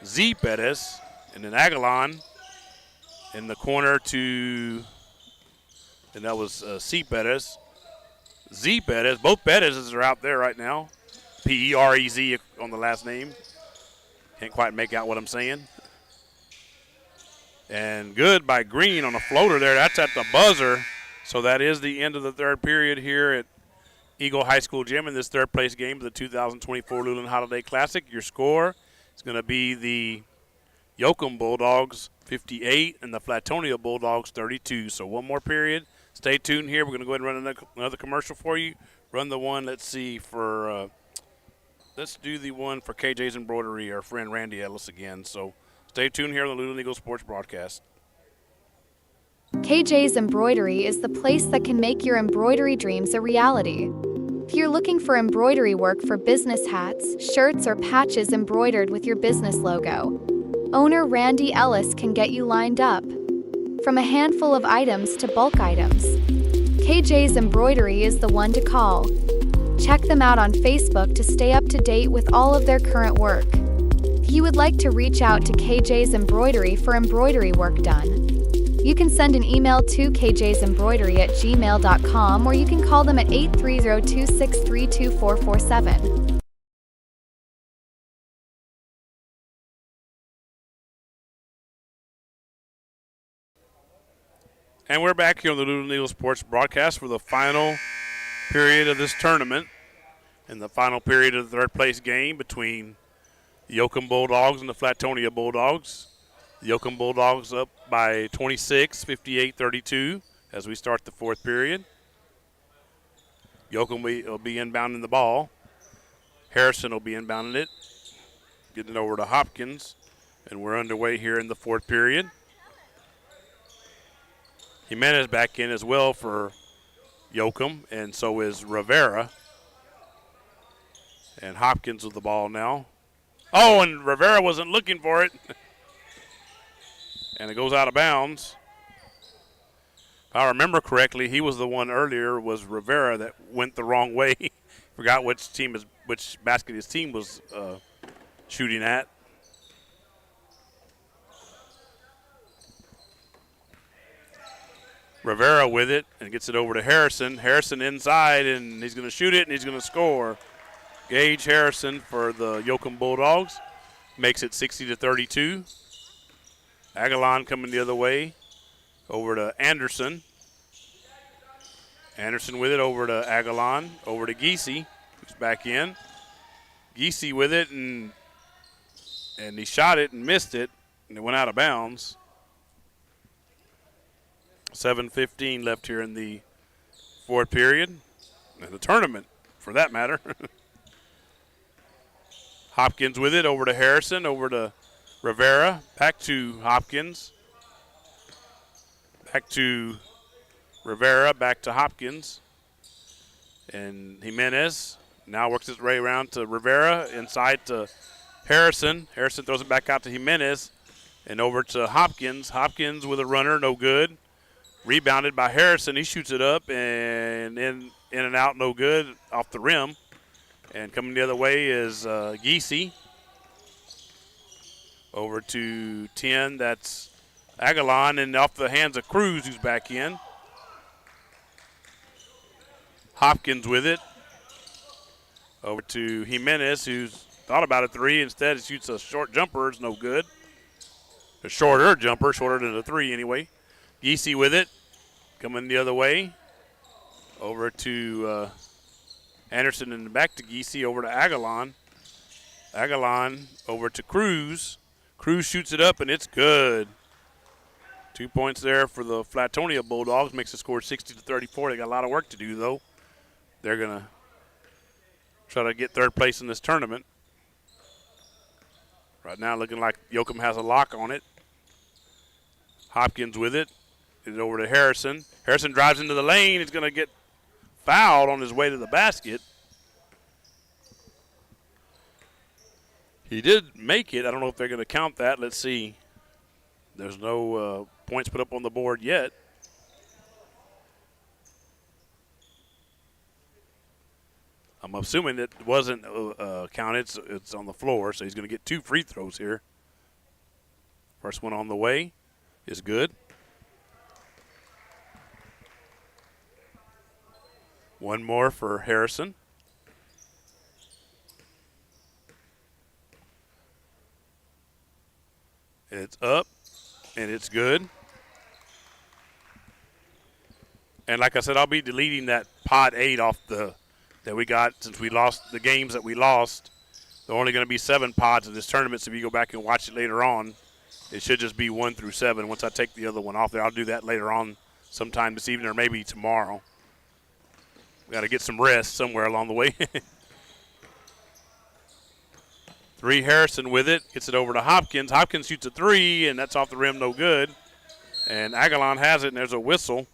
Z. Bettis. And then Aguilon in the corner to, and that was C. Bettis. Z. Bettis. Both Bettises are out there right now. Perez on the last name. Can't quite make out what I'm saying. And good by Green on a floater there. That's at the buzzer. So that is the end of the third period here at Eagle High School Gym in this third place game of the 2024 Luling Holiday Classic. Your score is going to be the Yoakum Bulldogs 58 and the Flatonia Bulldogs 32. So one more period. Stay tuned here. We're going to go ahead and run another commercial for you. Run the one, let's see, for let's do the one for KJ's Embroidery, our friend Randy Ellis again. So stay tuned here on the Luling Eagle Sports Broadcast. KJ's Embroidery is the place that can make your embroidery dreams a reality. If you're looking for embroidery work for business hats, shirts, or patches embroidered with your business logo, owner Randy Ellis can get you lined up. From a handful of items to bulk items, KJ's Embroidery is the one to call. Check them out on Facebook to stay up to date with all of their current work. If you would like to reach out to KJ's Embroidery for embroidery work done, you can send an email to kjsembroidery@gmail.com or you can call them at 830-263-2447. And we're back here on the Luling Eagle Sports Broadcast for the final period of this tournament and the final period of the third place game between the Yoakum Bulldogs and the Flatonia Bulldogs. The Yoakum Bulldogs up by 26, 58-32 as we start the fourth period. Yoakum will be inbounding the ball. Harrison will be inbounding it, getting it over to Hopkins, and we're underway here in the fourth period. Jimenez back in as well for Yoakum, and so is Rivera. And Hopkins with the ball now. Oh, and Rivera wasn't looking for it. And it goes out of bounds. If I remember correctly, he was the one earlier, was Rivera, that went the wrong way. Forgot which basket his team was shooting at. Rivera with it and gets it over to Harrison. Harrison inside, and he's going to shoot it, and he's going to score. Gage Harrison for the Yoakum Bulldogs makes it 60-32. Aguilon coming the other way over to Anderson. Anderson with it over to Aguilon, over to Giese, who's back in. Giese with it, and he shot it and missed it, and it went out of bounds. 7:15 left here in the fourth period, and the tournament, for that matter. Hopkins with it over to Harrison, over to Rivera, back to Hopkins, back to Rivera, back to Hopkins, and Jimenez now works his way around to Rivera, inside to Harrison. Harrison throws it back out to Jimenez, and over to Hopkins. Hopkins with a runner, no good. Rebounded by Harrison. He shoots it up and in and out, no good, off the rim. And coming the other way is Giese. Over to 10, that's Aguilon, and off the hands of Cruz, who's back in. Hopkins with it. Over to Jimenez, who's thought about a three. Instead, he shoots a short jumper. It's no good. A shorter jumper, shorter than a three anyway. Giese with it, coming the other way. Over to Anderson and back to Giese, over to Aguilon. Aguilon over to Cruz. Cruz shoots it up, and it's good. 2 points there for the Flatonia Bulldogs. Makes the score 60-34. They got a lot of work to do, though. They're going to try to get third place in this tournament. Right now looking like Yoakum has a lock on it. Hopkins with it. Get it over to Harrison. Harrison drives into the lane. He's going to get fouled on his way to the basket. He did make it. I don't know if they're going to count that. Let's see. There's no points put up on the board yet. I'm assuming it wasn't counted. It's on the floor, so he's going to get 2 free throws here. First one on the way is good. One more for Harrison. It's up, and it's good. And like I said, I'll be deleting that pod 8 off that we got since we lost the games that we lost. There are only going to be 7 pods in this tournament, so if you go back and watch it later on, it should just be 1 through 7. Once I take the other one off there, I'll do that later on sometime this evening or maybe tomorrow. We got to get some rest somewhere along the way. 3, Harrison with it. Gets it over to Hopkins. Hopkins shoots a 3, and that's off the rim, no good. And Aguilon has it, and there's a whistle.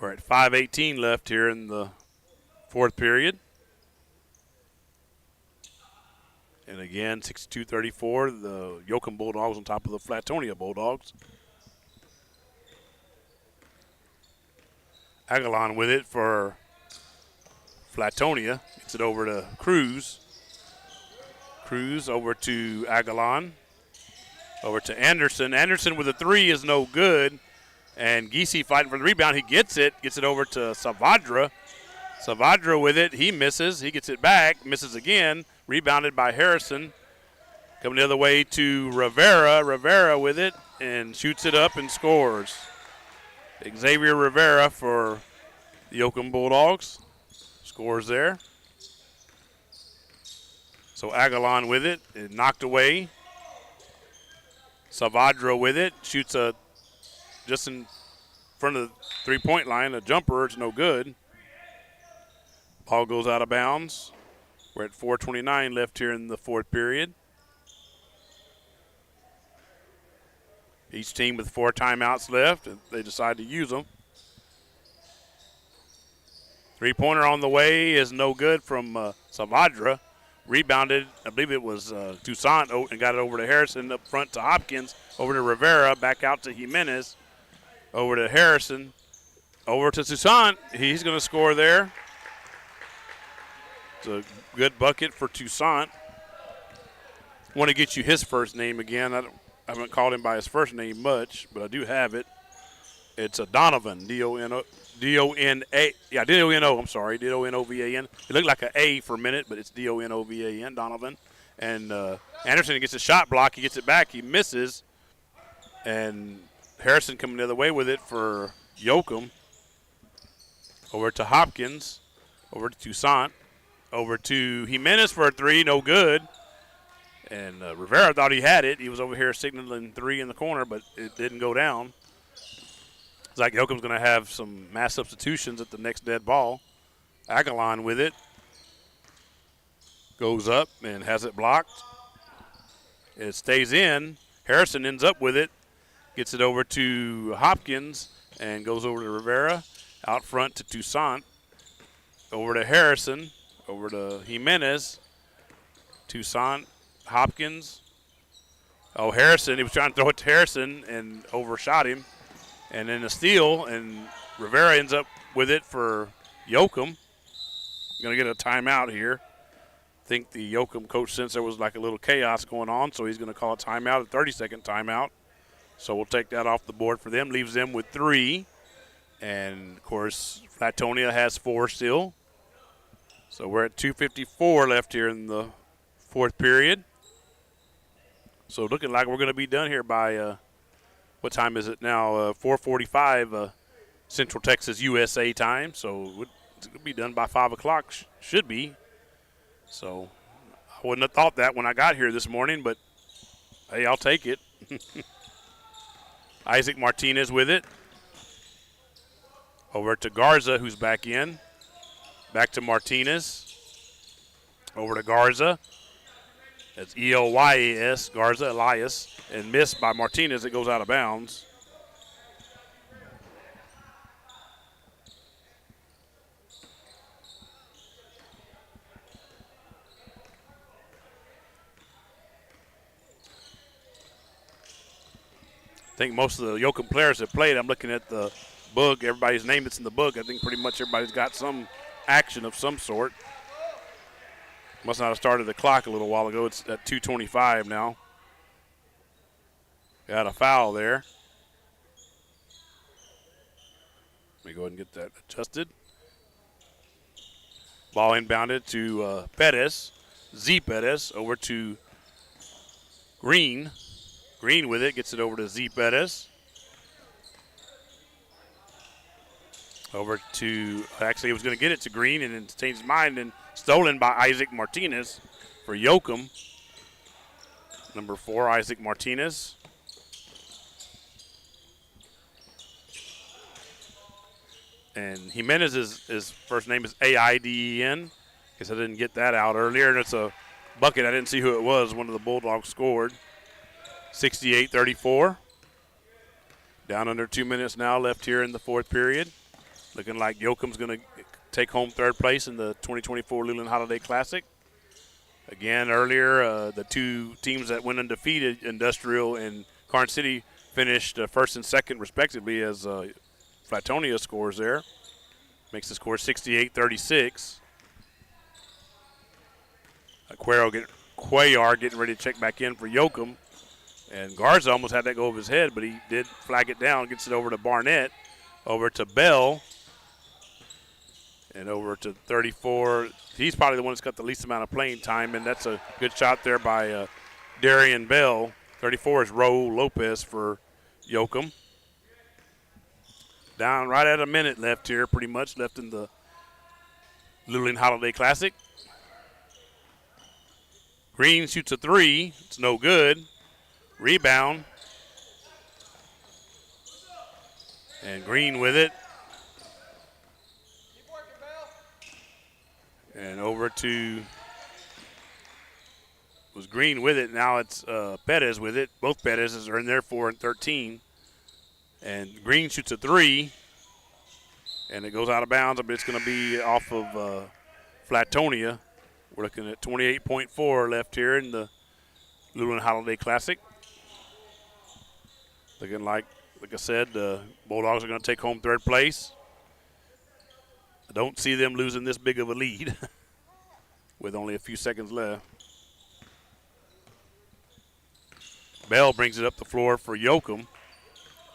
We're at 5:18 left here in the 4th period. And again, 62-34, the Yoakum Bulldogs on top of the Flatonia Bulldogs. Aguilon with it for Flatonia. Gets it over to Cruz. Cruz over to Aguilon. Over to Anderson. Anderson with a 3 is no good. And Giese fighting for the rebound. He gets it over to Savadra. Savadra with it. He misses. He gets it back. Misses again. Rebounded by Harrison. Coming the other way to Rivera. Rivera with it and shoots it up and scores. Xavier Rivera for the Yoakum Bulldogs. Scores there. So Aguilon with it. It knocked away. Savadra with it. Shoots a just in front of the three-point line. A jumper. It's no good. Ball goes out of bounds. We're at 4:29 left here in the 4th period. Each team with 4 timeouts left. They decide to use them. Three-pointer on the way is no good from Savadra. Rebounded, I believe it was Toussaint, and got it over to Harrison, up front to Hopkins, over to Rivera, back out to Jimenez, over to Harrison, over to Toussaint. He's going to score there. It's a good bucket for Toussaint. Want to get you his first name again. I haven't called him by his first name much, but I do have it. It's a Donovan, D-O-N-O. Yeah, D-O-N-O, I'm sorry, D-O-N-O-V-A-N. It looked like an A for a minute, but it's D-O-N-O-V-A-N, Donovan. And Anderson gets a shot block. He gets it back. He misses. And Harrison coming the other way with it for Yoakum. Over to Hopkins. Over to Toussaint. Over to Jimenez for a 3, no good. And Rivera thought he had it. He was over here signaling 3 in the corner, but it didn't go down. It's like Yoakum's going to have some mass substitutions at the next dead ball. Aguilon with it. Goes up and has it blocked. It stays in. Harrison ends up with it. Gets it over to Hopkins and goes over to Rivera. Out front to Toussaint. Over to Harrison. Over to Jimenez. Toussaint. Hopkins. Oh, Harrison. He was trying to throw it to Harrison and overshot him. And then a steal, and Rivera ends up with it for Yoakum. Going to get a timeout here. I think the Yoakum coach sensed there was like a little chaos going on, so he's going to call a timeout, a 30-second timeout. So we'll take that off the board for them. Leaves them with 3. And, of course, Flatonia has 4 still. So we're at 2:54 left here in the 4th period. So looking like we're going to be done here by what time is it now? 4:45 Central Texas USA time. So it's going to be done by 5 o'clock, should be. So I wouldn't have thought that when I got here this morning, but, hey, I'll take it. Isaac Martinez with it. Over to Garza, who's back in. Back to Martinez. Over to Garza. That's Elyas, Garza Elias, and missed by Martinez. It goes out of bounds. I think most of the Yoakum players have played. I'm looking at the book, everybody's name that's in the book. I think pretty much everybody's got some action of some sort. Must not have started the clock a little while ago. It's at 2:25 now. Got a foul there. Let me go ahead and get that adjusted. Ball inbounded to Pettis. Z Pettis over to Green. Green with it, gets it over to Z Pettis. Over to, actually he was going to get it to Green and then changed his mind, and stolen by Isaac Martinez for Yoakum. Number 4, Isaac Martinez. And Jimenez, his first name is Aiden. Guess I didn't get that out earlier. And it's a bucket. I didn't see who it was. One of the Bulldogs scored. 68-34. Down under 2 minutes now left here in the fourth period. Looking like Yoakum's going to take home third place in the 2024 Luling Holiday Classic. Again, earlier, the two teams that went undefeated, Industrial and Karn City, finished first and second respectively as Flatonia scores there. Makes the score 68-36. Cuellar getting ready to check back in for Yoakum. And Garza almost had that go over his head, but he did flag it down, gets it over to Barnett, over to Bell, and over to 34. He's probably the one that's got the least amount of playing time, and that's a good shot there by Darian Bell. 34 is Raul Lopez for Yoakum. Down right at a minute left here, pretty much left in the Luling Holiday Classic. Green shoots a three. It's no good. Rebound. And Green with it. And over to, was Green with it. Now it's Pettis with it. Both Pettis are in there 4 and 13. And Green shoots a three. And it goes out of bounds, but it's going to be off of Flatonia. We're looking at 28.4 left here in the Luling Holiday Classic. Looking like I said, the Bulldogs are going to take home third place. I don't see them losing this big of a lead with only a few seconds left. Bell brings it up the floor for Yoakum.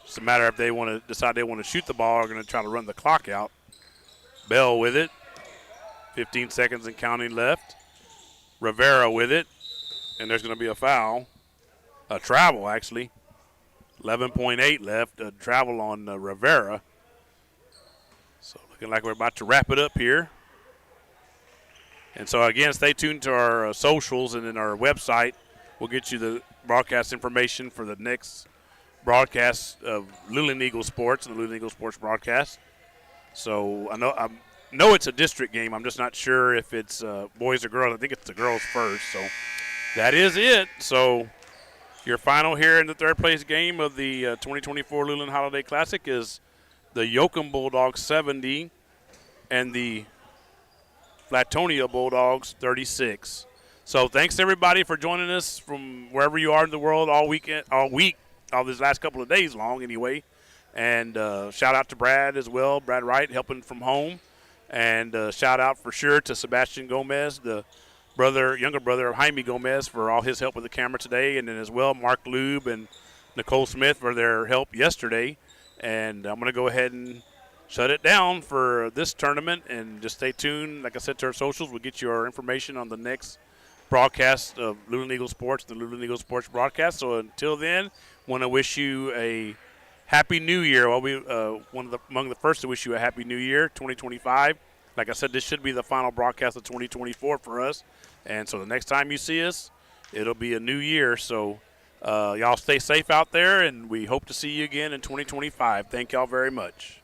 It's a matter if they want to decide they want to shoot the ball or going to try to run the clock out. Bell with it. 15 seconds and counting left. Rivera with it. And there's going to be a foul. A travel, actually. 11.8 left. A travel on Rivera. So looking like we're about to wrap it up here. And so, again, stay tuned to our socials and then our website. We'll get you the broadcast information for the next broadcast of Luling Eagle Sports and the Luling Eagle Sports broadcast. So I know it's a district game. I'm just not sure if it's boys or girls. I think it's the girls first. So that is it. So your final here in the third place game of the 2024 Luling Holiday Classic is the Yoakum Bulldogs 70 and the Flatonia Bulldogs 36. So thanks everybody for joining us from wherever you are in the world all week, all these last couple of days long anyway. And shout out to Brad as well, Brad Wright helping from home. And shout out for sure to Sebastian Gomez, the younger brother of Jaime Gomez, for all his help with the camera today. And then as well, Mark Lube and Nicole Smith for their help yesterday. And I'm going to go ahead and shut it down for this tournament. And just stay tuned. Like I said, to our socials, we'll get you our information on the next broadcast of Luling Eagle Sports, the Luling Eagle Sports broadcast. So until then, want to wish you a Happy New Year. Well, we among the first to wish you a Happy New Year, 2025. Like I said, this should be the final broadcast of 2024 for us. And so the next time you see us, it'll be a new year. So y'all stay safe out there, and we hope to see you again in 2025. Thank y'all very much.